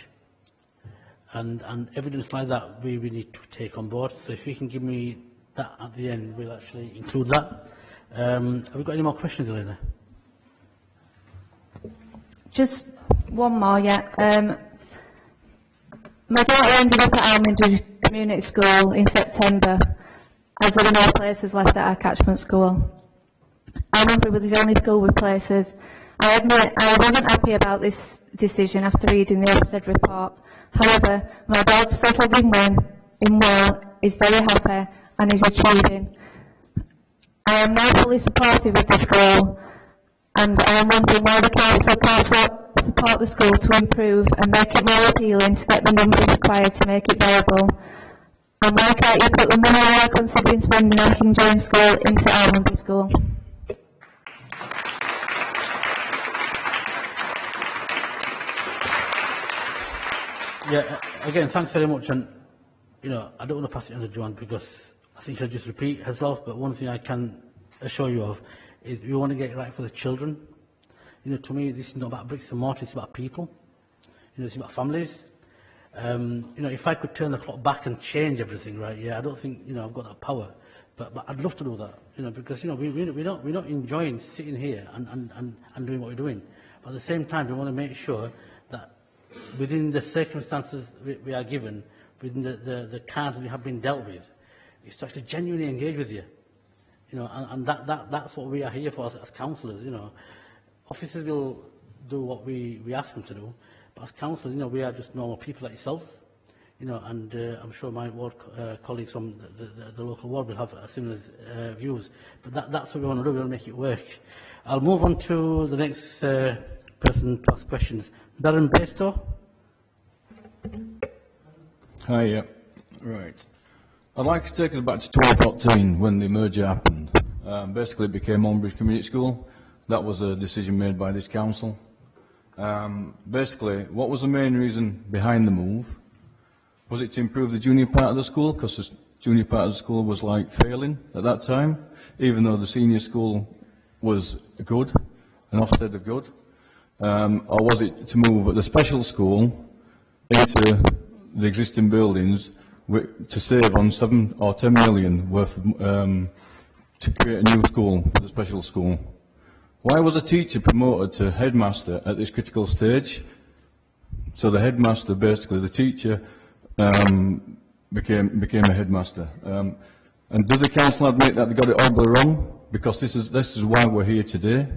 And evidence like that we need to take on board. So if you can give me that at the end, we'll actually include that. Have we got any more questions, Elena? Just one more, yeah. My daughter ended up at Almondra Community School in September, as there were no places left at our catchment school. Almondra was the only school with places. I admit I wasn't happy about this decision after reading the Ofsted report. However, my daughter settled in well, is very happy and is achieving. I am now fully supportive of the school, and I am wondering why the council can't support the school to improve and make it more appealing to get the numbers required to make it viable. And why can't you put the money you are considering spending on King James School into Elementary School? Yeah, again, thanks very much. And, I don't want to pass it on to Joanne because I think she'll just repeat herself, but one thing I can assure you of is we want to get it right for the children. To me, this is not about bricks and mortar, it's about people. It's about families. If I could turn the clock back and change everything, right, yeah, I don't think, I've got that power. But I'd love to do that, because, we're not enjoying sitting here and doing what we're doing. But at the same time, we want to make sure that within the circumstances we are given, within the cards we have been dealt with, is to actually genuinely engage with you. And that's what we are here for as councillors. Officers will do what we ask them to do, but as councillors, we are just normal people like yourselves. And I'm sure my ward colleagues from the local ward will have similar views. But that's what we want to do. We want to make it work. I'll move on to the next person to ask questions. Darren Bastow. Hi, yeah. Right. I'd like to take us back to 2014 when the merger happened. Basically, it became Ombridge Community School. That was a decision made by this council. Basically, what was the main reason behind the move? Was it to improve the junior part of the school? Because the junior part of the school was like failing at that time, even though the senior school was good, and Ofsted are good. Or was it to move the special school into the existing buildings to save on 7 or 10 million worth to create a new school for the special school? Why was a teacher promoted to headmaster at this critical stage? So the headmaster, basically the teacher, became a headmaster. And does the council admit that they got it horribly wrong? Because this is why we're here today.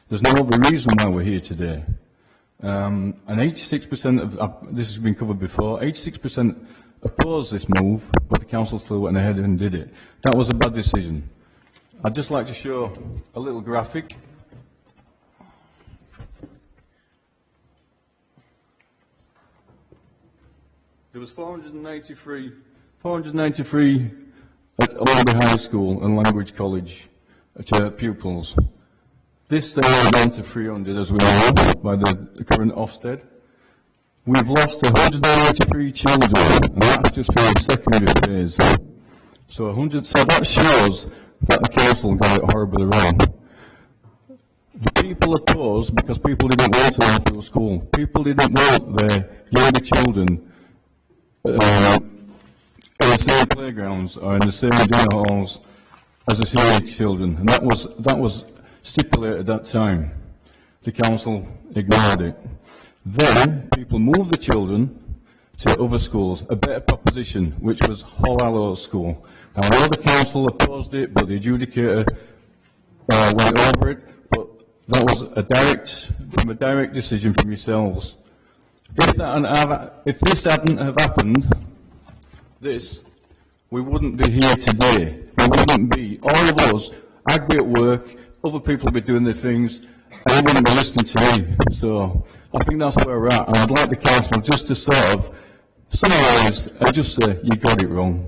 There's no other reason why we're here today. And 86% of this has been covered before. 86% opposed this move, but the council still went ahead and did it. That was a bad decision. I'd just like to show a little graphic. There was 493 at Oldham High School and Language College pupils. This went down to 300, as we know, by the current Ofsted. We've lost 193 children, and that's just for the secondary phase. So that shows that the council got it horribly wrong. The people opposed because people didn't want to go to school. People didn't want their younger children in the same playgrounds or in the same dinner halls as the senior children, and that was stipulated at that time. The council ignored it. Then people moved the children to other schools, a better proposition, which was Hull Hallows School. Now, I know the council opposed it, but the adjudicator went over it, but that was a direct decision from yourselves. If this hadn't have happened, we wouldn't be here today. We wouldn't be, all of us, I'd be at work, other people would be doing their things, and they wouldn't be listening to me. So I think that's where we're at, and I'd like the council just to sort of summarise and just say, you got it wrong.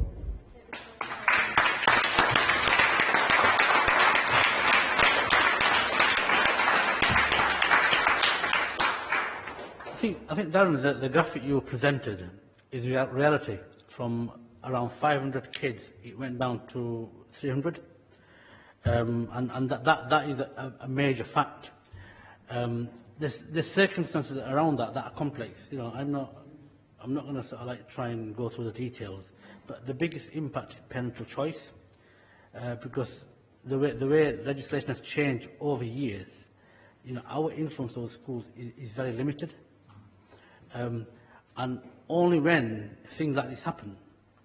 I think Darren, the graphic you presented is reality. From around 500 kids, it went down to 300. And that is a major fact. The circumstances around that are complex. I'm not going to sort of try and go through the details, but the biggest impact is parental choice, because the way legislation has changed over years, our influence over schools is very limited, and only when things like this happen,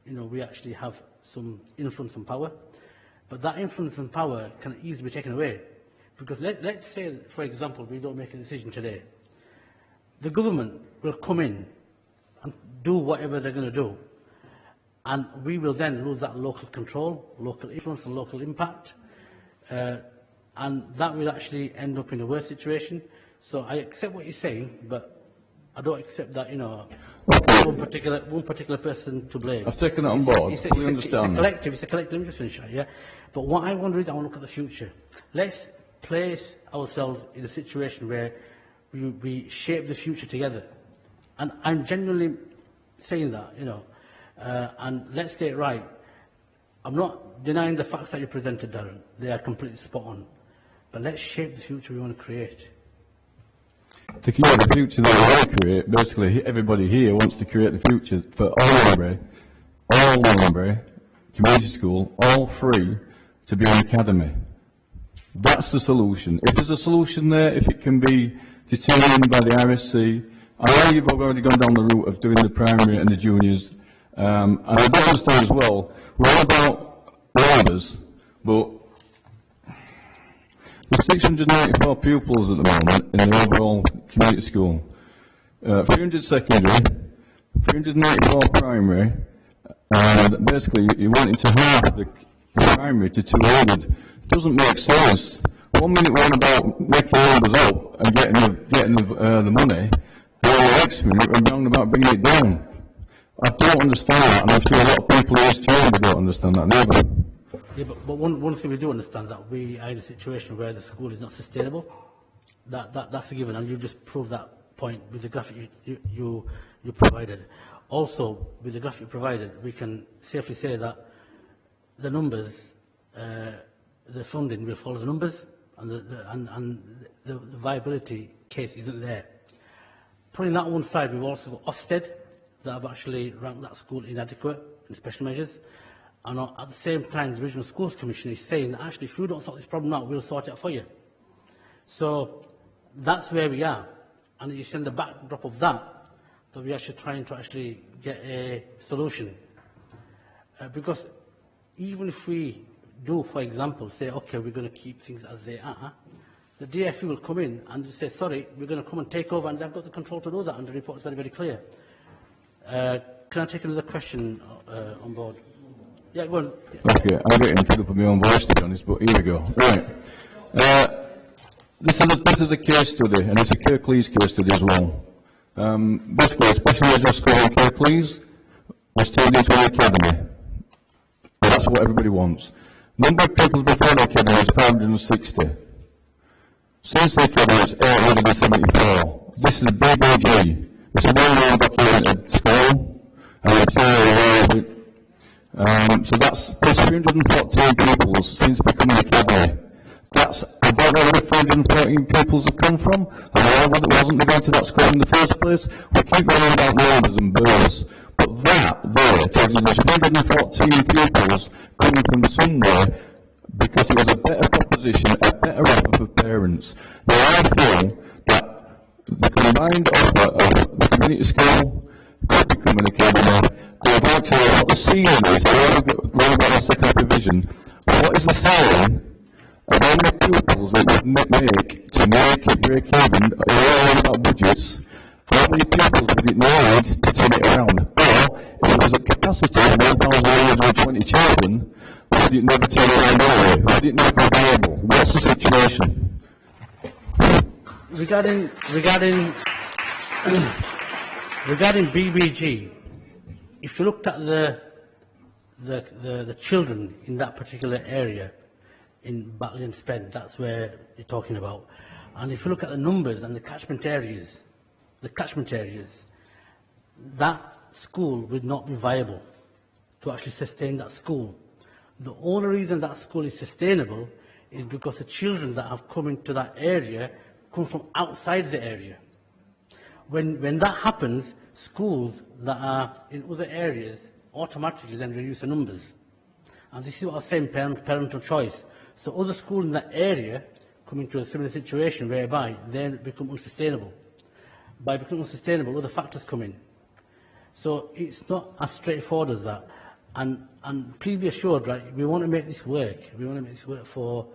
we actually have some influence and power. But that influence and power can easily be taken away. Because let's say, for example, we don't make a decision today. The government will come in and do whatever they're going to do. And we will then lose that local control, local influence and local impact. And that will actually end up in a worse situation. So I accept what you're saying, but I don't accept that, Okay. one particular person to blame. I've taken that on board. Fully understand. It's a collective, let me just finish that, yeah? But what I wonder is, I want to look at the future. Let's place ourselves in a situation where we shape the future together. And I'm genuinely saying that, you know, and let's get it right. I'm not denying the facts that you presented, Darren. They are completely spot on. But let's shape the future we want to create. To create the future that we want to create, basically everybody here wants to create the future for all Mulberry community school, all free, to be an academy. That's the solution. If there's a solution there, if it can be determined by the RSC, I know you've already gone down the route of doing the primary and the juniors, and I do understand as well, we're all about numbers, but there's 694 pupils at the moment in the overall community school. 300 secondary, 394 primary, and basically you're wanting to halve the primary to 200. It doesn't make sense. 1 minute we're on about making numbers up and getting the money, and the next minute we're on about bringing it down. I don't understand that, and I'm sure a lot of people in this chamber don't understand that neither. Yeah, but one thing we do understand, that we are in a situation where the school is not sustainable. That's a given, and you just proved that point with the graphic you provided. Also, with the graphic you provided, we can safely say that the numbers, the funding will follow the numbers, and the viability case isn't there. Putting that on one side, we've also got Ofsted that have actually ranked that school inadequate in special measures. And at the same time, the Regional Schools Commission is saying that actually, if you don't sort this problem out, we'll sort it out for you. So that's where we are. And it's in the backdrop of that we're actually trying to actually get a solution. Because even if we do, for example, say, okay, we're going to keep things as they are, the DFE will come in and say, sorry, we're going to come and take over, and they've got the control to do that, and the report is very, very clear. Can I take another question on board? Yeah, go on. Okay, I'm getting fed up with my own voice, to be honest, but here we go. Right. This is a case study, and it's a Kirklees case study as well. Basically, a special measure school in Kirklees was turned into an academy. That's what everybody wants. Number of people before the academy was 560. Since the academy, it's 874. This is BBG. It's a well-known documented school, and it's very aware of it. So that's plus 314 pupils since becoming an academy. I don't know where the 314 pupils have come from. I know that it wasn't going to that school in the first place. We keep going on about numbers and births. But that there tells you there's 314 pupils coming from somewhere because it was a better proposition, a better offer for parents. Now I feel that the combined offer of the community school could become an academy. I would like to know what the ceiling is. We're about our second provision. What is the ceiling of how many pupils it would make to make it break even, all about budgets? How many pupils would it need to turn it around? Or, if it was a capacity of 1,120 children, would it never turn around anyway? Would it never be viable? What's the situation? Regarding BBG, if you looked at the children in that particular area, in Batley and Spen, that's where you're talking about. And if you look at the numbers and the catchment areas, that school would not be viable to actually sustain that school. The only reason that school is sustainable is because the children that have come into that area come from outside the area. When that happens, schools that are in other areas automatically then reduce the numbers. And this is what I'm saying, parental choice. So other schools in that area come into a similar situation whereby they become unsustainable. By becoming unsustainable, other factors come in. So it's not as straightforward as that. And please be assured, right, we want to make this work. We want to make this work for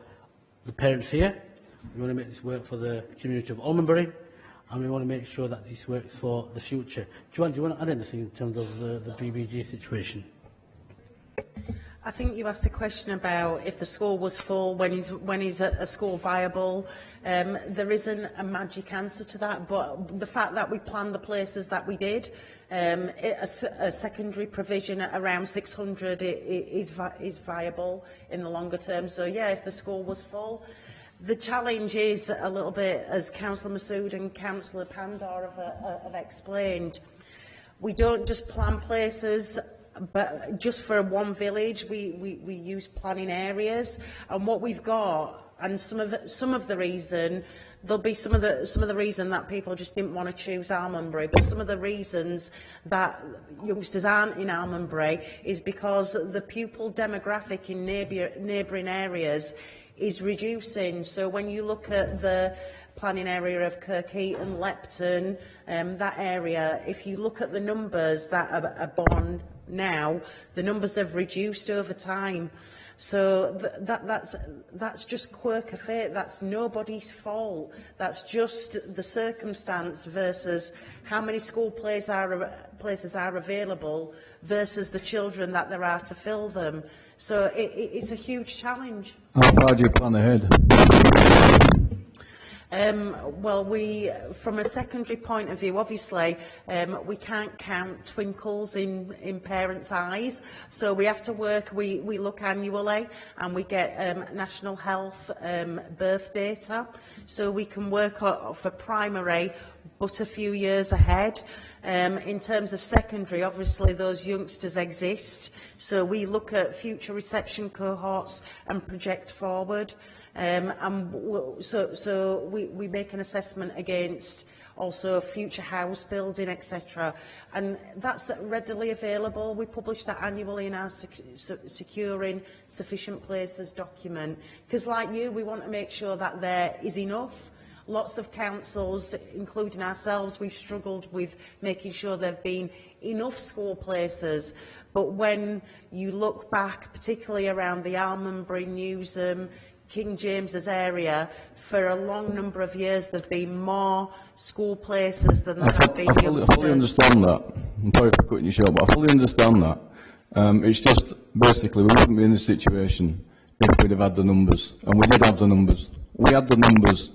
the parents here. We want to make this work for the community of Almonbury. And we want to make sure that this works for the future. Do you want to add anything in terms of the BBG situation? I think you asked a question about if the school was full, when is a school viable. There isn't a magic answer to that, but the fact that we planned the places that we did, a secondary provision at around 600 is viable in the longer term. So yeah, if the school was full. The challenge is a little bit, as Councillor Masood and Councillor Pandor have explained, we don't just plan places but just for one village. We use planning areas, and what we've got, and some of the reason, there'll be some of the reason that people just didn't want to choose Almondbury, but some of the reasons that youngsters aren't in Almondbury is because the pupil demographic in neighbouring areas is reducing. So when you look at the planning area of Kirklees and Lepton, that area, if you look at the numbers that are born now, the numbers have reduced over time. So that's just quirk of fate. That's nobody's fault. That's just the circumstance versus how many school places are available versus the children that there are to fill them. So it's a huge challenge. How far do you plan ahead? Well, from a secondary point of view, obviously, we can't count twinkles in parents' eyes, so we have to work. We look annually, and we get national health birth data, so we can work for primary, but a few years ahead. In terms of secondary, obviously those youngsters exist, so we look at future reception cohorts and project forward. So we make an assessment against also future house building, etc. And that's readily available. We publish that annually in our Securing Sufficient Places document. Because like you, we want to make sure that there is enough. Lots of councils, including ourselves, we've struggled with making sure there have been enough school places. But when you look back, particularly around the Almondbury, Newsham, King James's area, for a long number of years there's been more school places than there have been youngsters. I fully understand that. I'm sorry for cutting you short, but I fully understand that. It's just, basically, we wouldn't be in this situation if we'd have had the numbers. And we did have the numbers. We had the numbers.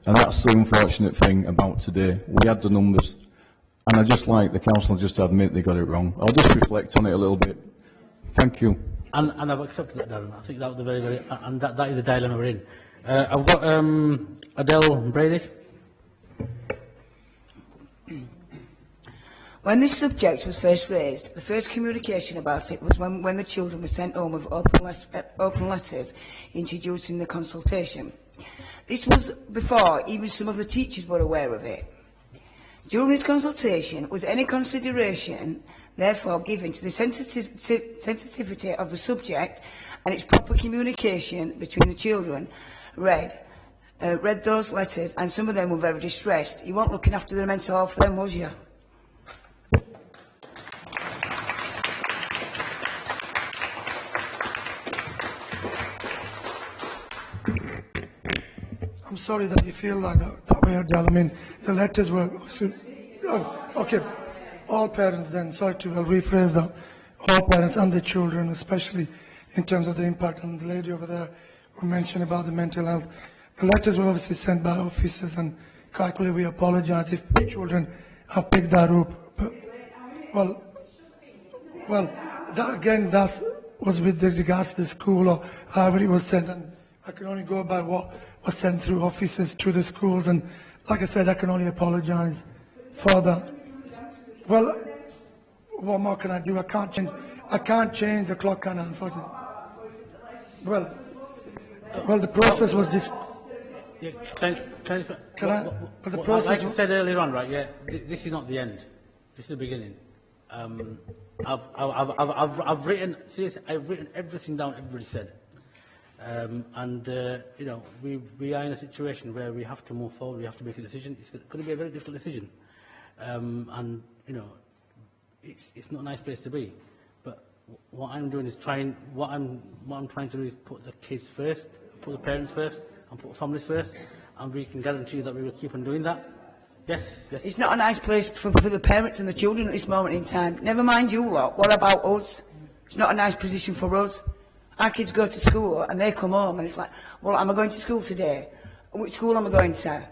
And that's the unfortunate thing about today. We had the numbers. And I'd just like the council just to admit they got it wrong. I'll just reflect on it a little bit. Thank you. And I've accepted that, Darren. I think that was the very, and that is the dilemma we're in. I've got Adele Brady. When this subject was first raised, the first communication about it was when the children were sent home with open letters introducing the consultation. This was before even some of the teachers were aware of it. During this consultation, was any consideration therefore given to the sensitivity of the subject and its proper communication between the children? Read those letters, and some of them were very distressed. You weren't looking after their mental health for them, was you? I'm sorry that you feel like that way, Adele. I mean, the letters were... okay, all parents then, sorry to rephrase that, all parents and the children, especially in terms of the impact, and the lady over there who mentioned about the mental health. The letters were obviously sent by officers, and quite clearly we apologise if the children have picked that up. But, well, that again, that was with regards to the school or however it was sent, and I can only go by what was sent through officers to the schools, and like I said, I can only apologise for that. Well, what more can I do? I can't change the clock, can I, unfortunately? Well, the process was this. Yeah, the process, like I said earlier on, right? Yeah, this is not the end. This is the beginning. I've written everything down everybody said. You know, we are in a situation where we have to move forward. We have to make a decision. It's going to be a very difficult decision, and you know, it's not a nice place to be. But what I'm doing is what I'm trying to do is put the kids first, put the parents first, and put families first, and we can guarantee that we will keep on doing that. Yes. It's not a nice place for the parents and the children at this moment in time. Never mind you lot. What about us? It's not a nice position for us. Our kids go to school and they come home and it's like, well, am I going to school today? Which school am I going to?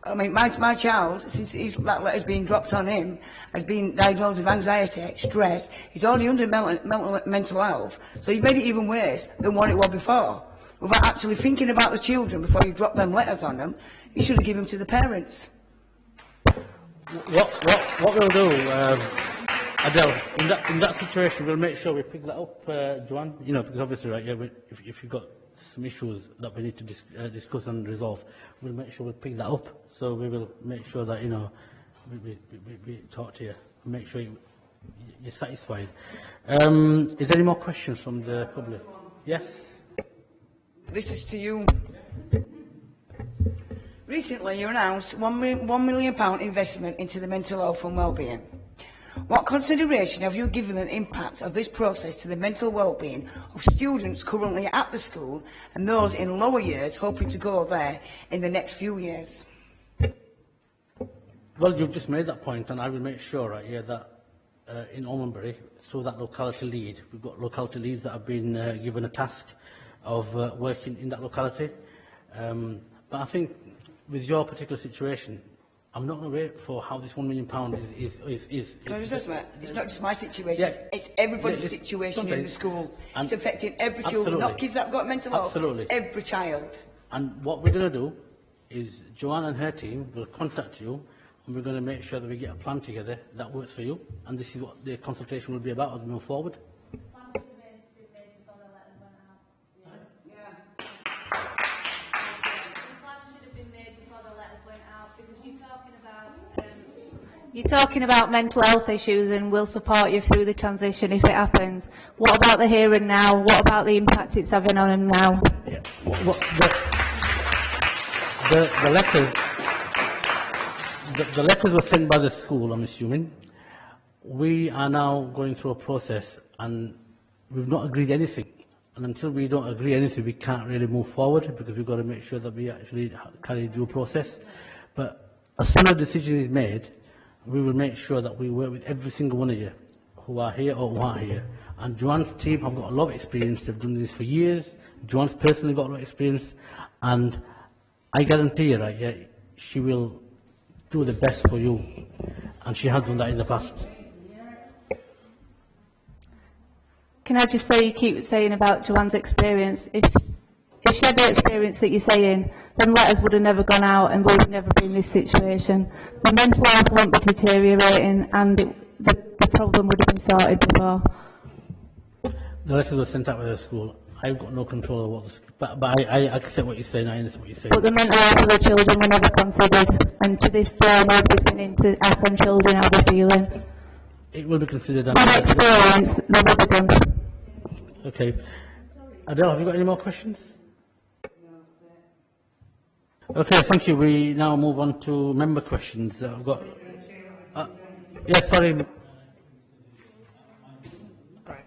I mean, my child, since that letter's been dropped on him, has been diagnosed with anxiety, stress. He's already under mental health. So you've made it even worse than what it was before. Without actually thinking about the children before you drop them letters on them, you should have given them to the parents. What we'll do, Adele, in that situation, we'll make sure we pick that up, Joanne. You know, because obviously, right, yeah, if you've got some issues that we need to discuss and resolve, we'll make sure we pick that up. So we will make sure that, you know, we talk to you, make sure you're satisfied. Is there any more questions from the public? Yes. This is to you. Recently, you announced £1 million investment into the mental health and wellbeing. What consideration have you given the impact of this process to the mental wellbeing of students currently at the school and those in lower years hoping to go there in the next few years? Well, you've just made that point, and I will make sure, right, yeah, that in Almonbury, through that locality lead, we've got locality leads that have been given a task of working in that locality. But I think with your particular situation, I'm not going to wait for how this £1 million is. No, it's not just my situation. Yeah. It's everybody's situation in the school. It's affecting every child, not kids that have got mental health. Absolutely. Every child. And what we're going to do is Joanne and her team will contact you, and we're going to make sure that we get a plan together that works for you. And this is what the consultation will be about as we move forward. You're talking about mental health issues and we'll support you through the transition if it happens. What about the here and now? What about the impact it's having on them now? Yeah. The letters were sent by the school, I'm assuming. We are now going through a process and we've not agreed anything. And until we don't agree anything, we can't really move forward because we've got to make sure that we actually carry due process. But as soon as a decision is made, we will make sure that we work with every single one of you who are here or who aren't here. And Joanne's team have got a lot of experience. They've done this for years. Joanne's personally got a lot of experience. And I guarantee you, right, yeah, she will do the best for you. And she has done that in the past. Can I just say, you keep saying about Joanne's experience. If she had the experience that you're saying, then letters would have never gone out and we would never be in this situation. The mental health won't be deteriorating and the problem would have been sorted before. The letters were sent out by the school. I've got no control of what but I accept what you're saying, I understand what you're saying. But the mental health of the children were never considered, and to this day nobody's been in to ask them children how they're feeling. It will be considered. From experience, they will be done. Okay. Adele, have you got any more questions? Okay, thank you. We now move on to member questions. I've got. Yes, sorry. Right.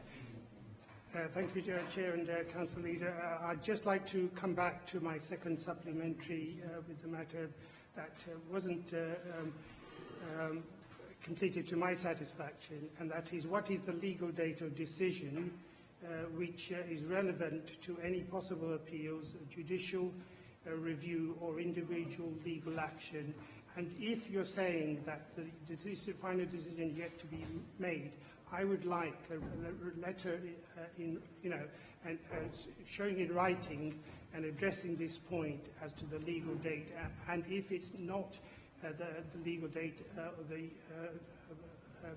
Thank you, Chair and Council Leader. I'd just like to come back to my second supplementary with the matter that wasn't completed to my satisfaction, and that is what is the legal date of decision which is relevant to any possible appeals, judicial review or individual legal action. And if you're saying that the final decision is yet to be made, I would like a letter and showing in writing and addressing this point as to the legal date. And if it's not the legal date of the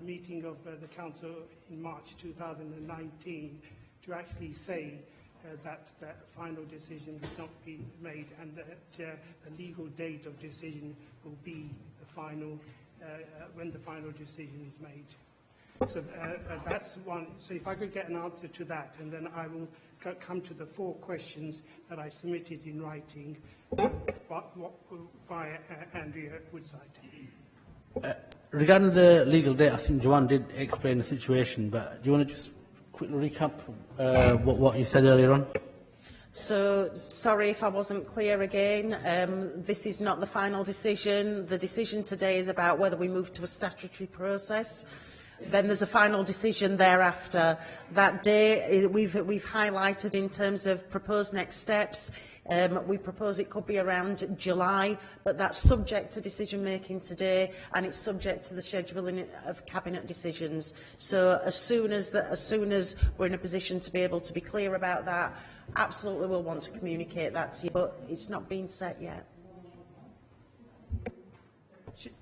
meeting of the Council in March 2019, to actually say that final decision has not been made and that the legal date of decision will be the final, when the final decision is made. So that's one. So if I could get an answer to that, and then I will come to the 4 questions that I submitted in writing via Andrea Woodside. Regarding the legal date, I think Joanne did explain the situation, but do you want to just quickly recap what you said earlier on? So, sorry if I wasn't clear again. This is not the final decision. The decision today is about whether we move to a statutory process. Then there's a final decision thereafter. That day, we've highlighted in terms of proposed next steps. We propose it could be around July, but that's subject to decision making today, and it's subject to the scheduling of cabinet decisions. So as soon as we're in a position to be able to be clear about that, absolutely we'll want to communicate that to you, but it's not been set yet.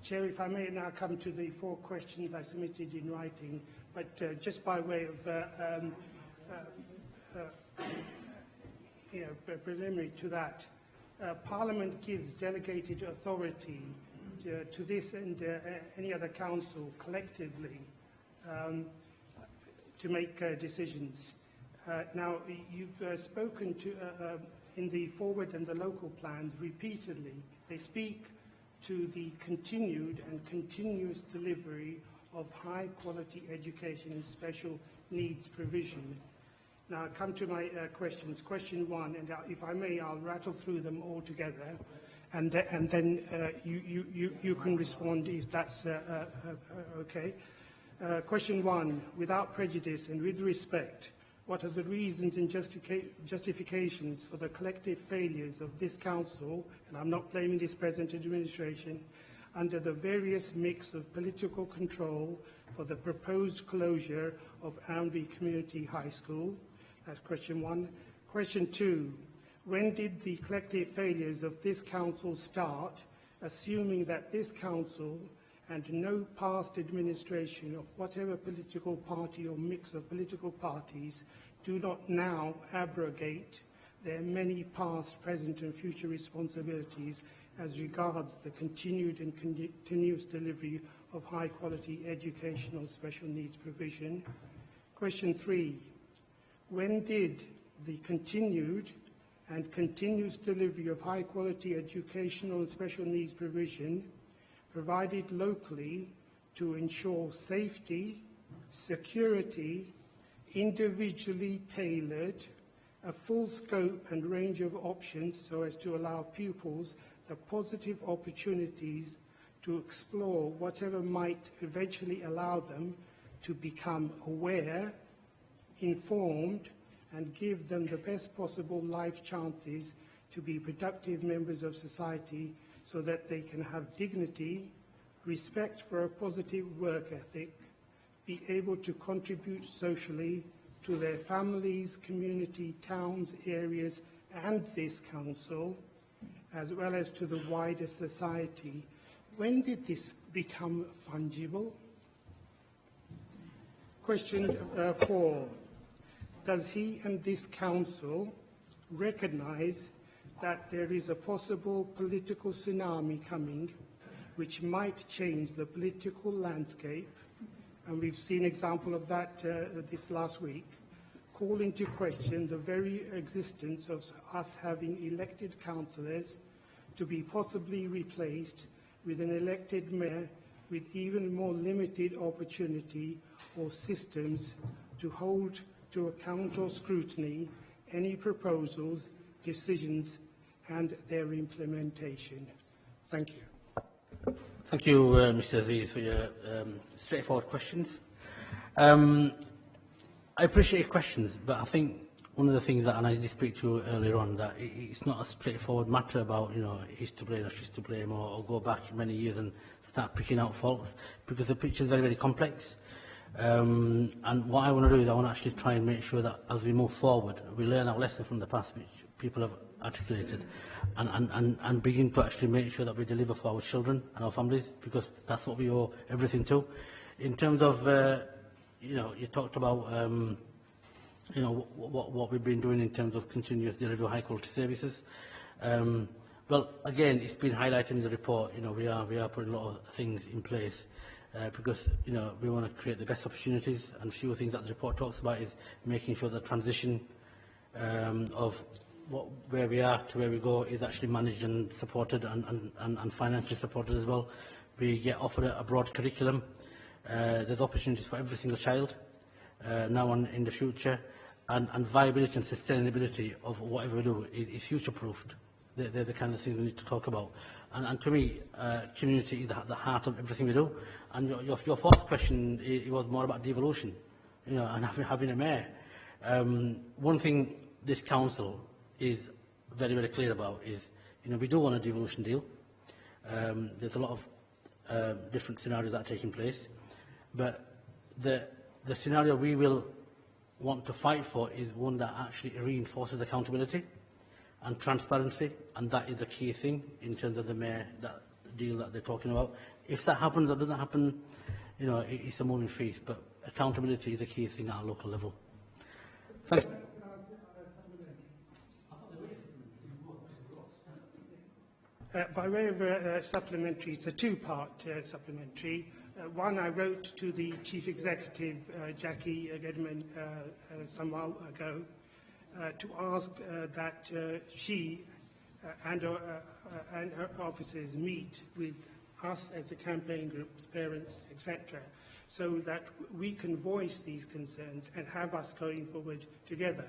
Chair, if I may now come to the 4 questions I submitted in writing, but just by way of preliminary to that, Parliament gives delegated authority to this and any other council collectively to make decisions. Now, you've spoken to, in the forward and the local plans repeatedly. They speak to the continued and continuous delivery of high-quality education and special needs provision. Now, I come to my questions. Question 1, and if I may, I'll rattle through them all together, and then you can respond if that's okay. Question 1, without prejudice and with respect, what are the reasons and justifications for the collective failures of this council, and I'm not blaming this present administration, under the various mix of political control for the proposed closure of Amby Community High School? That's question 1. Question 2, when did the collective failures of this council start, assuming that this council and no past administration of whatever political party or mix of political parties do not now abrogate their many past, present and future responsibilities as regards the continued and continuous delivery of high quality educational special needs provision? Question 3, when did the continued and continuous delivery of high quality educational and special needs provision provided locally to ensure safety, security, individually tailored, a full scope and range of options so as to allow pupils the positive opportunities to explore whatever might eventually allow them to become aware, informed, and give them the best possible life chances to be productive members of society, so that they can have dignity, respect for a positive work ethic, be able to contribute socially to their families, community, towns, areas, and this council, as well as to the wider society. When did this become fungible? Question 4. Does he and this council recognize that there is a possible political tsunami coming which might change the political landscape, and we've seen example of that this last week, call into question the very existence of us having elected councillors to be possibly replaced with an elected mayor with even more limited opportunity or systems to hold to account or scrutiny any proposals, decisions, and their implementation? Thank you. Thank you, Mr. Aziz, for your straightforward questions. I appreciate your questions, but I think one of the things that, and I did speak to you earlier on, that it's not a straightforward matter about, he's to blame or she's to blame, or go back many years and start picking out faults, because the picture is very, very complex. And what I want to do is I want to actually try and make sure that as we move forward, we learn our lesson from the past, which people have articulated, and begin to actually make sure that we deliver for our children and our families, because that's what we owe everything to. In terms of, you talked about, what we've been doing in terms of continuous delivery of high quality services. Well, again, it's been highlighted in the report. We are putting a lot of things in place. Because we want to create the best opportunities, and a few things that the report talks about is making sure the transition of where we are to where we go is actually managed and supported and financially supported as well. We get offered a broad curriculum. There's opportunities for every single child now and in the future, and viability and sustainability of whatever we do is future-proofed. they're the kind of things we need to talk about. And to me, community is at the heart of everything we do. And your first question, it was more about devolution, you know, and having a mayor. One thing this council is very, very clear about is, you know, we do want a devolution deal. There's a lot of different scenarios that are taking place, but the scenario we will want to fight for is one that actually reinforces accountability and transparency, and that is the key thing in terms of the mayor, that deal that they're talking about. If that happens or doesn't happen, you know, it's a moving feast, but accountability is a key thing at a local level. Thank you. By way of supplementary, it's a two-part supplementary. One, I wrote to the Chief Executive, Jackie Gedman, some while ago, to ask that she and her officers meet with us as a campaign group, parents, etc., so that we can voice these concerns and have us going forward together.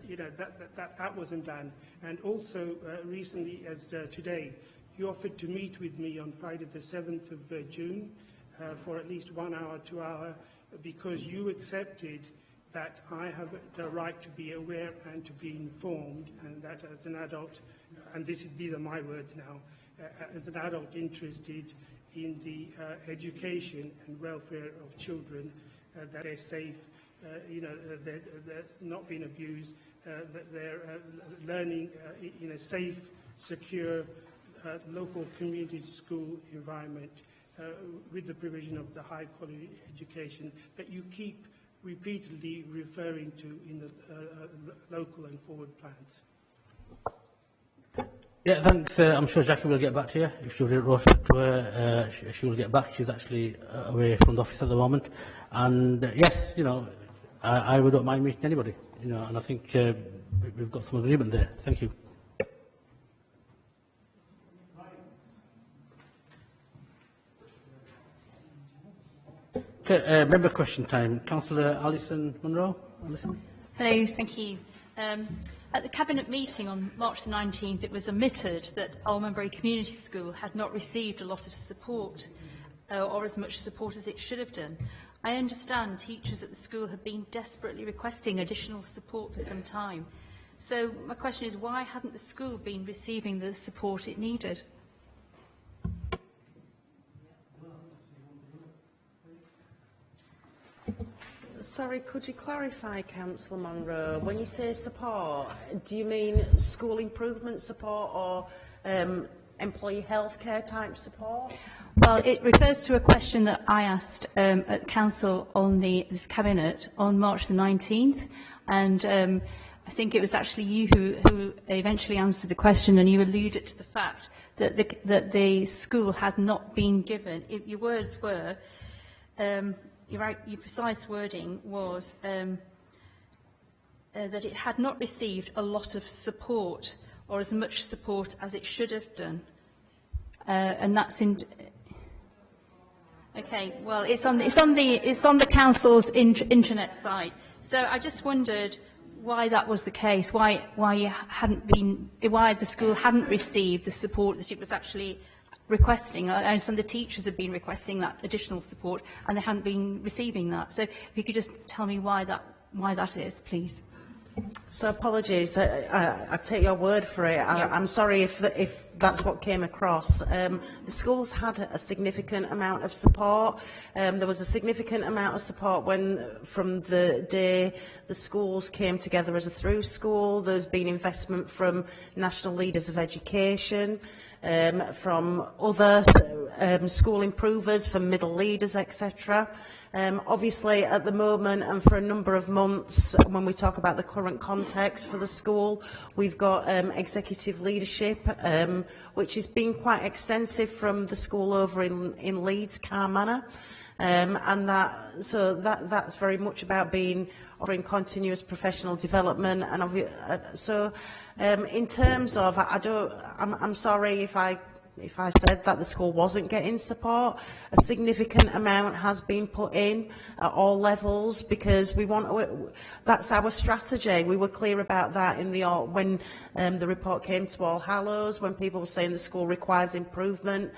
You know, that wasn't done. And also, recently, as today, you offered to meet with me on Friday the 7th of June for at least 1 hour, 2 hours, because you accepted that I have the right to be aware and to be informed, and that as an adult, and these are my words now, as an adult interested in the education and welfare of children, that they're safe, you know, they're not being abused, that they're learning in a safe, secure, local community school environment with the provision of the high quality education that you keep repeatedly referring to in the local and forward plans. Yeah, thanks. I'm sure Jackie will get back to you. If she wrote to her, she will get back. She's actually away from the office at the moment. And yes, you know, I wouldn't mind meeting anybody, you know, and I think we've got some agreement there. Thank you. Okay, member question time. Councillor Alison Munro. Alison? Hello, thank you. At the Cabinet meeting on March the 19th, it was admitted that Almonbury Community School had not received a lot of support, or as much support as it should have done. I understand teachers at the school have been desperately requesting additional support for some time. So my question is, why hadn't the school been receiving the support it needed? Sorry, could you clarify, Councillor Monroe? When you say support, do you mean school improvement support or employee healthcare type support? Well, it refers to a question that I asked at Council on this Cabinet on March the 19th, and I think it was actually you who eventually answered the question, and you alluded to the fact that the school had not been given. Your words were, your precise wording was that it had not received a lot of support, or as much support as it should have done, and that's in. Okay, well, it's on the council's intranet site. So I just wondered why that was the case. Why the school hadn't received the support that it was actually requesting. I understand the teachers have been requesting that additional support, and they hadn't been receiving that. So if you could just tell me why that is, please. So apologies, I take your word for it. I'm sorry if that's what came across. The schools had a significant amount of support. There was a significant amount of support from the day the schools came together as a through school. There's been investment from national leaders of education, from other school improvers, from middle leaders, etc. Obviously, at the moment and for a number of months, when we talk about the current context for the school, we've got executive leadership, which has been quite extensive from the school over in Leeds, Carr Manor. And that's very much about offering continuous professional development. And so, in terms of, I'm sorry if I if I said that the school wasn't getting support. A significant amount has been put in at all levels because we want to, that's our strategy. We were clear about that in the when the report came to All Hallows, when people were saying the school requires improvement.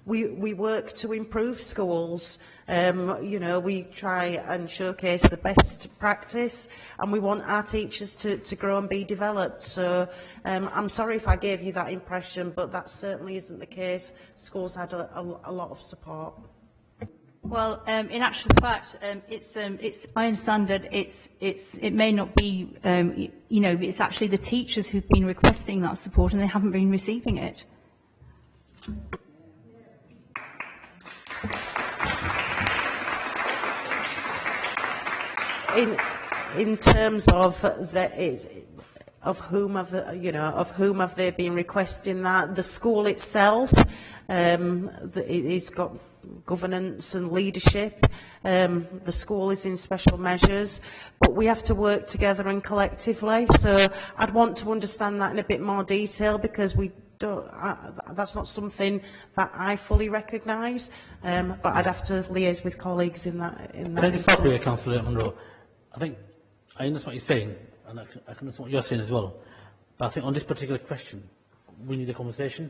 We work to improve schools. You know, we try and showcase the best practice, and we want our teachers to grow and be developed. So I'm sorry if I gave you that impression, but that certainly isn't the case. Schools had a lot of support. Well, in actual fact, I understand that it may not be, you know, it's actually the teachers who've been requesting that support and they haven't been receiving it. In terms of whom have they been requesting that? The school itself, it's got governance and leadership. The school is in special measures, but we have to work together and collectively. So I'd want to understand that in a bit more detail because we don't. That's not something that I fully recognise. But I'd have to liaise with colleagues in that. Councillor Munro. I think I understand what you're saying, and I can understand what you're saying as well. But I think on this particular question, we need a conversation,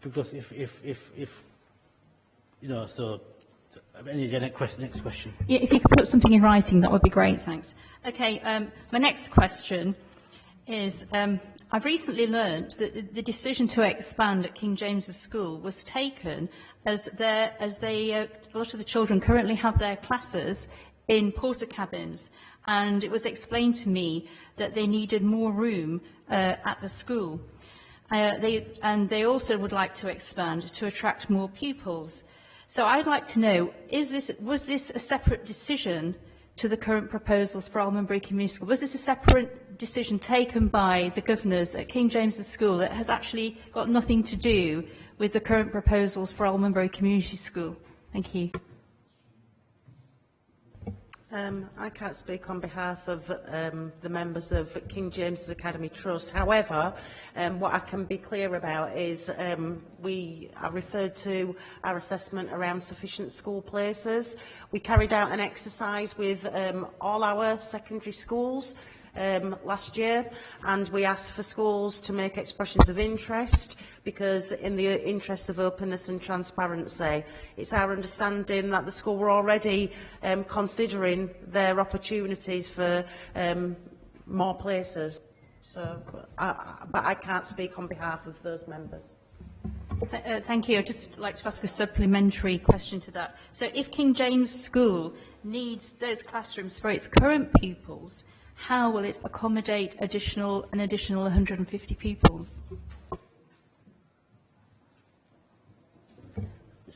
because if you know, so any next question. Yeah, if you could put something in writing, that would be great. Thanks. Okay. My next question is: I've recently learnt that the decision to expand at King James's School was taken as a lot of the children currently have their classes in porter cabins, and it was explained to me that they needed more room at the school. They also would like to expand to attract more pupils. So I'd like to know, was this a separate decision to the current proposals for Almonbury Community School? Was this a separate decision taken by the governors at King James's School that has actually got nothing to do with the current proposals for Almonbury Community School? Thank you. I can't speak on behalf of the members of King James's Academy Trust. However, what I can be clear about is I referred to our assessment around sufficient school places. We carried out an exercise with all our secondary schools last year, and we asked for schools to make expressions of interest, because in the interest of openness and transparency, it's our understanding that the school were already considering their opportunities for more places. So, but I can't speak on behalf of those members. Thank you. I'd just like to ask a supplementary question to that. So if King James School needs those classrooms for its current pupils, how will it accommodate an additional 150 pupils?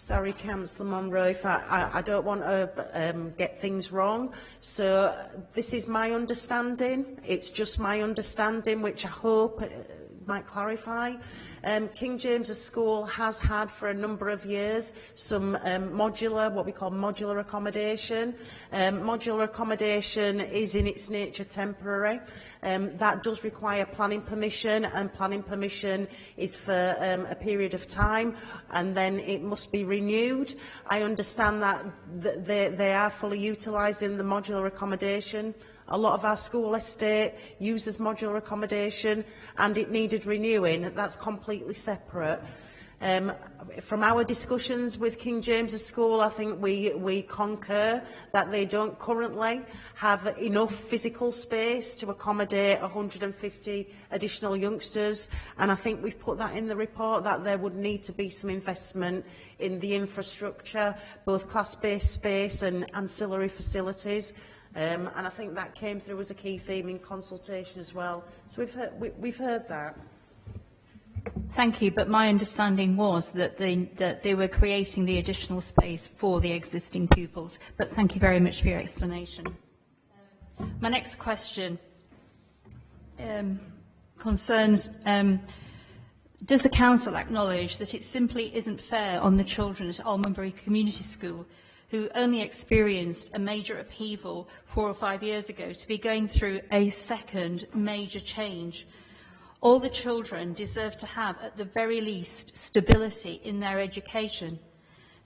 Sorry, Councillor Monroe, if I don't want to get things wrong. So this is my understanding. It's just my understanding, which I hope might clarify. King James's School has had for a number of years some modular, what we call modular accommodation. Modular accommodation is in its nature temporary. That does require planning permission, and planning permission is for a period of time, and then it must be renewed. I understand that they are fully utilising the modular accommodation. A lot of our school estate uses modular accommodation, and it needed renewing. That's completely separate. From our discussions with King James's School, I think we concur that they don't currently have enough physical space to accommodate 150 additional youngsters, and I think we've put that in the report, that there would need to be some investment in the infrastructure, both class-based space and ancillary facilities. And I think that came through as a key theme in consultation as well. So we've heard that. Thank you, but my understanding was that they were creating the additional space for the existing pupils. But thank you very much for your explanation. My next question concerns, does the Council acknowledge that it simply isn't fair on the children at Almonbury Community School, who only experienced a major upheaval 4 or 5 years ago, to be going through a second major change? All the children deserve to have, at the very least, stability in their education.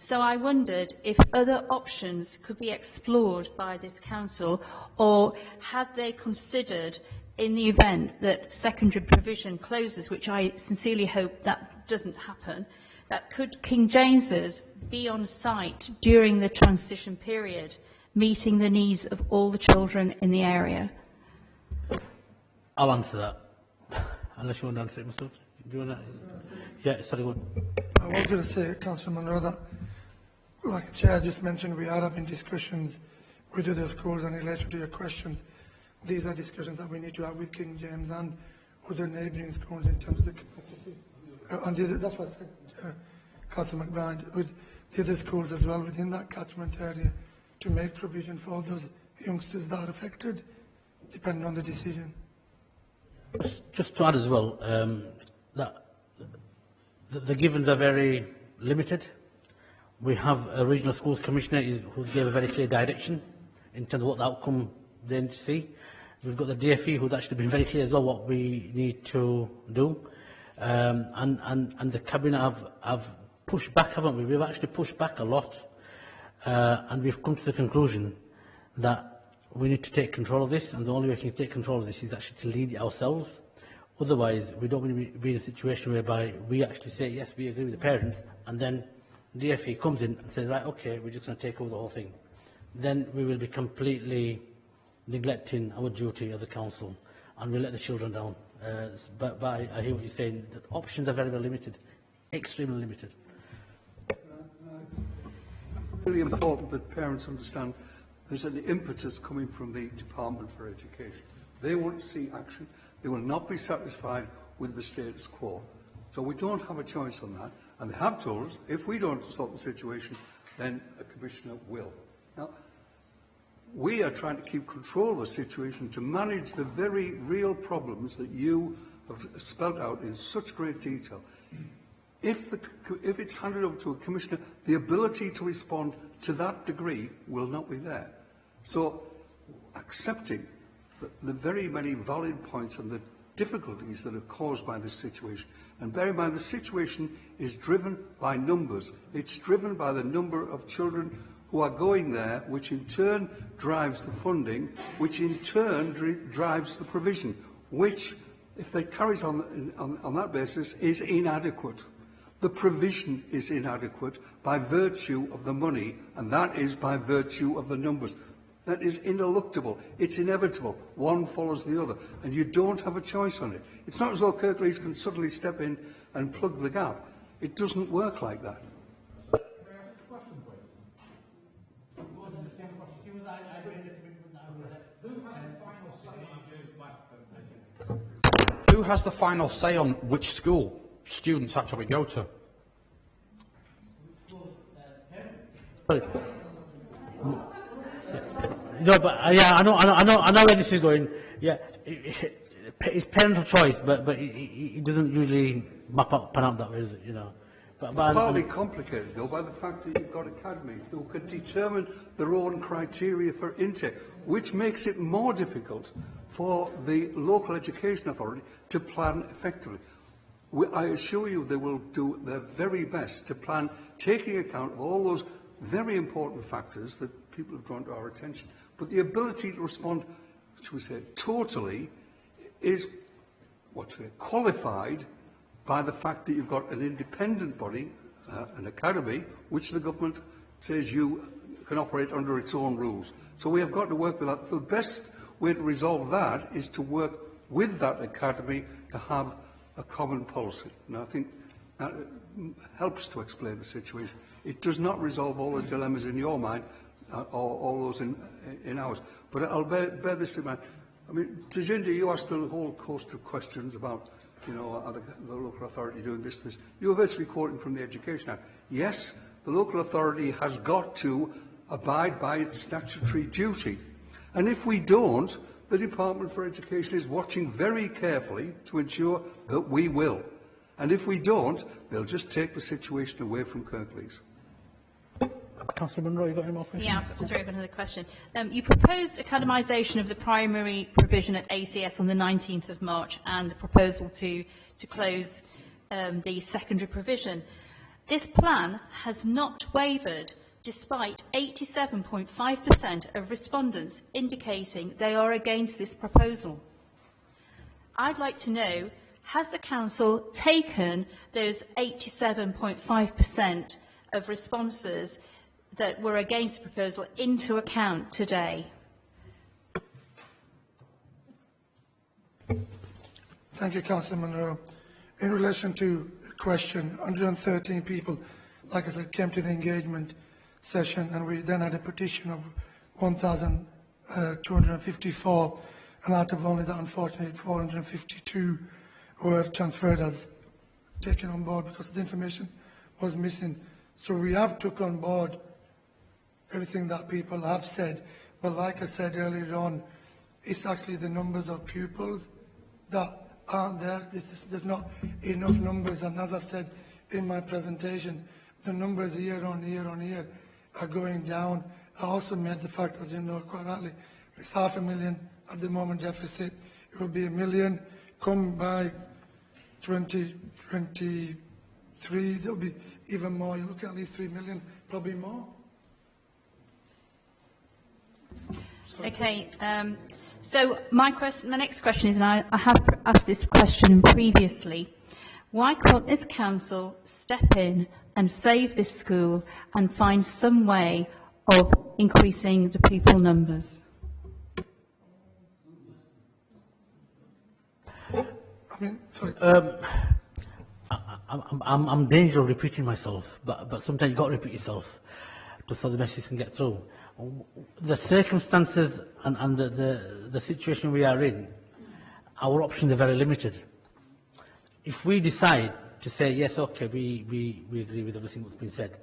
So I wondered if other options could be explored by this council, or had they considered, in the event that secondary provision closes, which I sincerely hope that doesn't happen, that could King James's be on site during the transition period, meeting the needs of all the children in the area? I'll answer that. Unless you want to answer it, Masood. Do you want to? Yeah, sorry, go on. I was going to say, Councillor Monroe, that, like the Chair just mentioned, we are having discussions with other schools, and in relation to your questions, these are discussions that we need to have with King James and other neighbouring schools in terms of the capacity. And that's what I said, Councillor McBride, with the other schools as well within that catchment area, to make provision for those youngsters that are affected, depending on the decision. Just to add as well, that the givens are very limited. We have a regional schools commissioner who gave a very clear direction in terms of what the outcome they need to see. We've got the DFE who's actually been very clear as well what we need to do. And the cabinet have pushed back, haven't we? We've actually pushed back a lot, and we've come to the conclusion that we need to take control of this, and the only way we can take control of this is actually to lead it ourselves. Otherwise, we don't want to be in a situation whereby we actually say, yes, we agree with the parents, and then DFE comes in and says, right, okay, we're just going to take over the whole thing. Then we will be completely neglecting our duty as a council, and we'll let the children down. But I hear what you're saying. The options are very, very limited, extremely limited. It's really important that parents understand there's an impetus coming from the Department for Education. They want to see action. They will not be satisfied with the status quo. So we don't have a choice on that. And they have told us, if we don't sort the situation, then a commissioner will. Now, we are trying to keep control of the situation to manage the very real problems that you have spelled out in such great detail. If it's handed over to a commissioner, the ability to respond to that degree will not be there. So, accepting the very many valid points and the difficulties that are caused by this situation, and bear in mind the situation is driven by numbers. It's driven by the number of children who are going there, which in turn drives the funding, which in turn drives the provision, which, if it carries on that basis, is inadequate. The provision is inadequate by virtue of the money, and that is by virtue of the numbers. That is ineluctable. It's inevitable. One follows the other, and you don't have a choice on it. It's not as though Kirklees can suddenly step in and plug the gap. It doesn't work like that. Who has the final say on which school students actually go to? No, but yeah, I know where this is going. Yeah, it's parental choice, but it doesn't usually pan out that way, is it? You know. It's partly complicated, though, by the fact that you've got academies who can determine their own criteria for intake, which makes it more difficult for the local education authority to plan effectively. I assure you they will do their very best to plan, taking account of all those very important factors that people have drawn to our attention. But the ability to respond, shall we say, totally, is qualified by the fact that you've got an independent body, an academy, which the government says you can operate under its own rules. So we have got to work with that. The best way to resolve that is to work with that academy to have a common policy. And I think that helps to explain the situation. It does not resolve all the dilemmas in your mind, or all those in ours. But I'll bear this in mind. I mean, Tajinder, you asked a whole host of questions about, you know, are the local authority doing this. You were virtually quoting from the Education Act. Yes, the local authority has got to abide by its statutory duty. And if we don't, the Department for Education is watching very carefully to ensure that we will. And if we don't, they'll just take the situation away from Kirklees. Councillor Munro, you got any more questions? Yeah, sorry, I've got another question. You proposed academisation of the primary provision at ACS on the 19th of March and the proposal to close the secondary provision. This plan has not wavered despite 87.5% of respondents indicating they are against this proposal. I'd like to know, has the Council taken those 87.5% of responses that were against the proposal into account today? Thank you, Councillor Munro. In relation to the question, 113 people, like I said, came to the engagement session, and we then had a petition of 1,254, and out of only that, unfortunately, 452 were transferred as taken on board because the information was missing. So we have took on board everything that people have said, but like I said earlier on, it's actually the numbers of pupils that aren't there. There's not enough numbers, and as I said in my presentation, the numbers year on year are going down. I also made the fact, as you know quite rightly, it's 500,000 at the moment deficit. It will be 1 million. Come by 2023, there'll be even more. You look at least 3 million, probably more. Okay. So my next question is, and I have asked this question previously, why can't this council step in and save this school and find some way of increasing the pupil numbers? I'm dangerous of repeating myself, but sometimes you've got to repeat yourself just so the message can get through. The circumstances and the situation we are in, our options are very limited. If we decide to say, yes, okay, we agree with everything that's been said,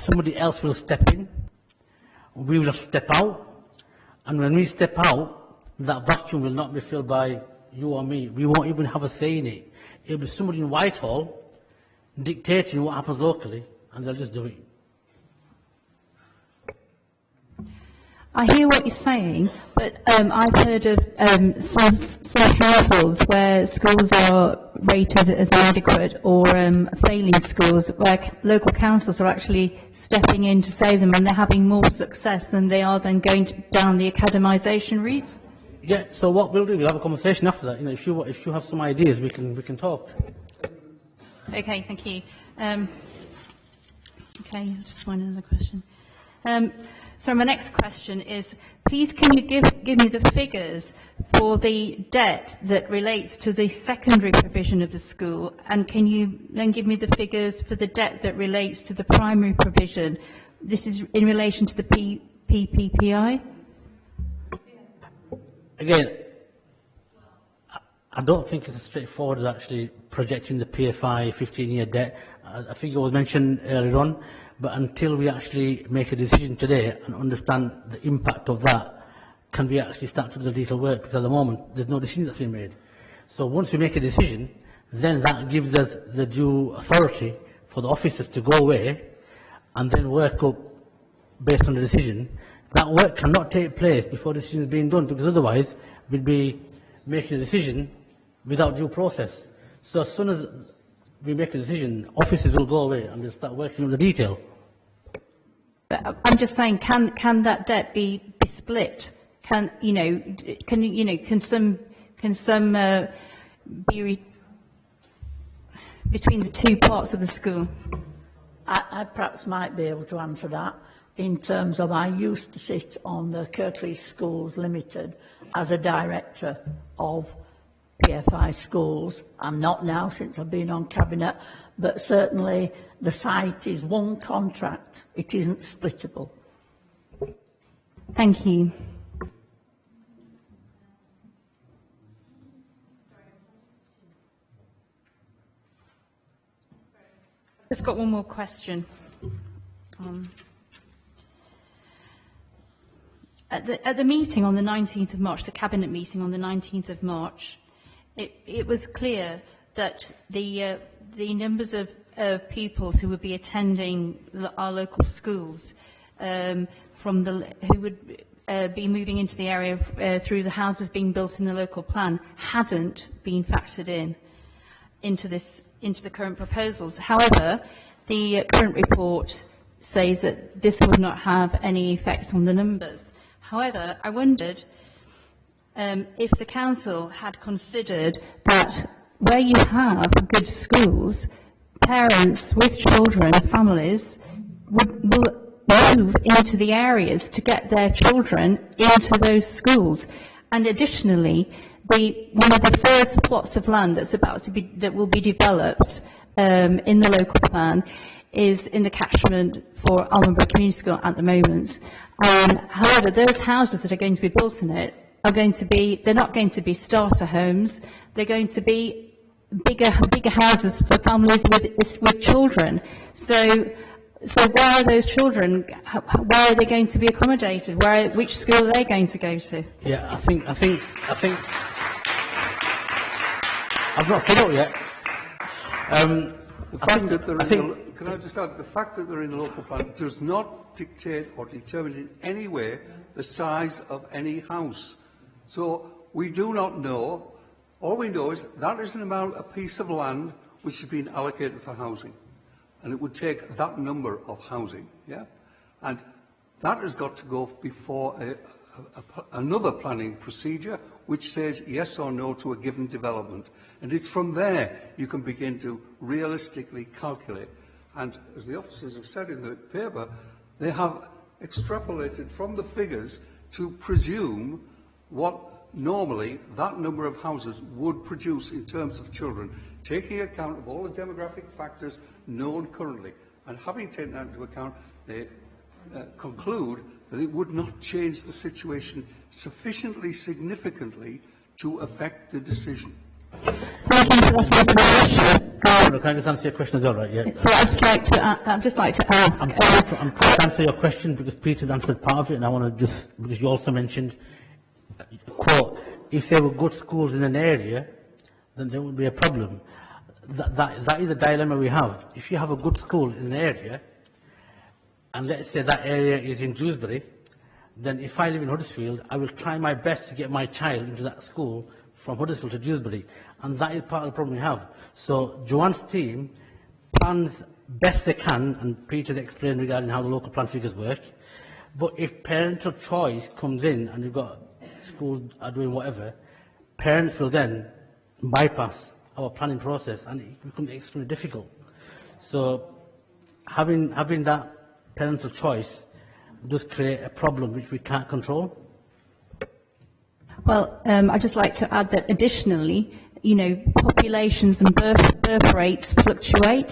somebody else will step in, we will have to step out, and when we step out, that vacuum will not be filled by you or me. We won't even have a say in it. It'll be somebody in Whitehall dictating what happens locally, and they'll just do it. I hear what you're saying, but I've heard of some households where schools are rated as inadequate or failing schools, where local councils are actually stepping in to save them, and they're having more success than they are then going down the academisation route. Yeah. So what we'll do, we'll have a conversation after that. You know, if you have some ideas, we can talk. Okay. Thank you. Okay. Just one other question. So my next question is, please can you give me the figures for the debt that relates to the secondary provision of the school, and can you then give me the figures for the debt that relates to the primary provision? This is in relation to the PPPI? Again, I don't think it's as straightforward as actually projecting the PFI 15-year debt. I think it was mentioned earlier on. But until we actually make a decision today and understand the impact of that, can we actually start to do the detailed work? Because at the moment, there's no decision that's been made. So once we make a decision, then that gives us the due authority for the officers to go away and then work up based on the decision. That work cannot take place before the decision is being done, because otherwise we'd be making a decision without due process. So as soon as we make a decision, officers will go away and they'll start working on the detail. But I'm just saying, can that debt be split? Can some be between the two parts of the school? I perhaps might be able to answer that in terms of I used to sit on the Kirklees Schools Limited as a director of PFI schools. I'm not now since I've been on cabinet, but certainly the site is one contract. It isn't splittable. Thank you. Just got one more question. At the meeting on the 19th of March, the Cabinet meeting on the 19th of March, it was clear that the numbers of of pupils who would be attending our local schools who would be moving into the area through the houses being built in the local plan hadn't been factored into the current proposals. However, the current report says that this would not have any effect on the numbers. However, I wondered if the council had considered that where you have good schools, parents with children, families, will move into the areas to get their children into those schools. And additionally, one of the first plots of land that will be developed in the local plan is in the catchment for Almonbury Community School at the moment. However, those houses that are going to be built in it they're not going to be starter homes. They're going to be bigger houses for families with children. So where are those children? Where are they going to be accommodated? Which school are they going to go to? Yeah, I think I've not finished yet. Can I just add, the fact that they're in the local plan does not dictate or determine in any way the size of any house. So we do not know. All we know is that is a piece of land which has been allocated for housing. And it would take that number of housing, yeah? And that has got to go before another planning procedure which says yes or no to a given development. And it's from there you can begin to realistically calculate. And as the officers have said in the paper, they have extrapolated from the figures to presume what normally that number of houses would produce in terms of children, taking account of all the demographic factors known currently. And having taken that into account, they conclude that it would not change the situation sufficiently significantly to affect the decision. Thank you for that information. Can I just answer your question as well, right? Yeah. So I'd just like to ask. I'm trying to answer your question because Peter's answered part of it, and I want to because you also mentioned, quote, if there were good schools in an area, then there would be a problem. That is a dilemma we have. If you have a good school in an area, and let's say that area is in Dewsbury, then if I live in Huddersfield, I will try my best to get my child into that school from Huddersfield to Dewsbury. And that is part of the problem we have. So Joanne's team plans best they can, and Peter's explained regarding how the local plan figures work. But if parental choice comes in and you've got schools are doing whatever, parents will then bypass our planning process and it becomes extremely difficult. So having that parental choice does create a problem which we can't control. Well, I'd just like to add that additionally, populations and birth rates fluctuate,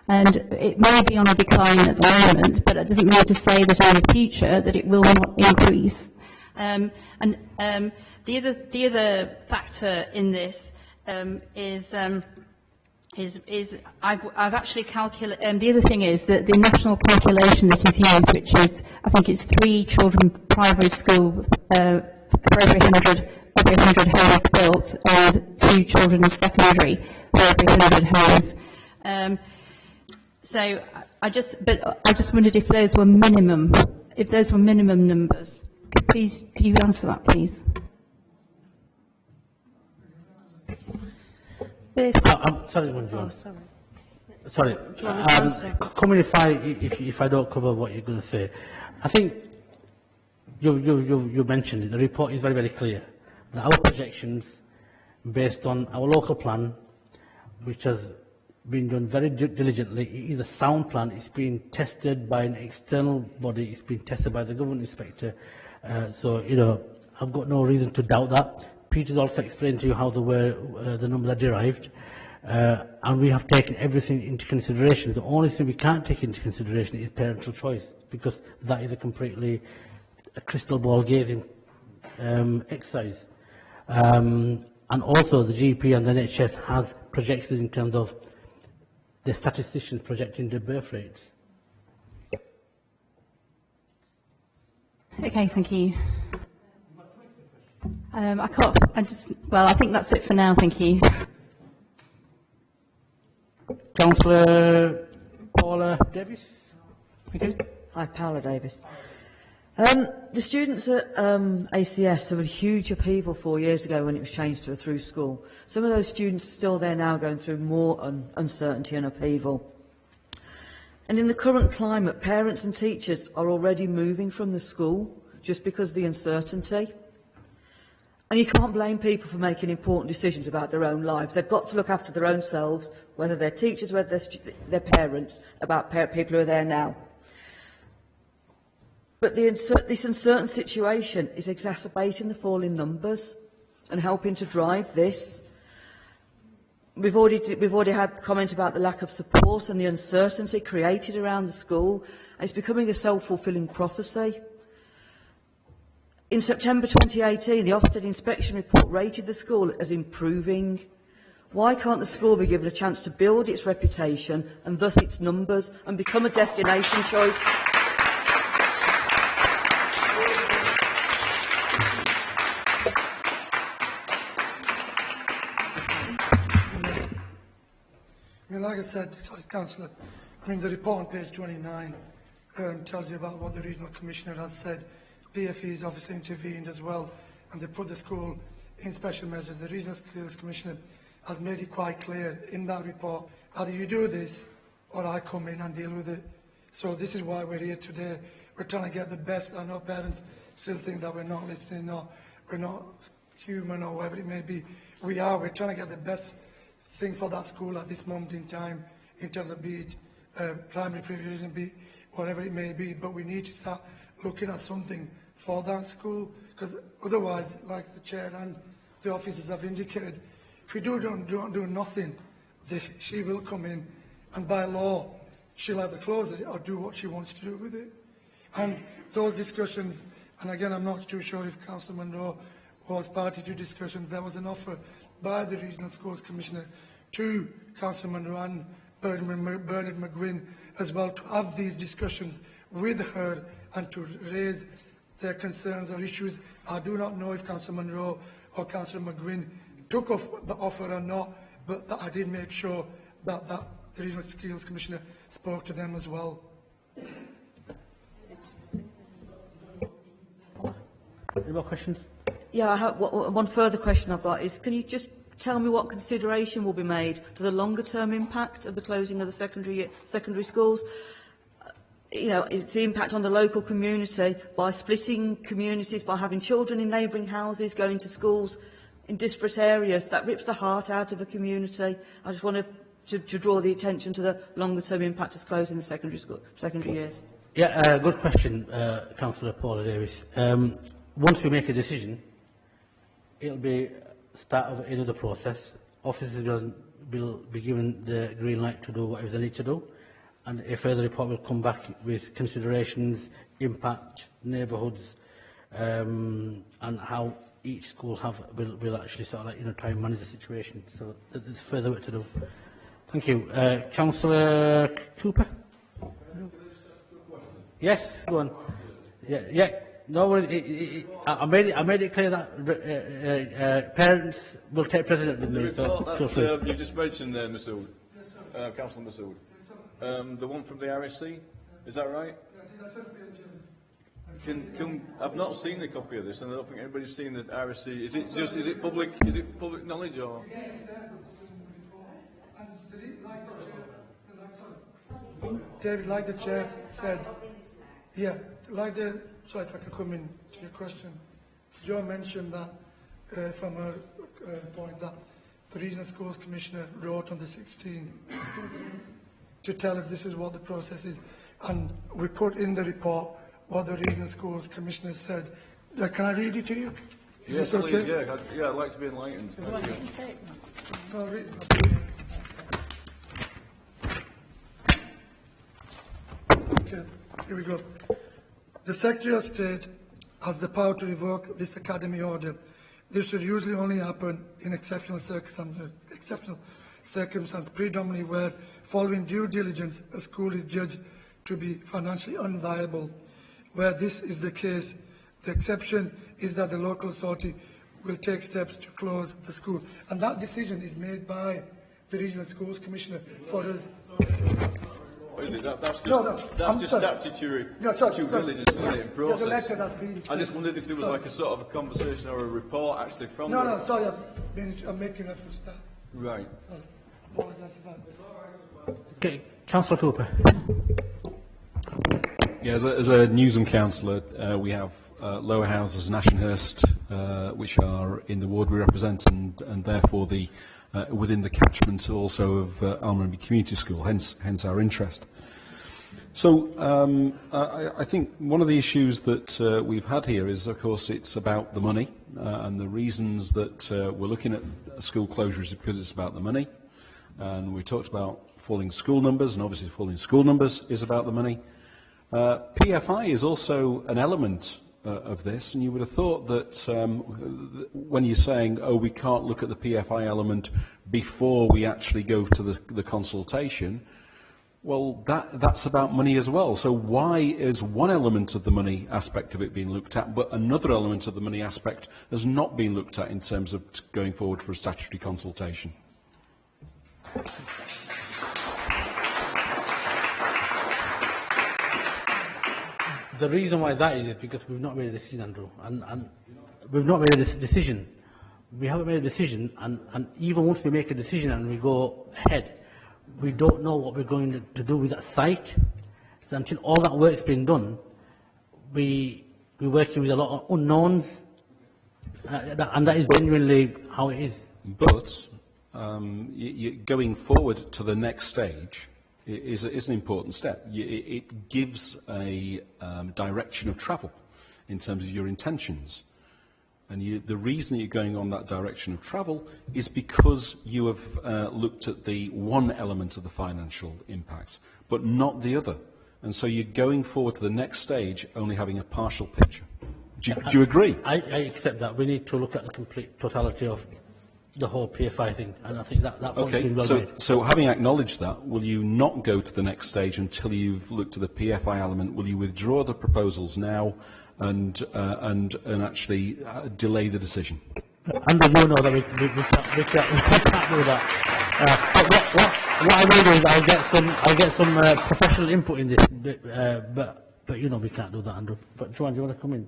and it may be on a decline at the moment, but it doesn't mean to say that in the future that it will not increase. The other factor in this is I've actually calculated. The other thing is that the national calculation that is used, which is I think it's 3 children primary school for every 100 homes built, and 2 children in secondary for every 100 homes. So I just wondered if those were minimum numbers. Could you answer that, please? I'm sorry, sorry. Come in if I don't cover what you're going to say. I think you mentioned it. The report is very, very clear that our projections, based on our local plan, which has been done very diligently, it is a sound plan. It's been tested by an external body. It's been tested by the government inspector. So I've got no reason to doubt that. Peter's also explained to you how the numbers are derived, and we have taken everything into consideration. The only thing we can't take into consideration is parental choice, because that is a completely crystal ball gazing exercise. And also the GP and the NHS has projected in terms of the statisticians projecting the birth rates. Okay, thank you. I think that's it for now, thank you. Councillor Paula Davis. Thank you. Hi, Paula Davis. The students at ACS suffered a huge upheaval 4 years ago when it was changed to a through school. Some of those students are still there now going through more uncertainty and upheaval. And in the current climate, parents and teachers are already moving from the school just because of the uncertainty. And you can't blame people for making important decisions about their own lives. They've got to look after their own selves, whether they're teachers, whether they're parents, about people who are there now. But this uncertain situation is exacerbating the fall in numbers and helping to drive this. We've already had comment about the lack of support and the uncertainty created around the school, and it's becoming a self-fulfilling prophecy. In September 2018, the Ofsted inspection report rated the school as improving. Why can't the school be given a chance to build its reputation and thus its numbers and become a destination choice? I mean, like I said, sorry, Councillor, I mean, the report on page 29 tells you about what the Regional Commissioner has said. PFE has obviously intervened as well, and they put the school in special measures. The Regional Skills Commissioner has made it quite clear in that report, either you do this or I come in and deal with it. So this is why we're here today. We're trying to get the best. I know parents still think that we're not listening or we're not human or whatever it may be. We are. We're trying to get the best thing for that school at this moment in time, in terms of be it primary provision, be it whatever it may be. But we need to start looking at something for that school, because otherwise, like the chair and the officers have indicated, if we don't do nothing, she will come in and by law she'll either close it or do what she wants to do with it. And those discussions, and again I'm not too sure if Councillor Munro was party to discussions, there was an offer by the Regional Schools Commissioner to Councillor Munro and Bernard McGuinn as well to have these discussions with her and to raise their concerns or issues. I do not know if Councillor Munro or Councillor McGuinn took off the offer or not, but that I did make sure that the Regional Skills Commissioner spoke to them as well. Any more questions? Yeah, I have one further question I've got is, can you just tell me what consideration will be made to the longer-term impact of the closing of the secondary schools? You know, it's the impact on the local community by splitting communities, by having children in neighbouring houses going to schools in disparate areas. That rips the heart out of a community. I just want to draw the attention to the longer-term impact of closing the secondary years. Yeah, good question, Councillor Paula Davis. Once we make a decision, it'll be start of another process. Officers will be given the green light to do whatever they need to do, and a further report will come back with considerations, impact, neighbourhoods, and how each school will actually sort of try and manage the situation. So there's further work to do. Thank you. Councillor Cooper? Yes, go on. Yeah. No, I made it clear that parents will take precedent with me. So you just mentioned there, Masood, Councillor Masood, the one from the RSC, is that right? I've not seen a copy of this, and I don't think anybody's seen the RSC. Is it public knowledge or? David, like the chair said, sorry if I could come in to your question. Joe mentioned that from a point that the Regional Schools Commissioner wrote on the 16th to tell us this is what the process is. And we put in the report what the Regional Schools Commissioner said. Can I read it to you? Yes, please, okay? yeah, I'd like to be enlightened. I'll read it. Okay, here we go. The Secretary of State has the power to revoke this academy order. This should usually only happen in exceptional circumstances, predominantly where, following due diligence, a school is judged to be financially unviable. Where this is the case, the exception is that the local authority will take steps to close the school. And that decision is made by the Regional Schools Commissioner for us. What is it? That's just, I'm just sorry. statutory No, sorry, due sorry. diligence, isn't it, in There's a process? letter that's been... I just wondered if there was like a sort of a conversation or a report actually from No, the... no, sorry, I'm making reference to that. Right. Sorry. Apologise for that. Okay, Councillor Cooper. Yeah, as a Newsham councillor, we have Lower Houses and Ashenhurst, which are in the ward we represent, and therefore the within the catchment also of Almonby Community School, hence our interest. So I think one of the issues that we've had here is, of course, it's about the money, and the reasons that we're looking at school closures is because it's about the money. And we talked about falling school numbers, and obviously falling school numbers is about the money. PFI is also an element of this, and you would have thought that when you're saying, oh, we can't look at the PFI element before we actually go to the consultation, well, that's about money as well. So why is one element of the money aspect of it being looked at, but another element of the money aspect has not been looked at in terms of going forward for a statutory consultation? The reason why that is because we've not made a decision, Andrew, and we've not made a decision. We haven't made a decision, and even once we make a decision and we go ahead, we don't know what we're going to do with that site. So until all that work's been done, we're working with a lot of unknowns, and that is genuinely how it is. But going forward to the next stage is an important step. It gives a direction of travel in terms of your intentions. And the reason you're going on that direction of travel is because you have looked at the one element of the financial impacts, but not the other. And so you're going forward to the next stage only having a partial picture. Do you agree? I accept that. We need to look at the complete totality of the whole PFI thing, and I think that point's been well made. So having acknowledged that, will you not go to the next stage until you've looked at the PFI element? Will you withdraw the proposals now and actually delay the decision? And you know that we can't do that. What I will do is I'll get some professional input in this, but you know we can't do that, Andrew. But Joanne, do you want to come in?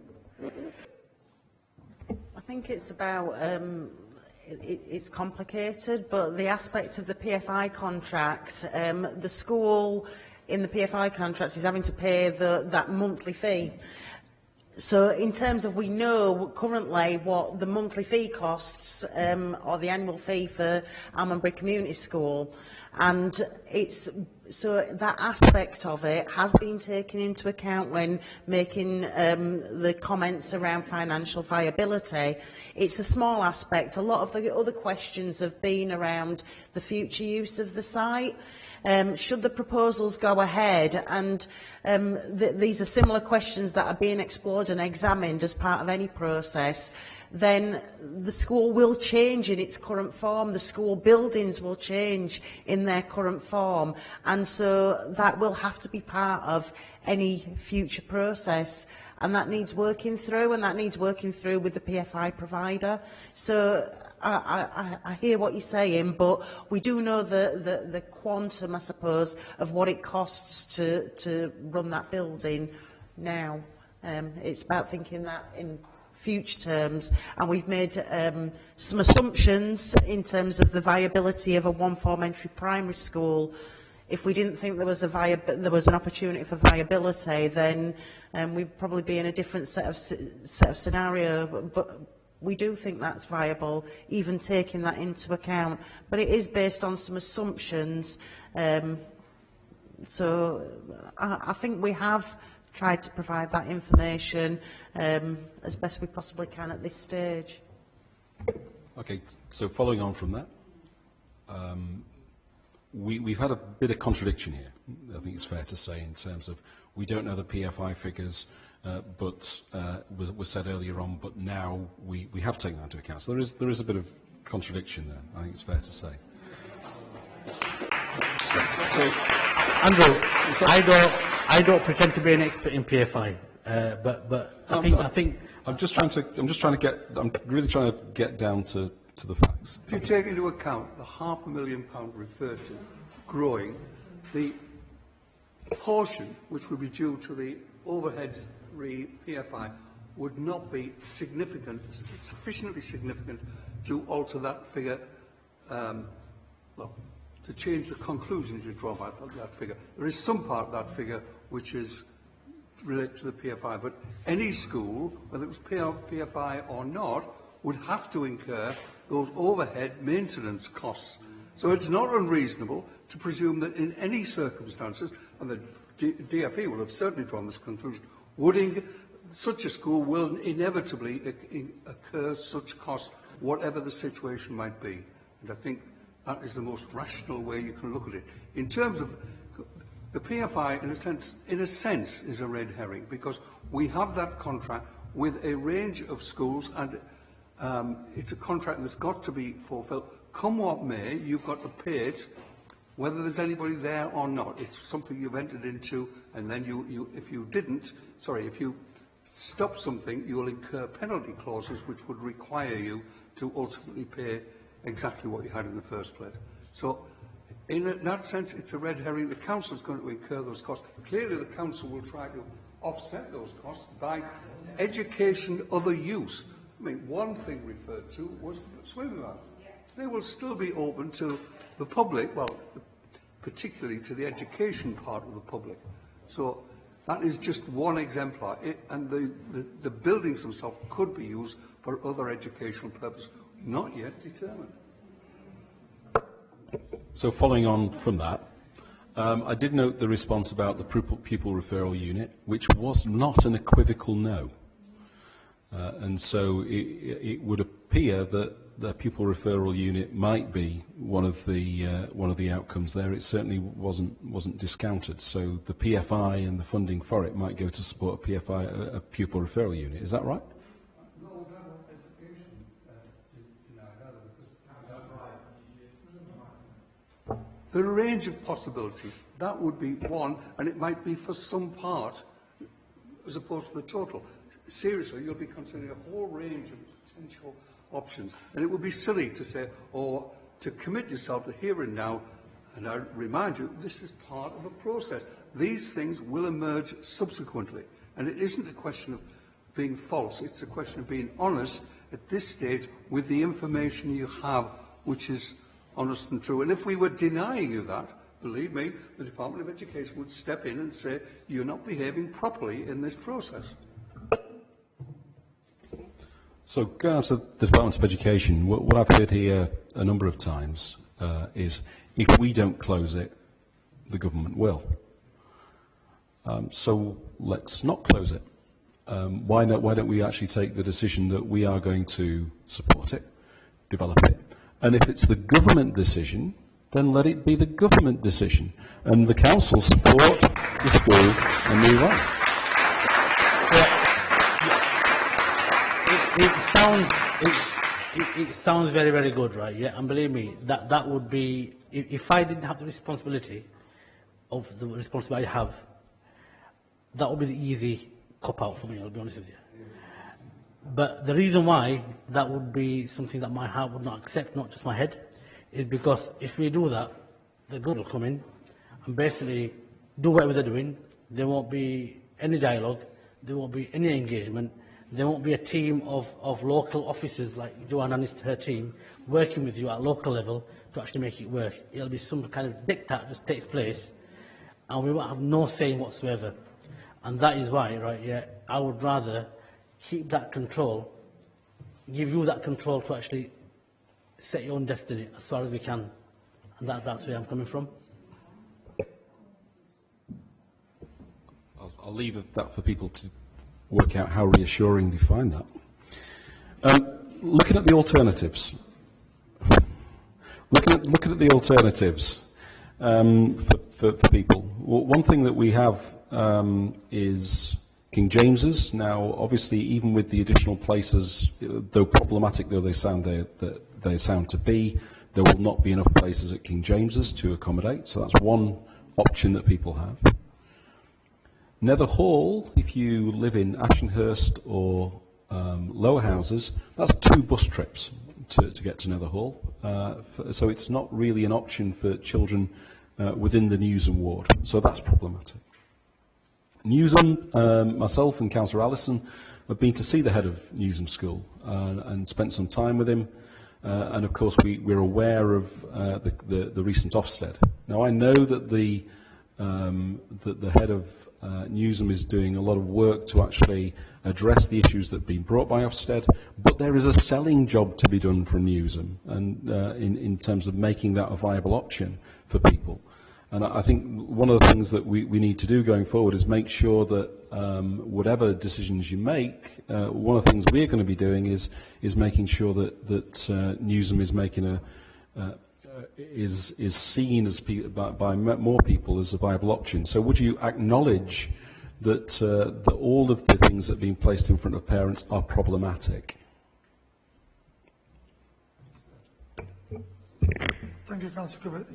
I think it's about it's complicated, but the aspect of the PFI contract, the school in the PFI contract is having to pay that monthly fee. So in terms of, we know currently what the monthly fee costs, or the annual fee for Almonby Community School, and so that aspect of it has been taken into account when making the comments around financial viability. It's a small aspect. A lot of the other questions have been around the future use of the site. Should the proposals go ahead, and these are similar questions that are being explored and examined as part of any process, then the school will change in its current form. The school buildings will change in their current form, and so that will have to be part of any future process. And that needs working through, and that needs working through with the PFI provider. So I hear what you're saying, but we do know the quantum, I suppose, of what it costs to run that building now. It's about thinking that in future terms, and we've made some assumptions in terms of the viability of a one-form entry primary school. If we didn't think there was an opportunity for viability, then we'd probably be in a different set of scenario. But we do think that's viable, even taking that into account. But it is based on some assumptions. So I think we have tried to provide that information as best we possibly can at this stage. Okay, so following on from that, we've had a bit of contradiction here, I think it's fair to say, in terms of we don't know the PFI figures, but was said earlier on, but now we have taken that into account. So there is a bit of contradiction there, I think it's fair to say. So, Andrew, I don't pretend to be an expert in PFI, but I think I'm really trying to get down to to the facts. If you take into account the £500,000 referred to growing, the portion which would be due to the overheads PFI would not be significant, sufficiently significant to alter that figure, well, to change the conclusions you draw by that figure. There is some part of that figure which is related to the PFI, but any school, whether it was PFI or not, would have to incur those overhead maintenance costs. So it's not unreasonable to presume that in any circumstances, and the DFE will have certainly drawn this conclusion, such a school will inevitably incur such costs, whatever the situation might be. And I think that is the most rational way you can look at it. In terms of the PFI, in a sense, is a red herring, because we have that contract with a range of schools, and it's a contract that's got to be fulfilled. Come what may, you've got to pay it, whether there's anybody there or not. It's something you've entered into, and then if you stop something, you'll incur penalty clauses which would require you to ultimately pay exactly what you had in the first place. So, in that sense, it's a red herring. The council is going to incur those costs. Clearly, the council will try to offset those costs by education, other use. I mean, one thing referred to was swimming baths. They will still be open to the public, well, particularly to the education part of the public. So that is just one exemplar. And the buildings themselves could be used for other educational purposes, not yet determined. So following on from that, I did note the response about the pupil referral unit, which was not an equivocal no. And so it would appear that the pupil referral unit might be one of the outcomes there. It certainly wasn't discounted. So the PFI and the funding for it might go to support a pupil referral unit. Is that right? There are a range of possibilities. That would be one, and it might be for some part as opposed to the total. Seriously, you'll be considering a whole range of potential options. And it would be silly to say, or to commit yourself to here and now, and I remind you, this is part of a process. These things will emerge subsequently. And it isn't a question of being false, it's a question of being honest at this stage with the information you have, which is honest and true. And if we were denying you that, believe me, the Department of Education would step in and say, you're not behaving properly in this process. So, going to the Department of Education, what I've heard here a number of times is, if we don't close it, the government will. So let's not close it. Why don't we actually take the decision that we are going to support it, develop it, and if it's the government decision, then let it be the government decision, and the council support the school and move on. It sounds very, very good, right? Yeah, and believe me, that would be, if I didn't have the responsibility of the responsibility I have, that would be the easy cop out for me, I'll be honest with you. But the reason why that would be something that my heart would not accept, not just my head, is because if we do that, the good will come in and basically do whatever they're doing. There won't be any dialogue, there won't be any engagement, there won't be a team of local officers like Joanna and her team working with you at local level to actually make it work. It'll be some kind of diktat just takes place and we won't have no say whatsoever. And that is why, right, yeah, I would rather keep that control, give you that control to actually set your own destiny as far as we can. And that's where I'm coming from. I'll leave that for people to work out how reassuring they find that. Looking at the alternatives. Looking at the alternatives for people. Well, one thing that we have is King James's. Now, obviously, even with the additional places, though problematic though they sound to be, there will not be enough places at King James's to accommodate. So that's one option that people have. Nether Hall, if you live in Ashenhurst or lower houses, that's 2 bus trips to get to Nether Hall. So it's not really an option for children within the Newsham ward. So that's problematic. Newsham, myself and Councillor Allison have been to see the head of Newsham School and spent some time with him. And of course we're aware of the recent Ofsted. Now I know that the head of Newsham is doing a lot of work to actually address the issues that have been brought by Ofsted, but there is a selling job to be done from Newsham and in terms of making that a viable option for people. And I think one of the things that we need to do going forward is make sure that whatever decisions you make, one of the things we're going to be doing is making sure that Newsham is making is seen as by more people as a viable option. So would you acknowledge that all of the things that are being placed in front of parents are problematic? Thank you, Councillor Cooper.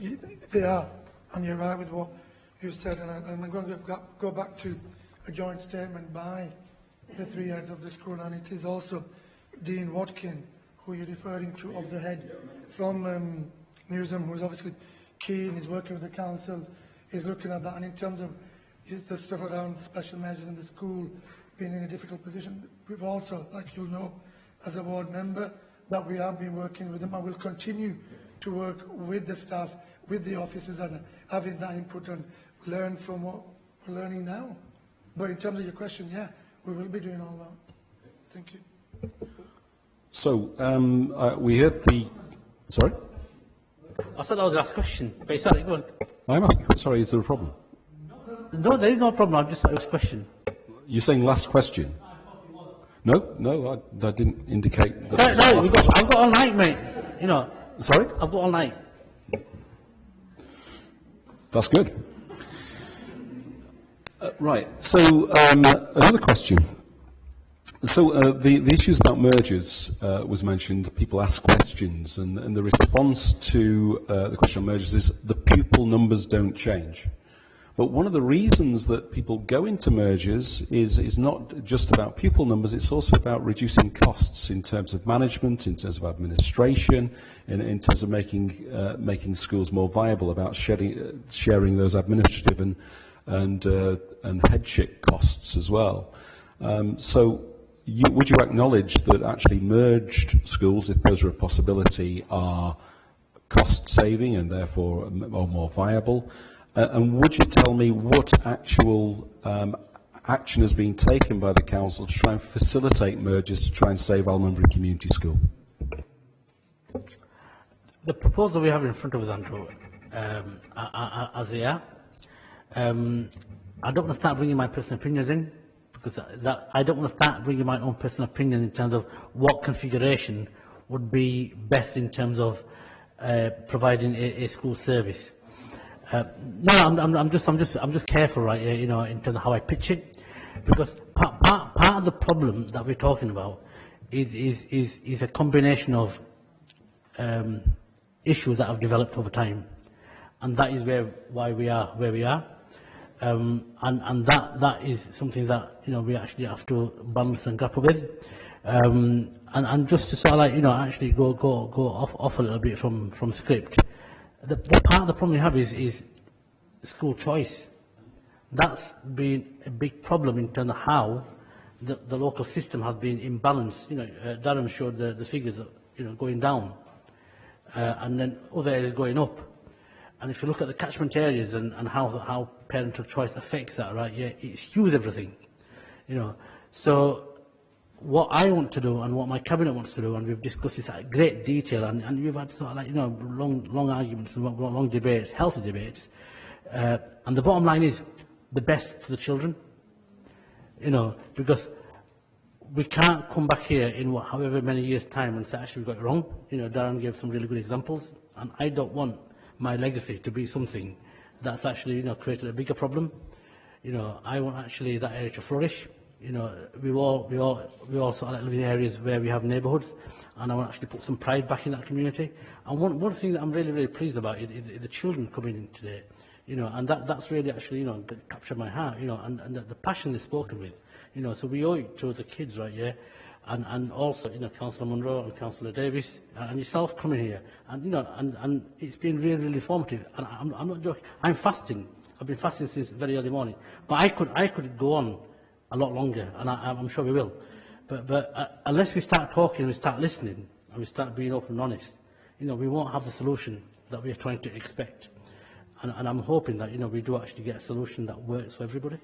They are, and you're right with what you said, and I'm going to go back to a joint statement by the 3 heads of the school, and it is also Dean Watkin, who you're referring to, of the head from Newsham, who's obviously keen, he's working with the council, he's looking at that, and in terms of the stuff around special measures in the school being in a difficult position, we've also, like you'll know, as a ward member, that we have been working with them and will continue to work with the staff, with the officers, and having that input and learn from what we're learning now. But in terms of your question, yeah, we will be doing all that. Thank you. So, we heard the... Sorry? I thought that was the last question. But sorry, go on. I'm asking, sorry, is there a problem? No, there is no problem. I've just thought it was a question. You're saying last question? No, I didn't indicate that. No, I've got all night, mate. You know. Sorry? I've got all night. That's good. Right, so another question. So the issues about mergers was mentioned. People ask questions, and the response to the question on mergers is the pupil numbers don't change. But one of the reasons that people go into mergers is not just about pupil numbers, it's also about reducing costs in terms of management, in terms of administration, in terms of making schools more viable, about sharing those administrative and headship costs as well. So would you acknowledge that actually merged schools, if those are a possibility, are cost saving and therefore are more viable? And would you tell me what actual action has been taken by the council to try and facilitate mergers to try and save Almondbury Community School? The proposal we have in front of us, Andrew, as they are, I don't want to start bringing my personal opinions in, because I don't want to start bringing my own personal opinion in terms of what configuration would be best in terms of providing a school service. No, I'm just careful, right? You know, in terms of how I pitch it, because part of the problem that we're talking about is a combination of issues that have developed over time, and that is why we are where we are, and that is something that we actually have to balance and grapple with, and just to sort of actually go off a little bit from script. The part of the problem we have is school choice. That's been a big problem in terms of how the local system has been imbalanced. Darren showed the figures going down, and then other areas going up. And if you look at the catchment areas and how parental choice affects that, right? Yeah, it skews everything. So what I want to do and what my cabinet wants to do, and we've discussed this at great detail, and we've had sort of long arguments and long debates, healthy debates, and the bottom line is the best for the children, because we can't come back here in however many years' time and say actually we got it wrong. Darren gave some really good examples, and I don't want my legacy to be something that's actually created a bigger problem. I want actually that area to flourish. We all sort of live in areas where we have neighbourhoods, and I want to actually put some pride back in that community. And one thing that I'm really pleased about is the children coming in today, and that's really actually captured my heart, and the passion they've spoken with, so we owe it to the kids, right? Yeah, and also, Councillor Munro and Councillor Davis and yourself coming here, and and it's been really, really informative. And I'm not joking. I'm fasting. I've been fasting since very early morning, but I could go on a lot longer, and I'm sure we will. But unless we start talking, we start listening, and we start being open and honest, we won't have the solution that we are trying to expect. And I'm hoping that we do actually get a solution that works for everybody.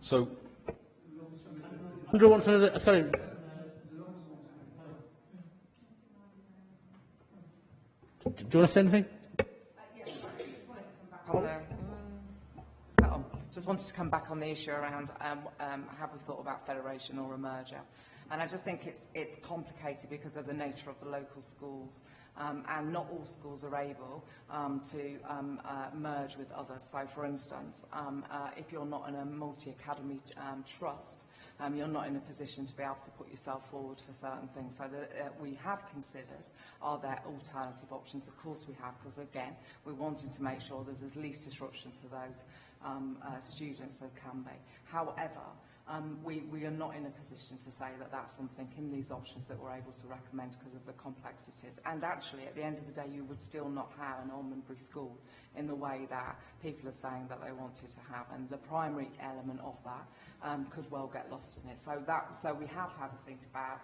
So, Andrew wants another. Sorry. Do you want to say anything? Just wanted to come back on the issue around have we thought about federation or a merger. And I just think it's complicated because of the nature of the local schools. And not all schools are able to merge with others. So, for instance, if you're not in a multi-academy trust, you're not in a position to be able to put yourself forward for certain things. So we have considered, are there alternative options? Of course we have, because again, we're wanting to make sure there's as least disruption to those students as can be. However, we are not in a position to say that that's something in these options that we're able to recommend because of the complexities. And actually, at the end of the day, you would still not have an Almondbury school in the way that people are saying that they wanted to have. And the primary element of that could well get lost in it. So we have had to think about,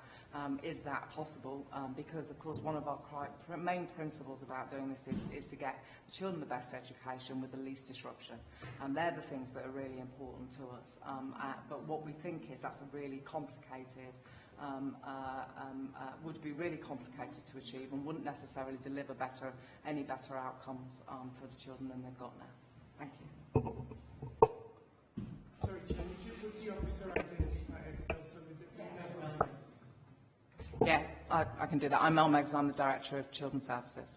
is that possible? Because, of course, one of our main principles about doing this is to get the children the best education with the least disruption. And they're the things that are really important to us. But what we think is that's a really complicated, would be really complicated to achieve and wouldn't necessarily deliver any better outcomes for the children than they've got now. Thank you. Sorry, Chair, would you put the officer identify yourself? Yeah, I can do that. I'm Mel Meggs, I'm the Director of Children's Services.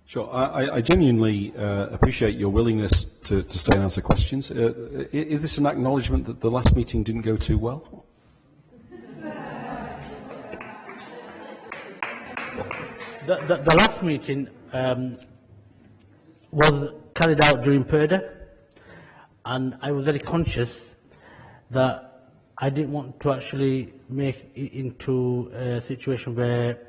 Sure. I genuinely appreciate your willingness to stay and answer questions. Is this an acknowledgement that the last meeting didn't go too well? The last meeting was carried out during PERDA, and I was very conscious that I didn't want to actually make it into a situation where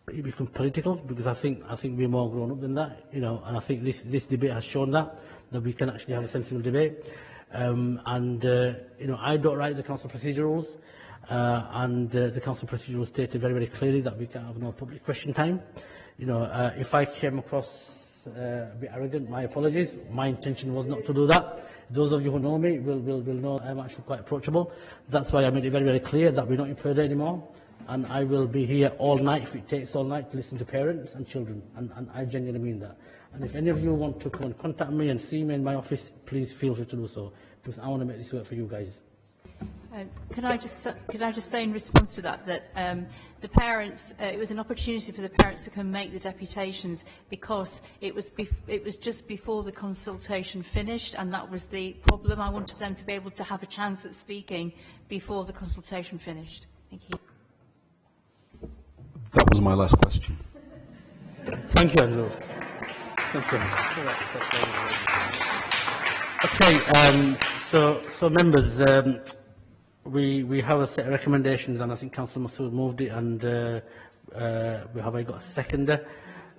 it becomes political, because I think we're more grown up than that, and I think this debate has shown that we can actually have a sensible debate. I don't write the council procedure rules, and the council procedure rules stated very, very clearly that we can have no public question time. If I came across a bit arrogant, my apologies. My intention was not to do that. Those of you who know me will know I'm actually quite approachable. That's why I made it very, very clear that we're not in PERDA anymore. And I will be here all night, if it takes all night, to listen to parents and children. And I genuinely mean that. And if any of you want to come and contact me and see me in my office, please feel free to do so, because I want to make this work for you guys. Could I just say in response to that the parents, it was an opportunity for the parents to come make the deputations, because it was just before the consultation finished, and that was the problem. I wanted them to be able to have a chance at speaking before the consultation finished. Thank you. That was my last question. Thank you, Andrew. Okay, so members, we have a set of recommendations, and I think Councillor Massoud moved it, and we have got a seconder.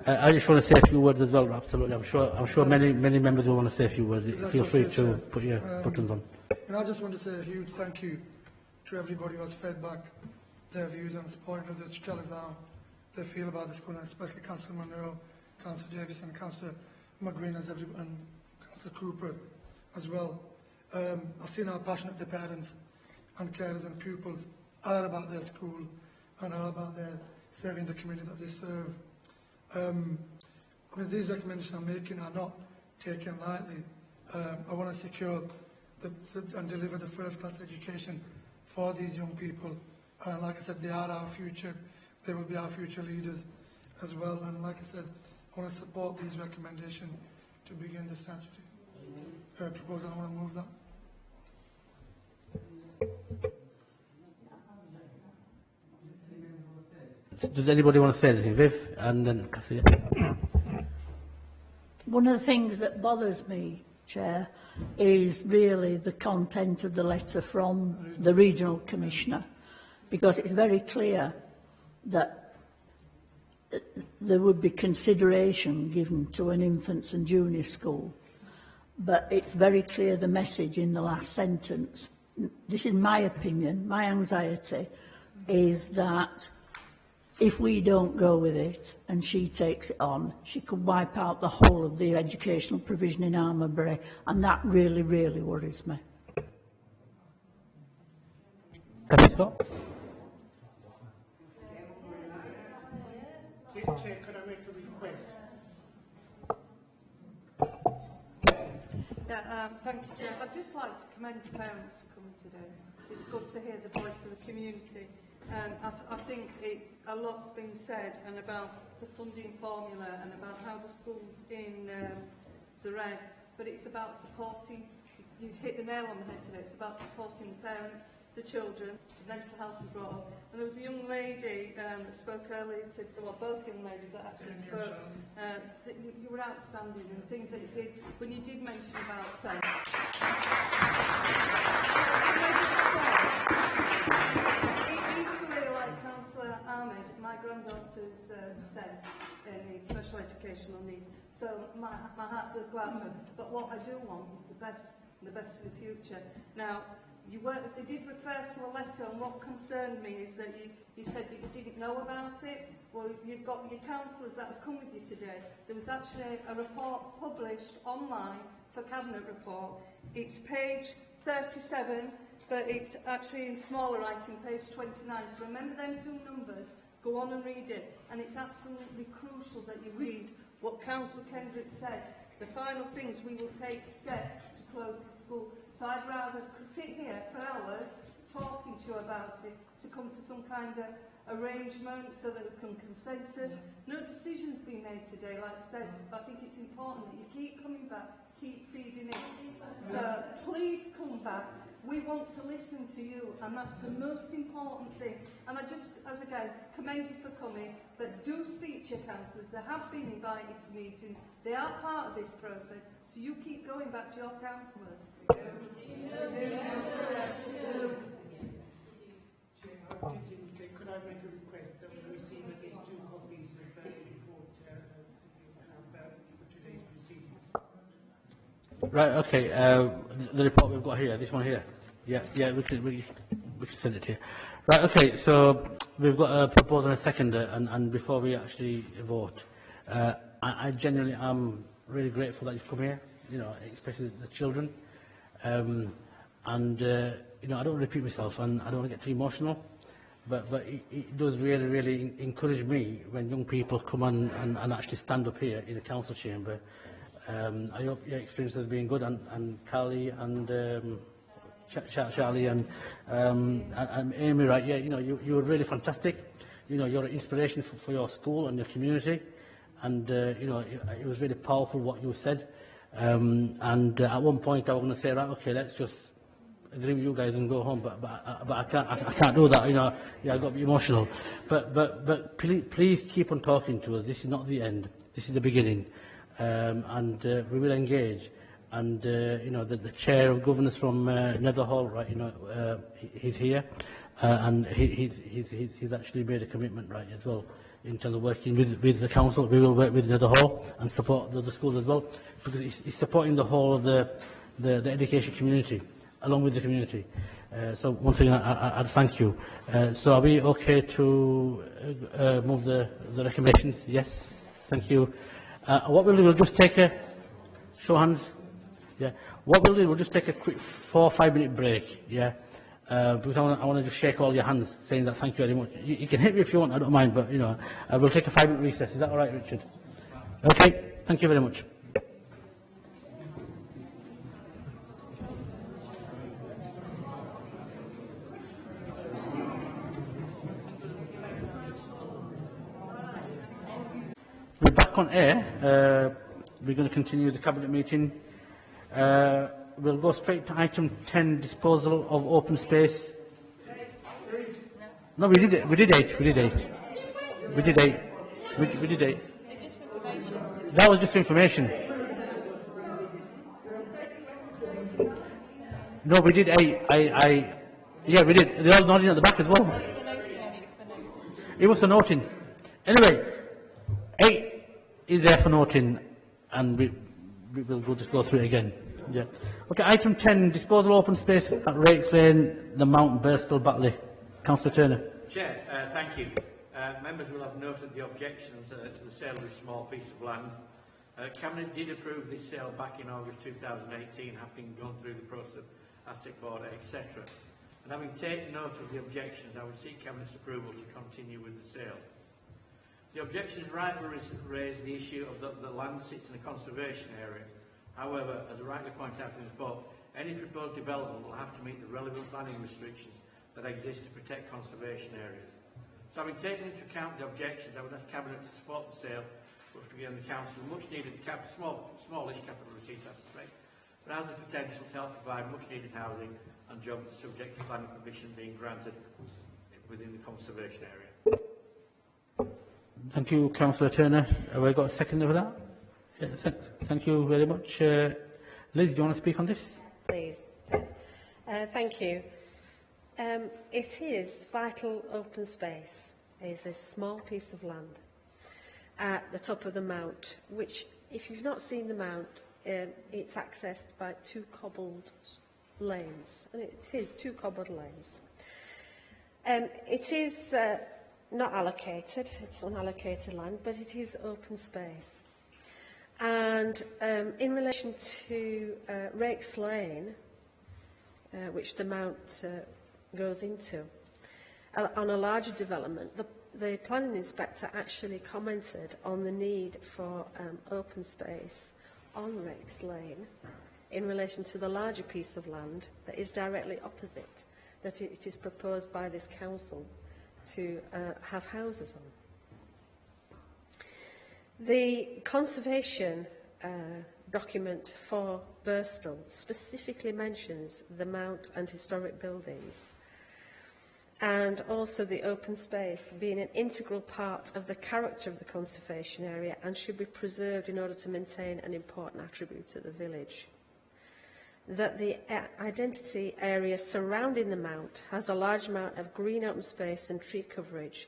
I just want to say a few words as well. Absolutely, I'm sure many members will want to say a few words. Feel free to put your buttons on. And I just want to say a huge thank you to everybody who has fed back their views and supporting us, to tell us how they feel about the school, and especially Councillor Munro, Councillor Davis and Councillor McGuinn and Councillor Cooper as well. I've seen how passionate the parents and carers and pupils are about their school and are about their serving the community that they serve. These recommendations I'm making are not taken lightly. I want to secure and deliver the first-class education for these young people. Like I said, they are our future. They will be our future leaders as well. And like I said, I want to support these recommendations to begin the statutory proposal. I want to move that. Does anybody want to say anything? Viv, and then Cassie. one of the things that bothers me, Chair, is really the content of the letter from the Regional Commissioner, because it's very clear that there would be consideration given to an infants and junior school. But it's very clear the message in the last sentence. This is my opinion, my anxiety, is that if we don't go with it and she takes it on, she could wipe out the whole of the educational provision in Armorbury, and that really, really worries me. Chair, could I make a request? Thank you, Chair. I'd just like to commend the parents for coming today. It's good to hear the voice of the community. I think a lot's been said and about the funding formula and about how the schools in the red, but it's about supporting, you've hit the nail on the head today, it's about supporting the parents, the children, the mental health and growth. And there was a young lady that spoke earlier, well, both young ladies that actually spoke, that you were outstanding and things that you did, when you did mention about equally like Councillor Ahmed, my granddaughter's SEN in special educational needs, so my heart does go out to her. But what I do want is the best for the future. Now, they did refer to a letter, and what concerned me is that you said that you didn't know about it. Well, you've got your councillors that have come with you today. There was actually a report published online for Cabinet report. It's page 37, but it's actually in smaller writing, page 29. So remember them two numbers, go on and read it. And it's absolutely crucial that you read what Councillor Kendrick said. The final things, we will take steps to close the school. So I'd rather sit here for hours talking to you about it, to come to some kind of arrangement so that we can consensus. No decisions being made today, like I said, but I think it's important that you keep coming back, keep feeding in. So please come back. We want to listen to you, and that's the most important thing. And I just, as again, commend you for coming, but do speak to your councillors. They have been invited to meetings. They are part of this process, so you keep going back to your councillors. Could I make a request that we receive at least 2 copies of the report for today's proceedings? Right, okay. The report we've got here, this one here. Yeah, we can send it to you. Right, okay. So we've got a proposal and a seconder, and before we actually vote, I genuinely am really grateful that you've come here. You know, especially the children. You know, I don't want to repeat myself, and I don't want to get too emotional, but it does really, really encourage me when young people come on and actually stand up here in the council chamber. I hope your experience has been good, and Carly and Charlie and Amy, right? Yeah, you know, you were really fantastic. You know, you're an inspiration for your school and your community, and you know, it was really powerful what you said. At one point I was going to say, right, okay, let's just agree with you guys and go home, but I can't do that, you know. Yeah, I got to be emotional. But please keep on talking to us. This is not the end. This is the beginning, we will engage. You know, the chair of governors from Netherhall, right? You know, he's here, and he's actually made a commitment, right, as well. In terms of working with the council, we will work with Netherhall and support the other schools as well, because it's supporting the whole of the education community, along with the community. So once again, I'd thank you. So are we okay to move the recommendations? Yes, thank you. What we'll do, we'll just take a show hands. Yeah. What we'll do, we'll just take a quick 4 or 5 minute break. Yeah. Because I want to just shake all your hands, saying that thank you very much. You can hit me if you want, I don't mind, but you know, we'll take a 5 minute recess. Is that all right, Richard? Okay. Thank you very much. We're back on air. We're going to continue the cabinet meeting. We'll go straight to item 10, disposal of open space. No, we did 8. We did 8. That was just information. No, we did. Yeah, we did. They're all nodding at the back as well. It was for noting. Anyway, 8 is there for noting, and we'll just go through it again. Yeah. Okay, item 10, disposal open space at Rakes Lane, the Mount Birstall, Batley. Councillor Turner. Chair, thank you. Members will have noted the objections to the sale of this small piece of land. Cabinet did approve this sale back in August 2018, having gone through the process of asset board, etc. And having taken note of the objections, I would seek Cabinet's approval to continue with the sale. The objections rightly raise the issue of the land sits in a conservation area. However, as rightly pointed out in the report, any proposed development will have to meet the relevant planning restrictions that exist to protect conservation areas. So having taken into account the objections, I would ask Cabinet to support the sale, which will give the Council much needed smallish capital receipts, I suspect, but has the potential to help provide much needed housing and jobs subject to planning permission being granted within the conservation area. Thank you, Councillor Turner. Have I got a second for that? Yeah, thank you very much. Liz, do you want to speak on this? Please. Thank you. It is vital open space. It is a small piece of land at the top of the mount, which, if you've not seen the mount, it's accessed by 2 cobbled lanes, and it is 2 cobbled lanes. It is not allocated, it's unallocated land, but it is open space. And in relation to Rakes Lane, which the mount goes into, on a larger development, the planning inspector actually commented on the need for open space on Rakes Lane in relation to the larger piece of land that is directly opposite, that it is proposed by this council to have houses on. The conservation document for Birstall specifically mentions the mount and historic buildings, and also the open space being an integral part of the character of the conservation area and should be preserved in order to maintain an important attribute of the village. That the identity area surrounding the mount has a large amount of green open space and tree coverage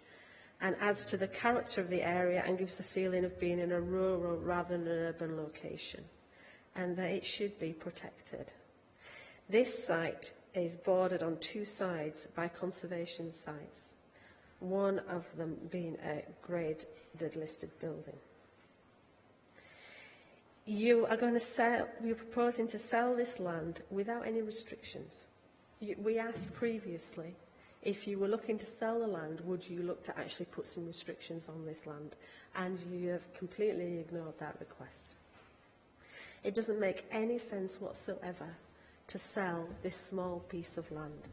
and adds to the character of the area and gives the feeling of being in a rural rather than an urban location, and that it should be protected. This site is bordered on 2 sides by conservation sites, one of them being a graded listed building. You're proposing to sell this land without any restrictions. We asked previously, if you were looking to sell the land, would you look to actually put some restrictions on this land? And you have completely ignored that request. It doesn't make any sense whatsoever to sell this small piece of land.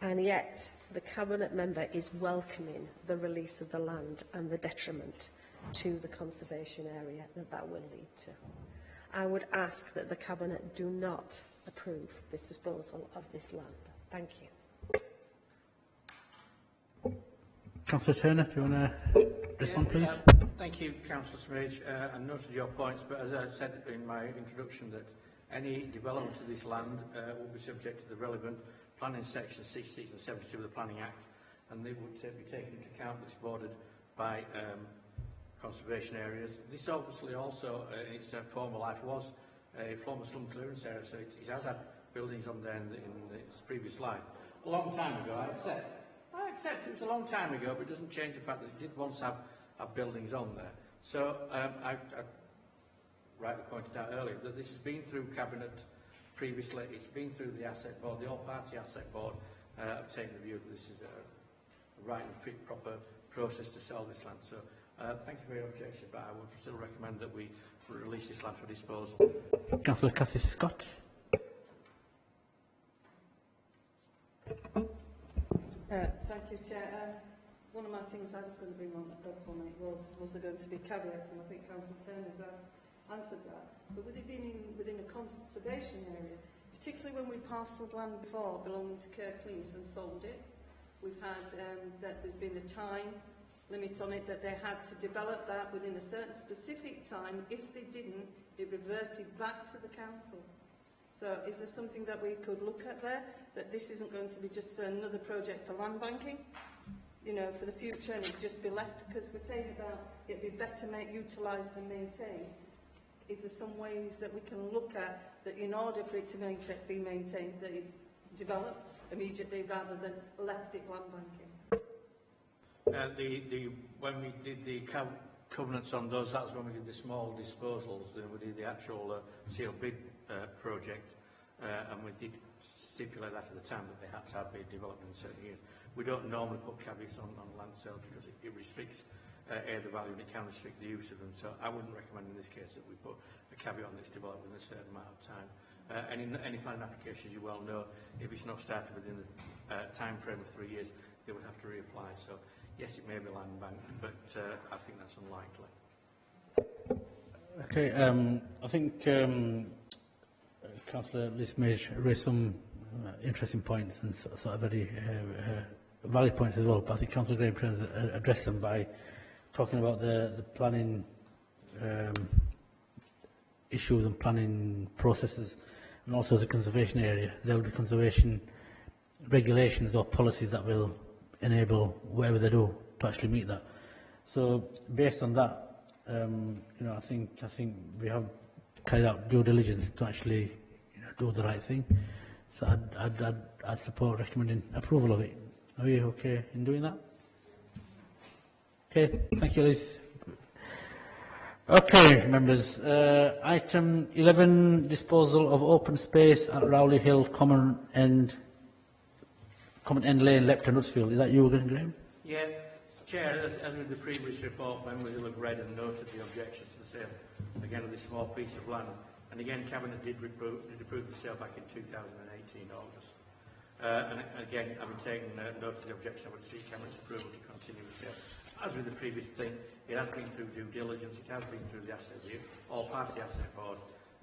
And yet, the Cabinet member is welcoming the release of the land and the detriment to the conservation area that will lead to. I would ask that the Cabinet do not approve this disposal of this land. Thank you. Councillor Turner, do you want to respond, please? Thank you, Councillor Smridge. I noted your points, but as I said in my introduction, that any development of this land will be subject to the relevant planning sections 66 and 72 of the Planning Act, and they would be taken into account that's bordered by conservation areas. This obviously also, in its former life, was a former slum clearance area, so it has had buildings on there in its previous life. A long time ago, I accept it was a long time ago, but it doesn't change the fact that it did once have buildings on there. So I rightly pointed out earlier that this has been through Cabinet previously, it's been through the Asset Board, the All-Party Asset Board. I've taken the view that this is a right and fit, proper process to sell this land. So thank you for your objection, but I would still recommend that we release this land for disposal. Councillor Cassis Scott. Thank you, Chair. One of my things I was going to bring up on it was there going to be caveats, and I think Councillor Turner has answered that. But with it being within a conservation area, particularly when we parcelled land before belonging to Kirklees and sold it, we've had that there's been a time limit on it, that they had to develop that within a certain specific time. If they didn't, it reverted back to the council. So is there something that we could look at there, that this isn't going to be just another project for land banking, you know, for the future, and it just be left, because we're saying about it'd be better utilised than maintained. Is there some ways that we can look at that in order for it to be maintained, that it's developed immediately rather than left it land banking? When we did the covenants on those, that's when we did the small disposals. We did the actual sealed bid project, and we did stipulate that at the time that they had to have bid development in certain years. We don't normally put caveats on land sales because it restricts the value, and it can restrict the use of them. So I wouldn't recommend in this case that we put a caveat on that's developed within a certain amount of time. Any planning applications, you well know, if it's not started within the time frame of 3 years, they would have to reapply. So yes, it may be land bank, but I think that's unlikely. Okay, I think Councillor Liz may raise some interesting points and sort of very valid points as well, but I think Councillor Graham tries to address them by talking about the planning issues and planning processes, and also the conservation area. There will be conservation regulations or policies that will enable whatever they do to actually meet that. So based on that, you know, I think we have carried out due diligence to actually, you know, do the right thing. So I'd support recommending approval of it. Are you okay in doing that? Okay, thank you, Liz. Okay, members. Item 11, disposal of open space at Rowley Hill, Common End Lane, Lepton, Huddersfield. Is that you again, Graham? Yeah, Chair, as with the previous report, members will have read and noted the objections to the sale, again, of this small piece of land. And again, Cabinet did approve the sale back in 2018, August. And again, having taken note of the objection, I would seek Cabinet's approval to continue the sale. As with the previous thing, it has been through due diligence, it has been through the asset review, all part of the asset board.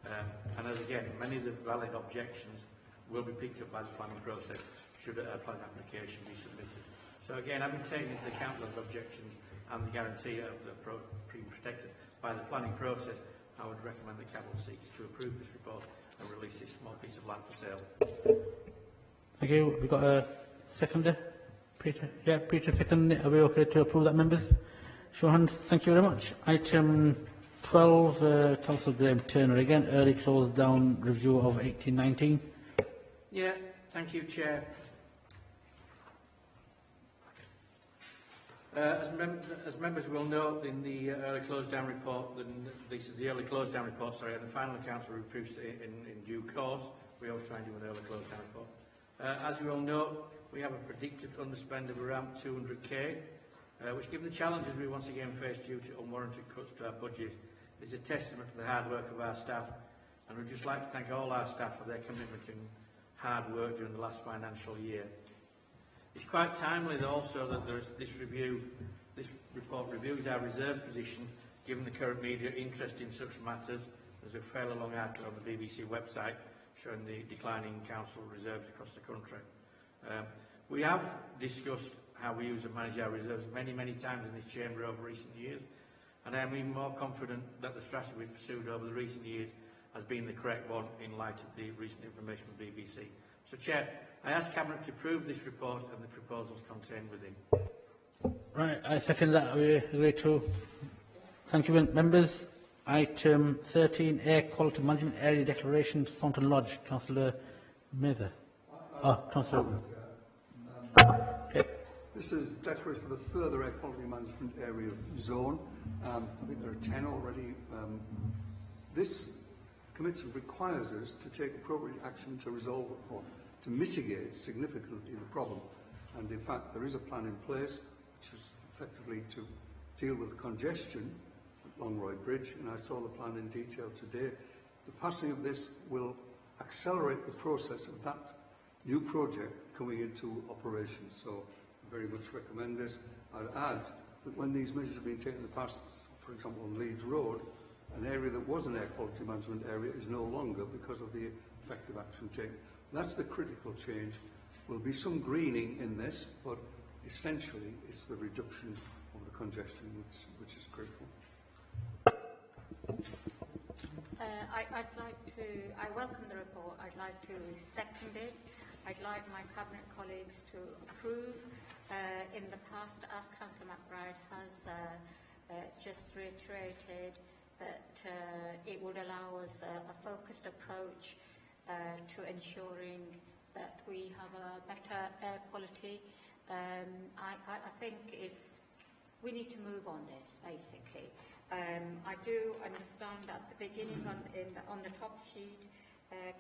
And as again, many of the valid objections will be picked up by the planning process should a planning application be submitted. So again, having taken into account those objections and the guarantee of the being protected by the planning process, I would recommend that Cabinet seeks to approve this report and release this small piece of land for sale. Thank you. We've got a seconder. Peter? Yeah, Peter, second. Are we okay to approve that, members? Show of hands. Thank you very much. Item 12, Councillor Graham Turner again, early close down review of 1819. Yeah, thank you, Chair. As members will note in the early close down report, this is the early close down report, sorry, and the final accounts were produced in due course. We always try and do an early close down report. As you all know, we have a predicted underspend of around 200k, which, given the challenges we once again face due to unwarranted cuts to our budget, is a testament to the hard work of our staff, and we'd just like to thank all our staff for their commitment and hard work during the last financial year. It's quite timely also that there is this report reviews our reserve position, given the current media interest in such matters. There's a fairly long article on the BBC website showing the declining council reserves across the country. We have discussed how we use and manage our reserves many times in this chamber over recent years, and I am even more confident that the strategy we've pursued over the recent years has been the correct one in light of the recent information from the BBC. So, Chair, I ask Cabinet to approve this report and the proposals contained within. Right, I second that. Are we agree to? Thank you, members. Item 13, Air Quality Management Area Declaration, Thornton Lodge. Councillor Mather. Councillor. Okay. This is declaration for the further air quality management area zone. I think there are 10 already. This committee requires us to take appropriate action to resolve or to mitigate significantly the problem. And in fact, there is a plan in place which is effectively to deal with congestion at Longroy Bridge, and I saw the plan in detail today. The passing of this will accelerate the process of that new project coming into operation. So I very much recommend this. I'd add that when these measures have been taken in the past, for example on Leeds Road, an area that was an air quality management area is no longer because of the effective action taken. That's the critical change. There will be some greening in this, but essentially it's the reduction of the congestion which is critical. I welcome the report. I'd like to second it. I'd like my cabinet colleagues to approve. In the past, as Councillor McBride has just reiterated, that it would allow us a focused approach to ensuring that we have a better air quality. I think we need to move on this, basically. I do understand at the beginning on the top sheet,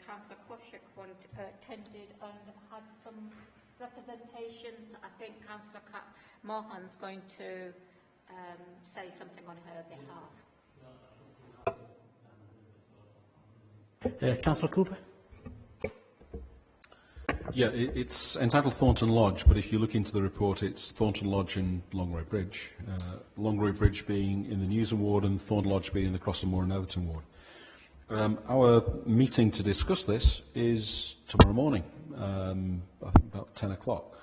Councillor Koshik attended and had some representations. I think Councillor Mohan's going to say something on her behalf. Councillor Cooper? Yeah, it's entitled Thornton Lodge, but if you look into the report, it's Thornton Lodge and Longray Bridge. Longray Bridge being in the Newsham ward and Thornton Lodge being in the Crossland and Everton ward. Our meeting to discuss this is tomorrow morning, I think about 10 o'clock.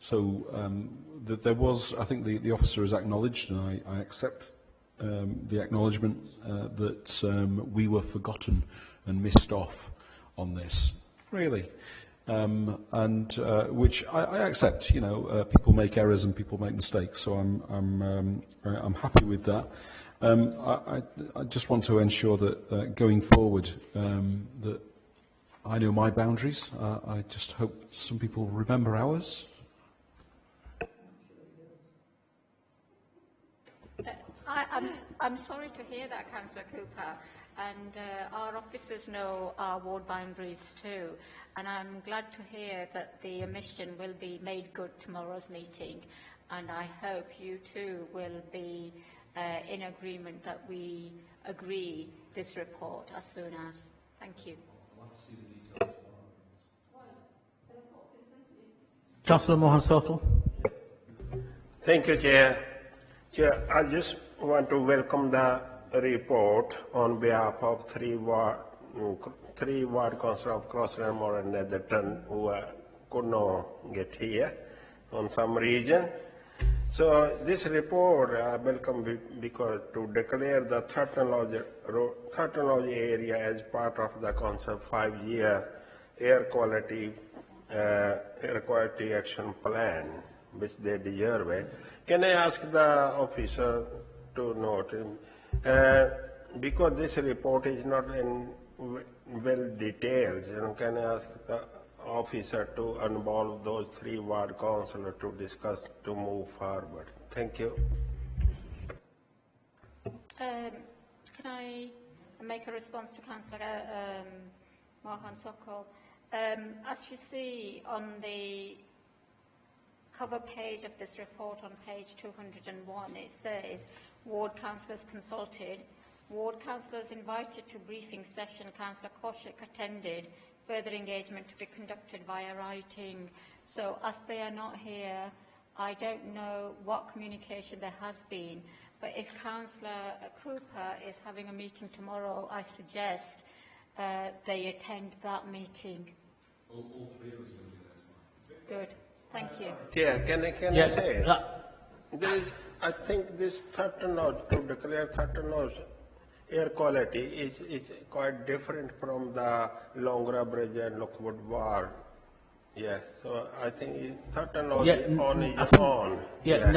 So there was, I think the officer has acknowledged, and I accept the acknowledgement that we were forgotten and missed off on this, really. Which I accept, you know, people make errors and people make mistakes, so I'm happy with that. I just want to ensure that going forward, that I know my boundaries. I just hope some people remember ours. I'm sorry to hear that, Councillor Cooper, and our officers know our ward boundaries too, and I'm glad to hear that the omission will be made good tomorrow's meeting, and I hope you too will be in agreement that we agree this report as soon as. Thank you. Councillor Mohan Sokol. Thank you, Chair. Chair, I just want to welcome the report on behalf of three ward councillors of Crossland and Netherton who could not get here on some reason. So this report I welcome because to declare the Thurton Lodge area as part of the Council 5-year air quality action plan, which they deserve it. Can I ask the officer to note, because this report is not in well detailed, you know, can I ask the officer to involve those three ward councillors to discuss to move forward? Thank you. Can I make a response to Councillor Mohan Sokol? As you see on the cover page of this report on page 201, it says ward councillors consulted, ward councillors invited to briefing session, Councillor Koshik attended, further engagement to be conducted via writing. So as they are not here, I don't know what communication there has been, but if Councillor Cooper is having a meeting tomorrow, I suggest they attend that meeting. All three of us will do that. Good. Thank you. Yeah, can yes. I say? There is, I think this Thurton Lodge, to declare Thurton Lodge air quality is quite different from the Longra Bridge and Lockwood Ward. Yeah, so I think Thurton Lodge on its own. Yeah,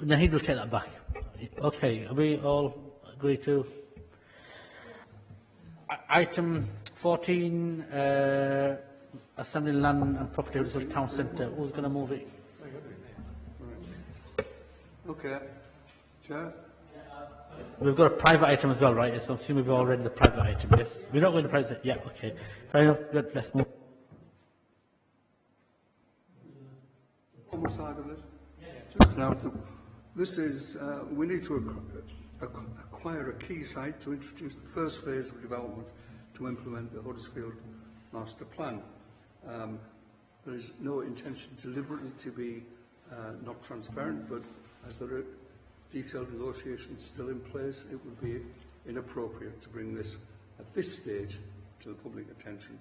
Nahid will take that back. Okay, are we all agree to? Item 14, Assembly Land and Property Reserve Town Centre. Who's going to move it? Okay. Chair? We've got a private item as well, right? So I'm assuming we've all read the private item, yes? We're not going to private. Yeah, okay. Fair enough. Good, let's move. Almost side of it? Just now, this is, we need to acquire a key site to introduce the first phase of development to implement the Huddersfield Master Plan. There is no intention deliberately to be not transparent, but as there are detailed negotiations still in place, it would be inappropriate to bring this at this stage to the public attention.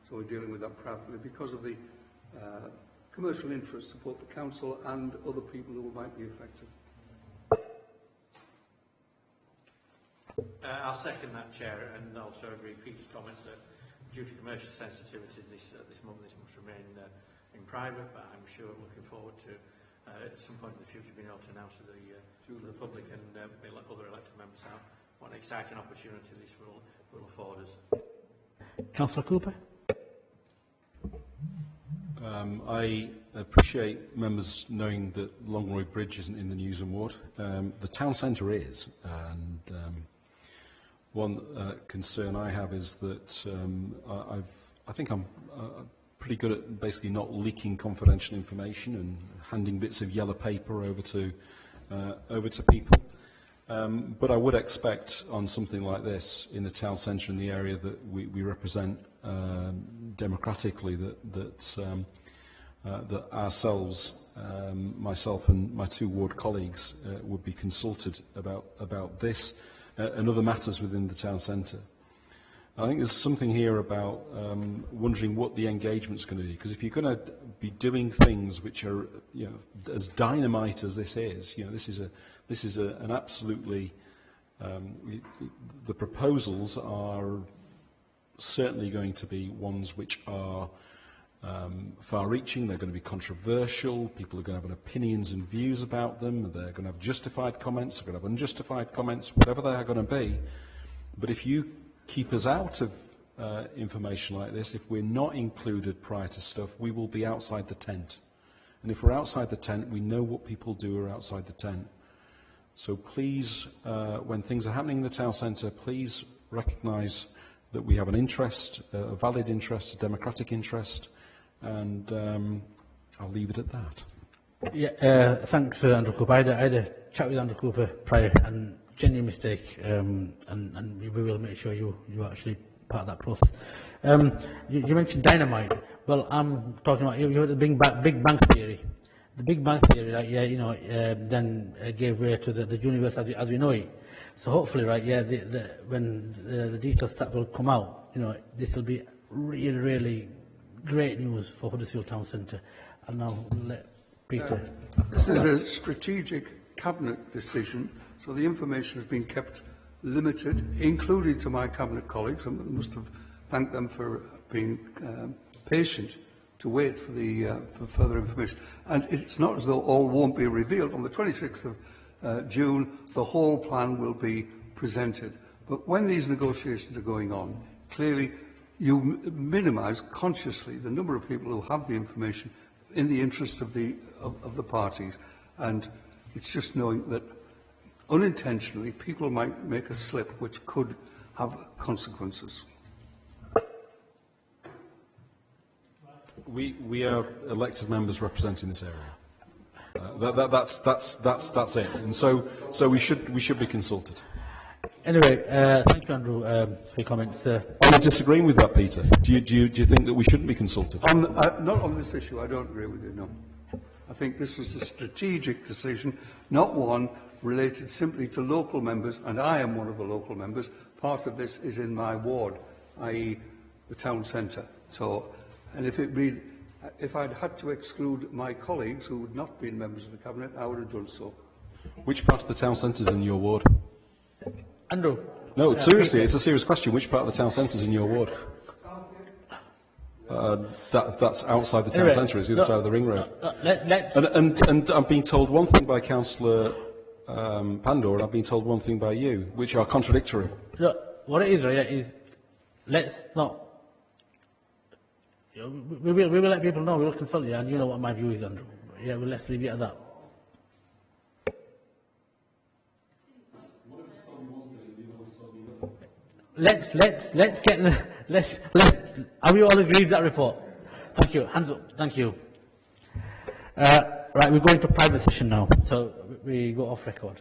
So we're dealing with that privately because of the commercial interests of both the council and other people who might be affected. I'll second that, Chair, and also agree with Peter's comments that due to commercial sensitivities, this must remain in private, but I'm sure looking forward to at some point in the future being able to announce to the public and other elected members what an exciting opportunity this will afford us. Councillor Cooper? I appreciate members knowing that Longroy Bridge isn't in the Newsham ward. The town centre is, and one concern I have is that I think I'm pretty good at basically not leaking confidential information and handing bits of yellow paper over to people. But I would expect on something like this in the town centre in the area that we represent democratically that ourselves, myself and my two ward colleagues would be consulted about this and other matters within the town centre. I think there's something here about wondering what the engagement's going to be, because if you're going to be doing things which are, as dynamite as this is, this is an absolutely the proposals are certainly going to be ones which are far-reaching. They're going to be controversial. People are going to have opinions and views about them. They're going to have justified comments. They're going to have unjustified comments, whatever they are going to be. But if you keep us out of information like this, if we're not included prior to stuff, we will be outside the tent. And if we're outside the tent, we know what people do are outside the tent. So please, when things are happening in the town centre, please recognise that we have an interest, a valid interest, a democratic interest, and I'll leave it at that. Yeah, thanks, Andrew Cooper. I had a chat with Andrew Cooper prior, and genuine mistake, and we will make sure you are actually part of that process. You mentioned dynamite. Well, I'm talking about you heard the Big Bang theory. The Big Bang theory, right? Then gave way to the universe as we know it. So hopefully, right? When the details will come out, this will be really, really great news for Huddersfield Town Centre. And now let Peter. This is a strategic cabinet decision. So the information has been kept limited, including to my cabinet colleagues. I must have thanked them for being patient to wait for further information. And it's not as though all won't be revealed. On the 26th of June, the whole plan will be presented. But when these negotiations are going on, clearly you minimise consciously the number of people who have the information in the interests of the parties. And it's just knowing that unintentionally, people might make a slip which could have consequences. We are elected members representing this area. That's it. And so we should be consulted. Anyway, thank you, Andrew, for your comments. Are you disagreeing with that, Peter? Do you think that we shouldn't be consulted? Not on this issue. I don't agree with you. No. I think this was a strategic decision, not one related simply to local members, and I am one of the local members. Part of this is in my ward, i.e. the town centre. So, and if I'd had to exclude my colleagues who would not been members of the cabinet, I would have done so. Which part of the town centre is in your ward? Andrew. No, seriously, it's a serious question. Which part of the town centre is in your ward? That's outside the town centre. It's the other side of the ring road. And I'm being told one thing by Councillor Pandor, and I've been told one thing by you, which are contradictory. Look, what it is, right, is let's not. We will let people know. We will consult you, and you know what my view is, Andrew. Yeah, well, let's leave it at that. Are we all agreed with that report? Thank you. Hands up. Thank you. Right, we're going to private session now, so we go off record.